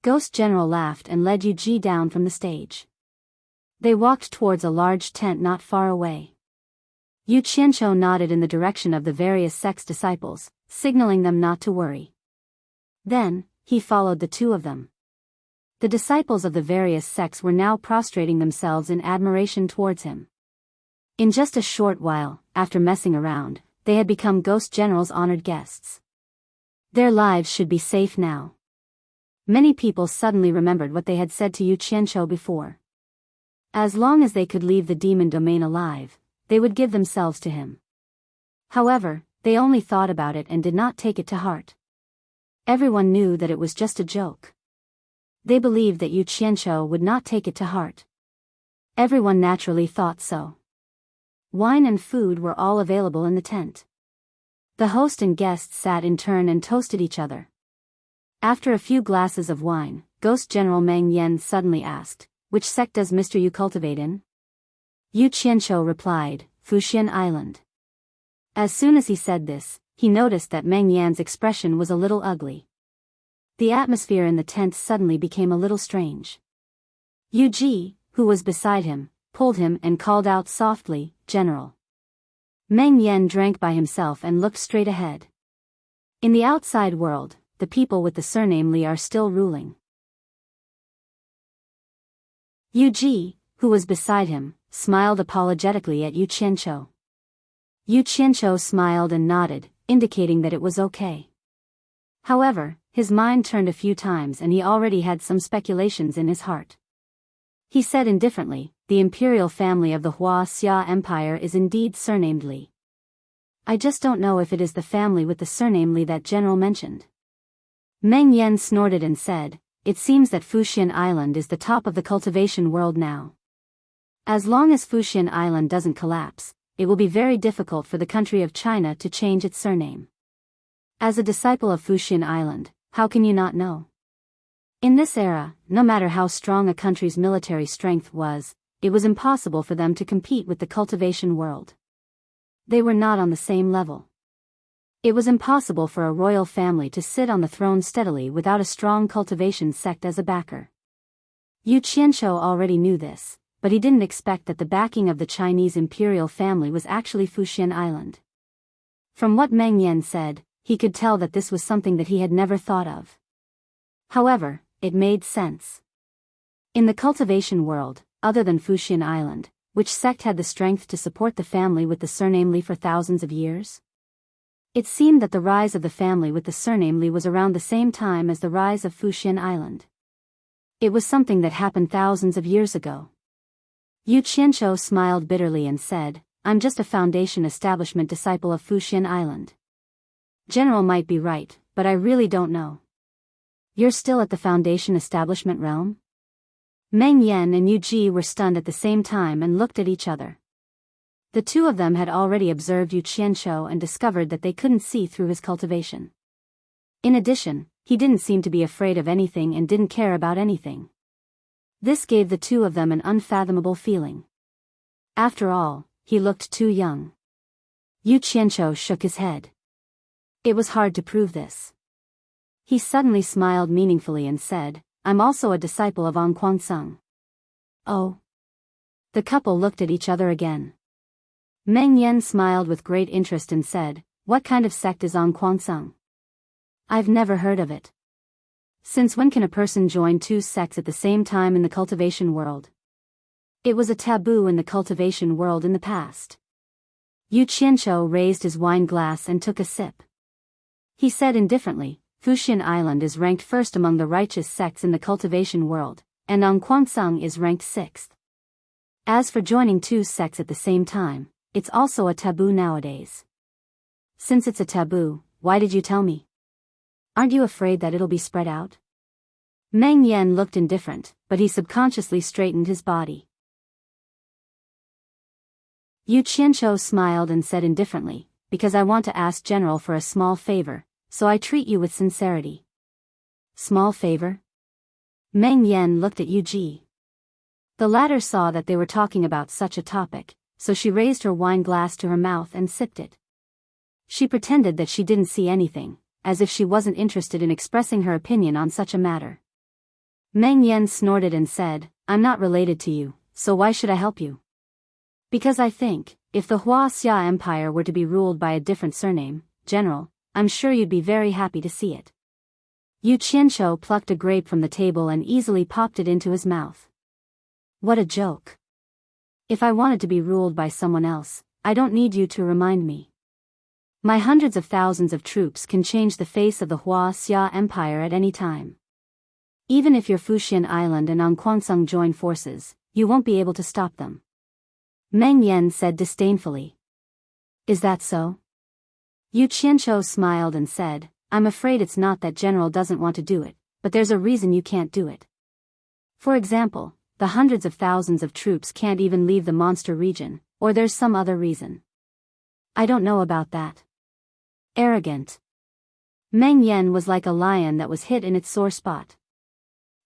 Ghost General laughed and led Yu Ji down from the stage. They walked towards a large tent not far away. Yu Qianqiu nodded in the direction of the various sect's disciples, signaling them not to worry. Then, he followed the two of them. The disciples of the various sects were now prostrating themselves in admiration towards him. In just a short while, after messing around, they had become Ghost General's honored guests. Their lives should be safe now. Many people suddenly remembered what they had said to Yu Qianqiu before. As long as they could leave the demon domain alive, they would give themselves to him. However, they only thought about it and did not take it to heart. Everyone knew that it was just a joke. They believed that Yu Qianqiu would not take it to heart. Everyone naturally thought so. Wine and food were all available in the tent. The host and guests sat in turn and toasted each other. After a few glasses of wine, Ghost General Meng Yan suddenly asked, "Which sect does Mr. Yu cultivate in?" Yu Qianqiu replied, "Fuxian Island." As soon as he said this, he noticed that Meng Yan's expression was a little ugly. The atmosphere in the tent suddenly became a little strange. Yu Ji, who was beside him, pulled him and called out softly, "General." Meng Yan drank by himself and looked straight ahead. In the outside world, the people with the surname Li are still ruling. Yu Ji, who was beside him, smiled apologetically at Yu Qianqiu. Yu Qianqiu smiled and nodded, indicating that it was okay. However, his mind turned a few times and he already had some speculations in his heart. He said indifferently, "The imperial family of the Hua Xia Empire is indeed surnamed Li. I just don't know if it is the family with the surname Li that General mentioned." Meng Yan snorted and said, "It seems that Fuxian Island is the top of the cultivation world now. As long as Fuxian Island doesn't collapse, it will be very difficult for the country of China to change its surname. As a disciple of Fuxian Island, how can you not know? In this era, no matter how strong a country's military strength was, it was impossible for them to compete with the cultivation world. They were not on the same level. It was impossible for a royal family to sit on the throne steadily without a strong cultivation sect as a backer. Yu Qianqiu already knew this, but he didn't expect that the backing of the Chinese imperial family was actually Fuxian Island. From what Meng Yan said, he could tell that this was something that he had never thought of. However, it made sense. In the cultivation world, other than Fuxian Island, which sect had the strength to support the family with the surname Li for thousands of years? It seemed that the rise of the family with the surname Li was around the same time as the rise of Fuxian Island. It was something that happened thousands of years ago. Yu Qianqiu smiled bitterly and said, "I'm just a foundation establishment disciple of Fuxian Island. General might be right, but I really don't know. You're still at the foundation establishment realm?" Meng Yan and Yu Ji were stunned at the same time and looked at each other. The two of them had already observed Yu Qianqiu and discovered that they couldn't see through his cultivation. In addition, he didn't seem to be afraid of anything and didn't care about anything. This gave the two of them an unfathomable feeling. After all, he looked too young. Yu Qianqiu shook his head. It was hard to prove this. He suddenly smiled meaningfully and said, "I'm also a disciple of Onquangsong." "Oh." The couple looked at each other again. Meng Yan smiled with great interest and said, "What kind of sect is Onquangsong? I've never heard of it. Since when can a person join two sects at the same time in the cultivation world? It was a taboo in the cultivation world in the past." Yu Qianqiu raised his wine glass and took a sip. He said indifferently, "Fuxian Island is ranked first among the righteous sects in the cultivation world, and Onquangsong is ranked sixth. As for joining two sects at the same time, it's also a taboo nowadays. Since it's a taboo, why did you tell me? Aren't you afraid that it'll be spread out?" Meng Yan looked indifferent, but he subconsciously straightened his body. Yu Qianqiu smiled and said indifferently, "Because I want to ask General for a small favor, so I treat you with sincerity." "Small favor?" Meng Yan looked at Yu Ji. The latter saw that they were talking about such a topic, so she raised her wine glass to her mouth and sipped it. She pretended that she didn't see anything, as if she wasn't interested in expressing her opinion on such a matter. Meng Yan snorted and said, "I'm not related to you, so why should I help you? Because I think, if the Xia Empire were to be ruled by a different surname, General, I'm sure you'd be very happy to see it. Yu Qianqiu plucked a grape from the table and easily popped it into his mouth. What a joke. If I wanted to be ruled by someone else, I don't need you to remind me. My hundreds of thousands of troops can change the face of the Xia Empire at any time. Even if your Fuxian Island and Angquansung join forces, you won't be able to stop them. Meng Yan said disdainfully. Is that so? Yu Qianqiu smiled and said, I'm afraid it's not that General doesn't want to do it, but there's a reason you can't do it. For example, the hundreds of thousands of troops can't even leave the monster region, or there's some other reason. I don't know about that. Arrogant. Meng Yan was like a lion that was hit in its sore spot.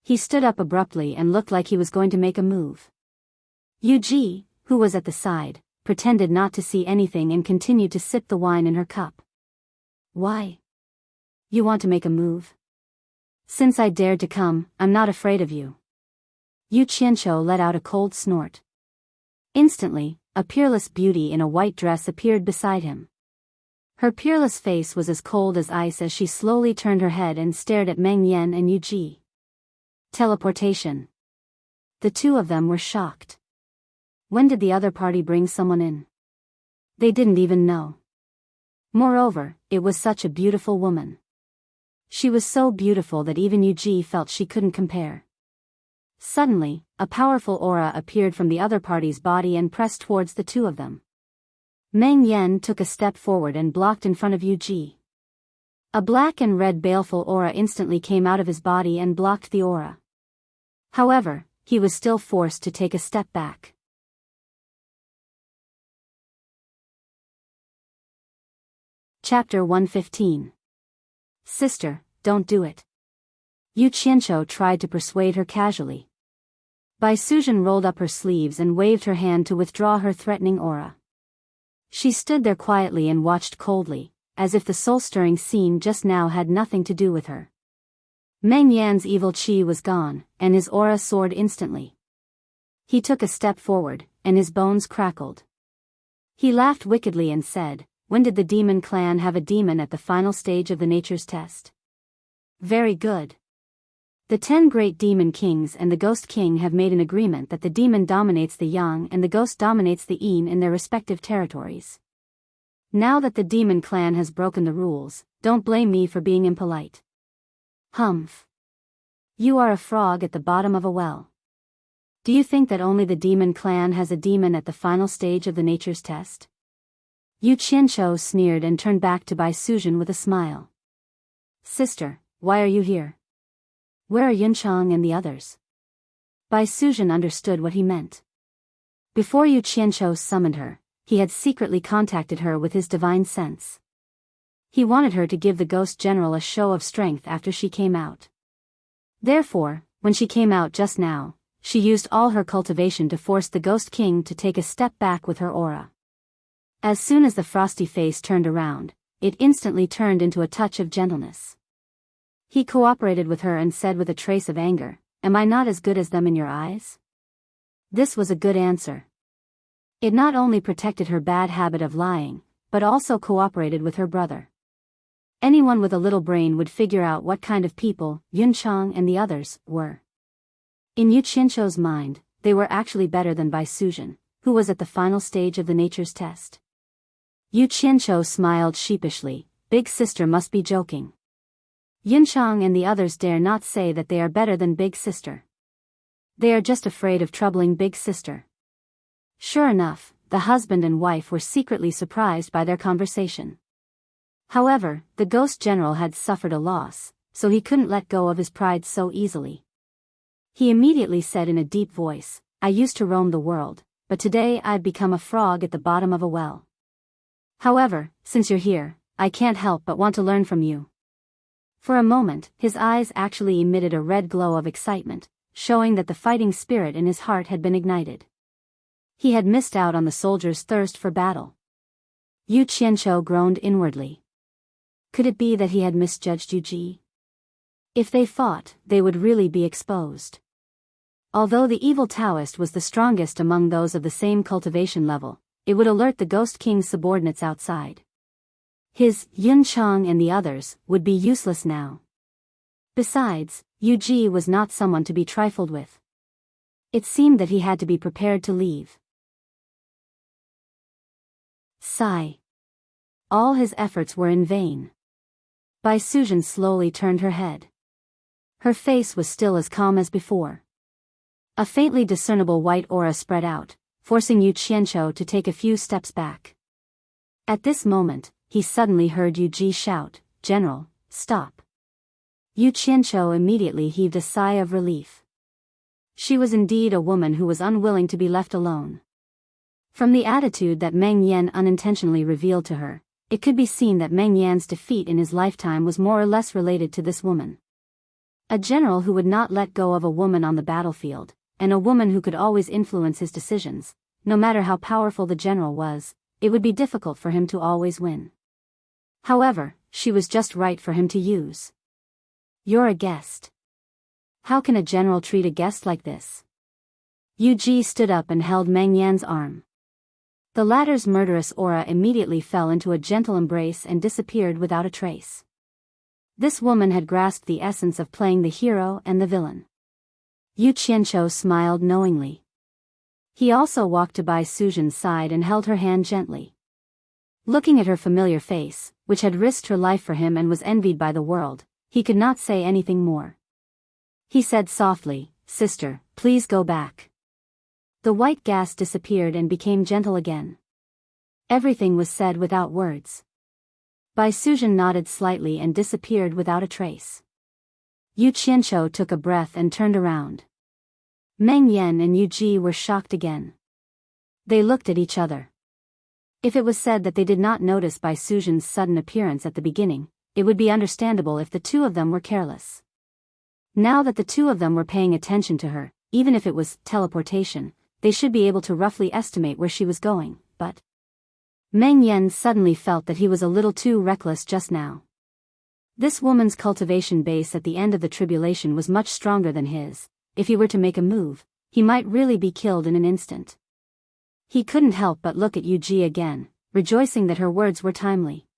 He stood up abruptly and looked like he was going to make a move. Yu Ji, who was at the side, pretended not to see anything and continued to sip the wine in her cup. Why? You want to make a move? Since I dared to come, I'm not afraid of you. Yu Qianqiu let out a cold snort. Instantly, a peerless beauty in a white dress appeared beside him. Her peerless face was as cold as ice as she slowly turned her head and stared at Meng Yan and Yu Ji. Teleportation. The two of them were shocked. When did the other party bring someone in? They didn't even know. Moreover, it was such a beautiful woman. She was so beautiful that even Yu Ji felt she couldn't compare. Suddenly, a powerful aura appeared from the other party's body and pressed towards the two of them. Meng Yan took a step forward and blocked in front of Yu Ji. A black and red baleful aura instantly came out of his body and blocked the aura. However, he was still forced to take a step back. Chapter 115. Sister, don't do it. Yu Qianqiu tried to persuade her casually. Bai Suzhen rolled up her sleeves and waved her hand to withdraw her threatening aura. She stood there quietly and watched coldly, as if the soul-stirring scene just now had nothing to do with her. Meng Yan's evil qi was gone, and his aura soared instantly. He took a step forward, and his bones crackled. He laughed wickedly and said, when did the demon clan have a demon at the final stage of the nature's test? Very good. The 10 great demon kings and the ghost king have made an agreement that the demon dominates the yang and the ghost dominates the yin in their respective territories. Now that the demon clan has broken the rules, don't blame me for being impolite. Humph. You are a frog at the bottom of a well. Do you think that only the demon clan has a demon at the final stage of the nature's test? Yu Qianqiu sneered and turned back to Bai Suzhen with a smile. Sister, why are you here? Where are Yunchang and the others? Bai Suzhen understood what he meant. Before Yu Qianqiu summoned her, he had secretly contacted her with his divine sense. He wanted her to give the ghost general a show of strength after she came out. Therefore, when she came out just now, she used all her cultivation to force the ghost king to take a step back with her aura. As soon as the frosty face turned around, it instantly turned into a touch of gentleness. He cooperated with her and said with a trace of anger, "Am I not as good as them in your eyes?" This was a good answer. It not only protected her bad habit of lying, but also cooperated with her brother. Anyone with a little brain would figure out what kind of people Yunchang and the others were. In Yu Qianqiu's mind, they were actually better than Bai Suzhen, who was at the final stage of the nature's test. Yu Qianqiu smiled sheepishly. Big sister must be joking. Yunchang and the others dare not say that they are better than Big Sister. They are just afraid of troubling Big Sister. Sure enough, the husband and wife were secretly surprised by their conversation. However, the ghost general had suffered a loss, so he couldn't let go of his pride so easily. He immediately said in a deep voice, "I used to roam the world, but today I've become a frog at the bottom of a well. However, since you're here, I can't help but want to learn from you." For a moment, his eyes actually emitted a red glow of excitement, showing that the fighting spirit in his heart had been ignited. He had missed out on the soldier's thirst for battle. Yu Qianqiu groaned inwardly. Could it be that he had misjudged Yu Ji? If they fought, they would really be exposed. Although the evil Taoist was the strongest among those of the same cultivation level, it would alert the Ghost King's subordinates outside. His Yun Chang and the others would be useless now. Besides, Yu Ji was not someone to be trifled with. It seemed that he had to be prepared to leave. Sigh. All his efforts were in vain. Bai Suzhen slowly turned her head. Her face was still as calm as before. A faintly discernible white aura spread out, forcing Yu Qianqiu to take a few steps back. At this moment, he suddenly heard Yu Ji shout, "General, stop." Yu Qianqiu immediately heaved a sigh of relief. She was indeed a woman who was unwilling to be left alone. From the attitude that Meng Yan unintentionally revealed to her, it could be seen that Meng Yan's defeat in his lifetime was more or less related to this woman. A general who would not let go of a woman on the battlefield, and a woman who could always influence his decisions, no matter how powerful the general was, it would be difficult for him to always win. However, she was just right for him to use. "You're a guest. How can a general treat a guest like this?" Yu Ji stood up and held Meng Yan's arm. The latter's murderous aura immediately fell into a gentle embrace and disappeared without a trace. This woman had grasped the essence of playing the hero and the villain. Yu Qianqiu smiled knowingly. He also walked to Bai Suzhen's side and held her hand gently. Looking at her familiar face, which had risked her life for him and was envied by the world, he could not say anything more. He said softly, "Sister, please go back." The white gas disappeared and became gentle again. Everything was said without words. Bai Suzhen nodded slightly and disappeared without a trace. Yu Qianqiu took a breath and turned around. Meng Yan and Yu Ji were shocked again. They looked at each other. If it was said that they did not notice Bai Suzhen's sudden appearance at the beginning, it would be understandable if the two of them were careless. Now that the two of them were paying attention to her, even if it was teleportation, they should be able to roughly estimate where she was going, but Meng Yan suddenly felt that he was a little too reckless just now. This woman's cultivation base at the end of the tribulation was much stronger than his. If he were to make a move, he might really be killed in an instant. He couldn't help but look at Yu Ji again, rejoicing that her words were timely.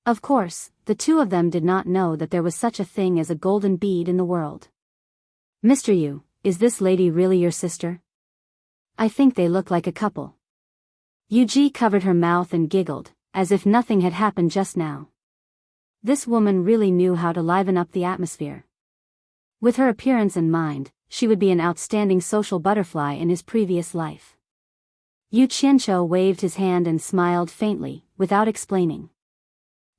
Of course, the two of them did not know that there was such a thing as a golden bead in the world. "Mr. Yu, is this lady really your sister? I think they look like a couple." Yu Ji covered her mouth and giggled, as if nothing had happened just now. This woman really knew how to liven up the atmosphere. With her appearance in mind, she would be an outstanding social butterfly in his previous life. Yu Qianqiu waved his hand and smiled faintly, without explaining.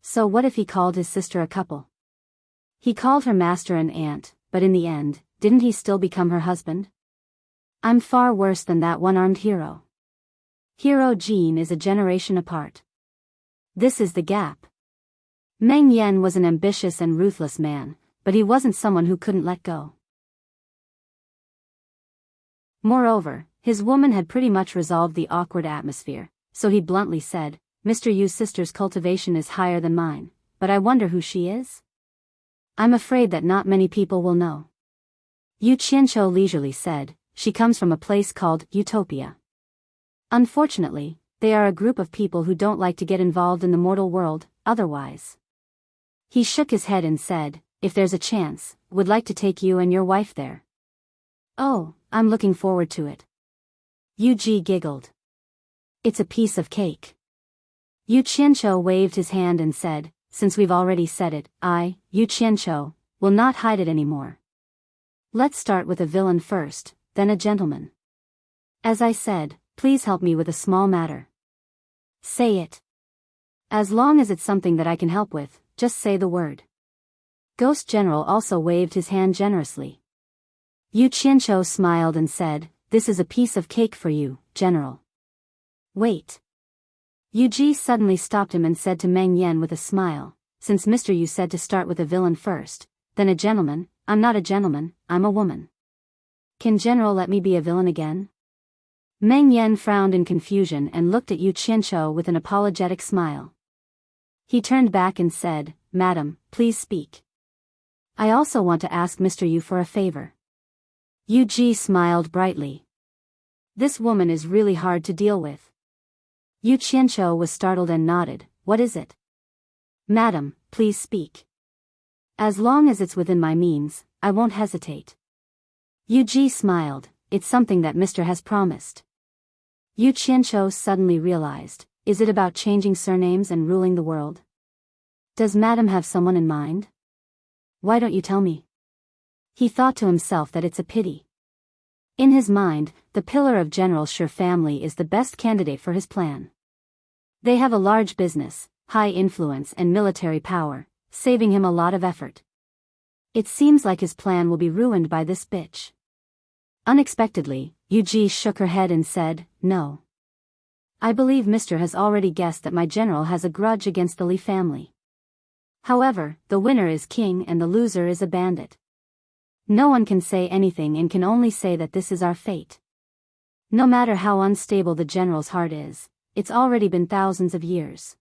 So what if he called his sister a couple? He called her master and aunt, but in the end, didn't he still become her husband? I'm far worse than that one-armed hero. Hero Jean is a generation apart. This is the gap. Meng Yan was an ambitious and ruthless man, but he wasn't someone who couldn't let go. Moreover, his woman had pretty much resolved the awkward atmosphere, so he bluntly said, "Mr. Yu's sister's cultivation is higher than mine, but I wonder who she is? I'm afraid that not many people will know." Yu Qianqiu leisurely said, "She comes from a place called Utopia. Unfortunately, they are a group of people who don't like to get involved in the mortal world, otherwise." He shook his head and said, "If there's a chance, would like to take you and your wife there." "Oh, I'm looking forward to it." Yu Ji giggled. "It's a piece of cake." Yu Qianqiu waved his hand and said, "Since we've already said it, Yu Qianqiu, will not hide it anymore. Let's start with a villain first, then a gentleman. As I said, please help me with a small matter." "Say it. As long as it's something that I can help with, just say the word." Ghost General also waved his hand generously. Yu Qianqiu smiled and said, "This is a piece of cake for you, General." "Wait." Yu Ji suddenly stopped him and said to Meng Yan with a smile, "Since Mr. Yu said to start with a villain first, then a gentleman, I'm not a gentleman, I'm a woman. Can General let me be a villain again?" Meng Yan frowned in confusion and looked at Yu Qianqiu with an apologetic smile. He turned back and said, "Madam, please speak. I also want to ask Mr. Yu for a favor." Yu smiled brightly. This woman is really hard to deal with. Yu Qianqiu was startled and nodded. What is it? Madam, please speak. As long as it's within my means, I won't hesitate. Yu smiled. It's something that Mr. has promised. Yu Qianqiu suddenly realized, is it about changing surnames and ruling the world? Does Madam have someone in mind? Why don't you tell me? He thought to himself that it's a pity. In his mind, the pillar of General Shi family is the best candidate for his plan. They have a large business, high influence and military power, saving him a lot of effort. It seems like his plan will be ruined by this bitch. Unexpectedly, Yu shook her head and said, no. I believe Mr. has already guessed that my general has a grudge against the Li family. However, the winner is king and the loser is a bandit. No one can say anything and can only say that this is our fate. No matter how unstable the general's heart is, it's already been thousands of years.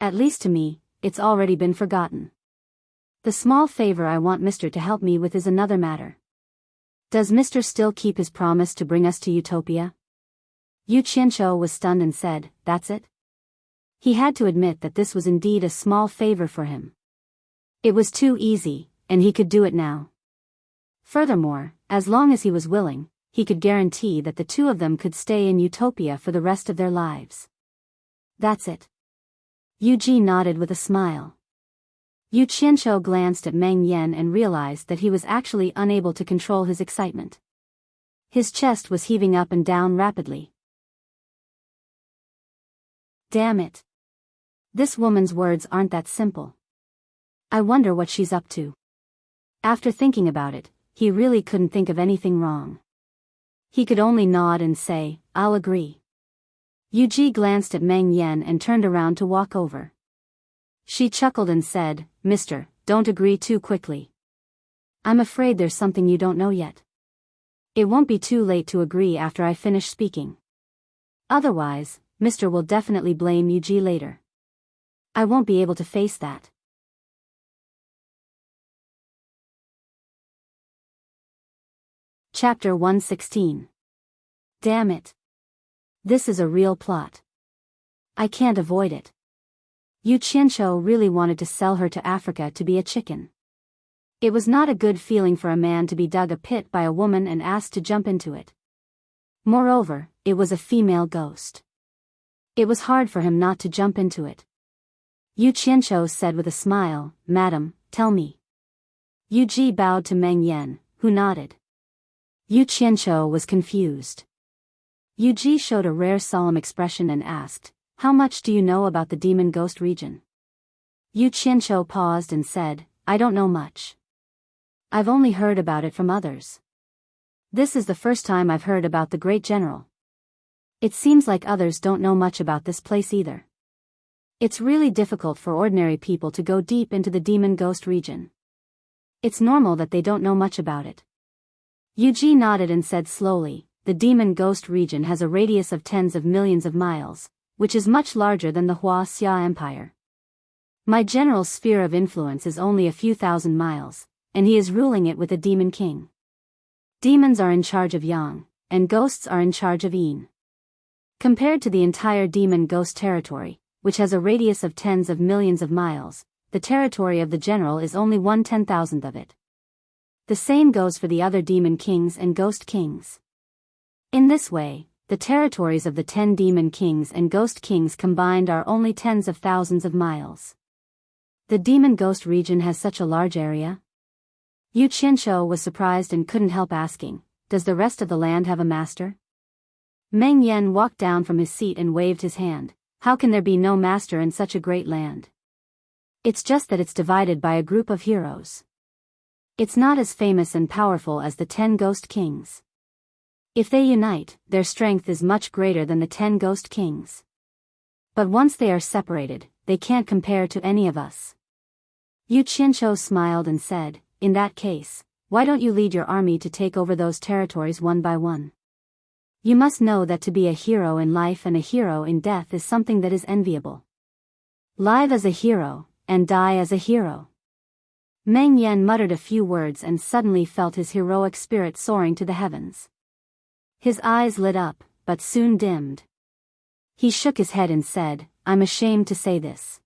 At least to me, it's already been forgotten. The small favor I want Mr. to help me with is another matter. Does Mr. still keep his promise to bring us to Utopia? Yu Qianqiu was stunned and said, that's it? He had to admit that this was indeed a small favor for him. It was too easy, and he could do it now. Furthermore, as long as he was willing, he could guarantee that the two of them could stay in Utopia for the rest of their lives. That's it. Yu nodded with a smile. Yu Qianqiu glanced at Meng Yan and realized that he was actually unable to control his excitement. His chest was heaving up and down rapidly. Damn it. This woman's words aren't that simple. I wonder what she's up to. After thinking about it, he really couldn't think of anything wrong. He could only nod and say, I'll agree. Yu glanced at Meng Yan and turned around to walk over. She chuckled and said, Mister, don't agree too quickly. I'm afraid there's something you don't know yet. It won't be too late to agree after I finish speaking. Otherwise, Mr. will definitely blame Yu later. I won't be able to face that. Chapter 116. Damn it. This is a real plot. I can't avoid it. Yu Qianqiu really wanted to sell her to Africa to be a chicken. It was not a good feeling for a man to be dug a pit by a woman and asked to jump into it. Moreover, it was a female ghost. It was hard for him not to jump into it. Yu Qianqiu said with a smile, Madam, tell me. Yu bowed to Meng Yan, who nodded. Yu Qianqiu was confused. Yu showed a rare solemn expression and asked, how much do you know about the demon ghost region? Yu Qianqiu paused and said, I don't know much. I've only heard about it from others. This is the first time I've heard about the great general. It seems like others don't know much about this place either. It's really difficult for ordinary people to go deep into the demon ghost region. It's normal that they don't know much about it. Yu nodded and said slowly, the demon ghost region has a radius of tens of millions of miles, which is much larger than the Xia Empire. My general's sphere of influence is only a few thousand miles, and he is ruling it with a demon king. Demons are in charge of Yang, and ghosts are in charge of Yin. Compared to the entire demon ghost territory, which has a radius of tens of millions of miles, the territory of the general is only 1/10,000th of it. The same goes for the other demon kings and ghost kings. In this way, the territories of the 10 demon kings and ghost kings combined are only tens of thousands of miles. The demon ghost region has such a large area? Yu Qianqiu was surprised and couldn't help asking, does the rest of the land have a master? Meng Yan walked down from his seat and waved his hand. How can there be no master in such a great land? It's just that it's divided by a group of heroes. It's not as famous and powerful as the 10 ghost kings. If they unite, their strength is much greater than the 10 ghost kings. But once they are separated, they can't compare to any of us. Yu Qianqiu smiled and said, in that case, why don't you lead your army to take over those territories one by one? You must know that to be a hero in life and a hero in death is something that is enviable. Live as a hero, and die as a hero. Meng Yan muttered a few words and suddenly felt his heroic spirit soaring to the heavens. His eyes lit up, but soon dimmed. He shook his head and said, "I'm ashamed to say this.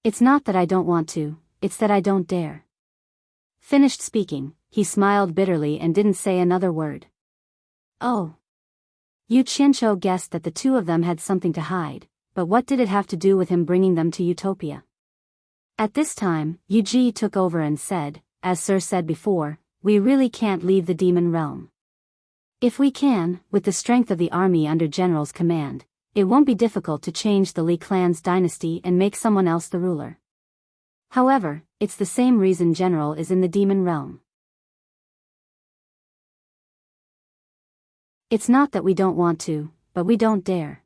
It's not that I don't want to, it's that I don't dare." Finished speaking, he smiled bitterly and didn't say another word. Oh. Yu Qianzhou guessed that the two of them had something to hide, but what did it have to do with him bringing them to Utopia? At this time, Yu Ji took over and said, "As Sir said before, we really can't leave the demon realm. If we can, with the strength of the army under General's command, it won't be difficult to change the Li clan's dynasty and make someone else the ruler. However, it's the same reason General is in the demon realm. It's not that we don't want to, but we don't dare."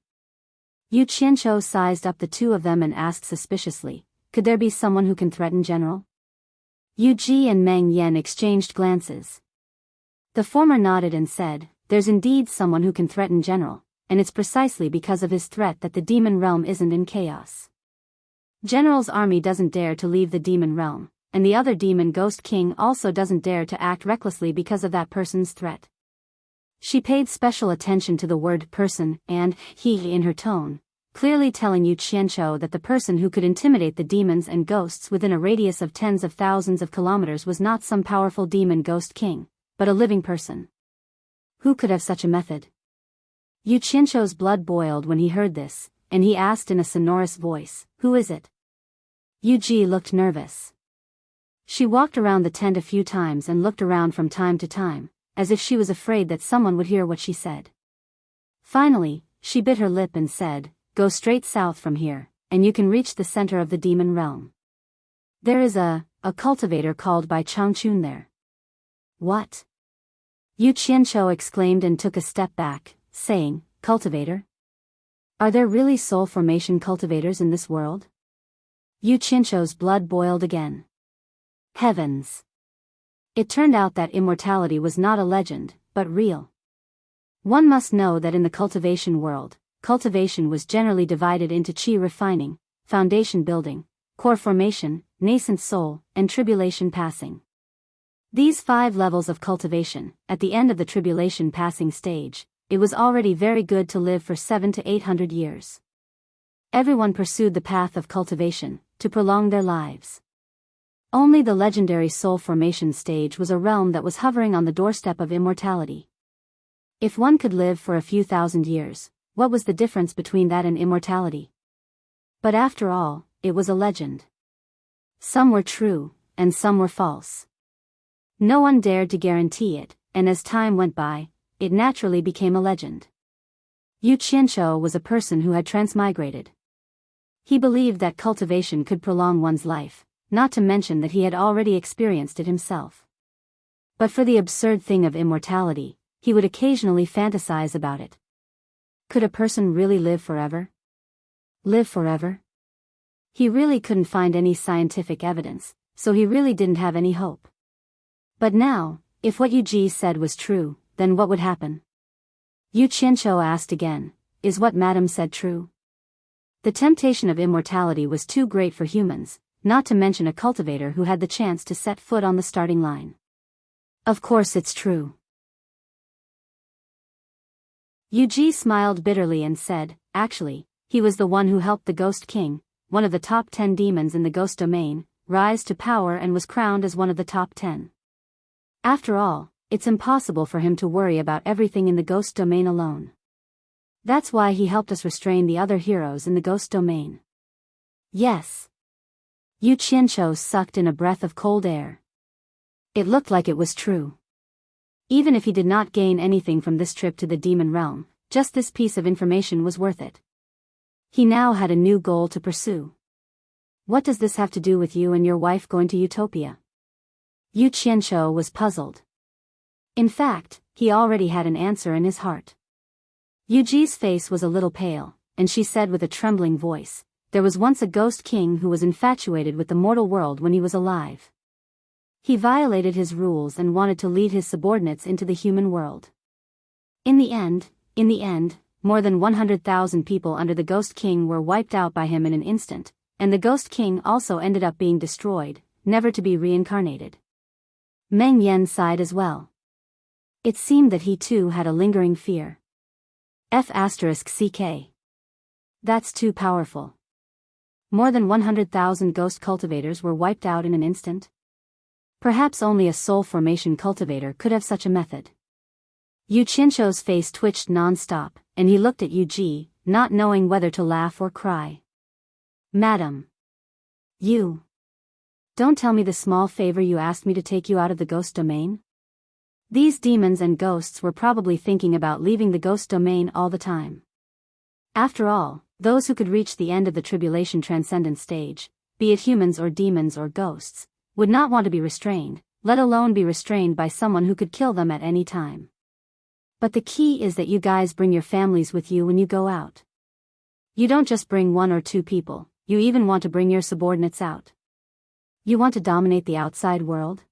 Yu Qianzhou sized up the two of them and asked suspiciously, "Could there be someone who can threaten General?" Yu Ji and Meng Yan exchanged glances. The former nodded and said, "There's indeed someone who can threaten General, and it's precisely because of his threat that the demon realm isn't in chaos. General's army doesn't dare to leave the demon realm, and the other demon Ghost King also doesn't dare to act recklessly because of that person's threat." She paid special attention to the word person and he in her tone, clearly telling Yu Qianzhou that the person who could intimidate the demons and ghosts within a radius of tens of thousands of kilometers was not some powerful demon Ghost King, but a living person. Who could have such a method? Yu Qianzhou's blood boiled when he heard this, and he asked in a sonorous voice, "Who is it?" Yu Ji looked nervous. She walked around the tent a few times and looked around from time to time, as if she was afraid that someone would hear what she said. Finally, she bit her lip and said, "Go straight south from here, and you can reach the center of the demon realm. There is a cultivator called by Changchun there." "What?" Yu Qianzhou exclaimed and took a step back, saying, "Cultivator? Are there really soul formation cultivators in this world?" Yu Qianzhou's blood boiled again. Heavens! It turned out that immortality was not a legend, but real. One must know that in the cultivation world, cultivation was generally divided into qi refining, foundation building, core formation, nascent soul, and tribulation passing. These 5 levels of cultivation, at the end of the tribulation passing stage, it was already very good to live for 700 to 800 years. Everyone pursued the path of cultivation, to prolong their lives. Only the legendary soul formation stage was a realm that was hovering on the doorstep of immortality. If one could live for a few thousand years, what was the difference between that and immortality? But after all, it was a legend. Some were true, and some were false. No one dared to guarantee it, and as time went by, it naturally became a legend. Yu Qianzhou was a person who had transmigrated. He believed that cultivation could prolong one's life, not to mention that he had already experienced it himself. But for the absurd thing of immortality, he would occasionally fantasize about it. Could a person really live forever? Live forever? He really couldn't find any scientific evidence, so he really didn't have any hope. But now, if what Yu Ji said was true, then what would happen? Yu Qianzhou asked again, "Is what Madame said true?" The temptation of immortality was too great for humans, not to mention a cultivator who had the chance to set foot on the starting line. "Of course it's true." Yu Ji smiled bitterly and said, "Actually, he was the one who helped the Ghost King, one of the top 10 demons in the ghost domain, rise to power and was crowned as one of the top 10. After all, it's impossible for him to worry about everything in the ghost domain alone. That's why he helped us restrain the other heroes in the ghost domain." "Yes." Yu Qianzhou sucked in a breath of cold air. It looked like it was true. Even if he did not gain anything from this trip to the demon realm, just this piece of information was worth it. He now had a new goal to pursue. "What does this have to do with you and your wife going to Utopia?" Yu Qianzhou was puzzled. In fact, he already had an answer in his heart. Yu Ji's face was a little pale, and she said with a trembling voice, "There was once a ghost king who was infatuated with the mortal world when he was alive. He violated his rules and wanted to lead his subordinates into the human world. In the end, more than 100,000 people under the Ghost King were wiped out by him in an instant, and the Ghost King also ended up being destroyed, never to be reincarnated. Meng Yan sighed as well. It seemed that he too had a lingering fear. F***ck. That's too powerful. More than 100,000 ghost cultivators were wiped out in an instant? Perhaps only a soul formation cultivator could have such a method. Yu Qianshou's face twitched non-stop, and he looked at Yu Ji, not knowing whether to laugh or cry. Madam. You. Don't tell me the small favor you asked me to take you out of the ghost domain? These demons and ghosts were probably thinking about leaving the ghost domain all the time. After all, those who could reach the end of the tribulation transcendent stage, be it humans or demons or ghosts, would not want to be restrained, let alone be restrained by someone who could kill them at any time. But the key is that you guys bring your families with you when you go out. You don't just bring 1 or 2 people, you even want to bring your subordinates out. You want to dominate the outside world?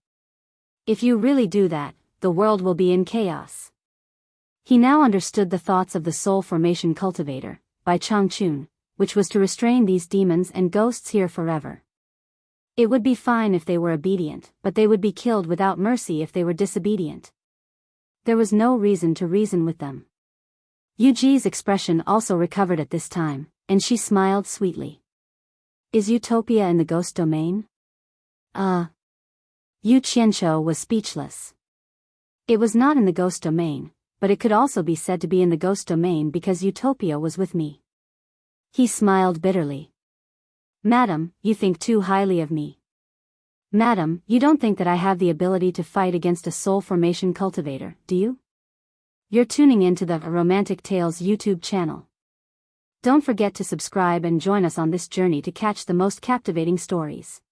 If you really do that, the world will be in chaos. He now understood the thoughts of the soul formation cultivator, by Changchun, which was to restrain these demons and ghosts here forever. It would be fine if they were obedient, but they would be killed without mercy if they were disobedient. There was no reason to reason with them. Yu Ji's expression also recovered at this time, and she smiled sweetly. Is Utopia in the ghost domain? Yu Qianshou was speechless. It was not in the ghost domain, but it could also be said to be in the ghost domain because Utopia was with me. He smiled bitterly. Madam, you think too highly of me. Madam, you don't think that I have the ability to fight against a soul formation cultivator, do you? You're tuning into the Romantic Tales YouTube channel. Don't forget to subscribe and join us on this journey to catch the most captivating stories.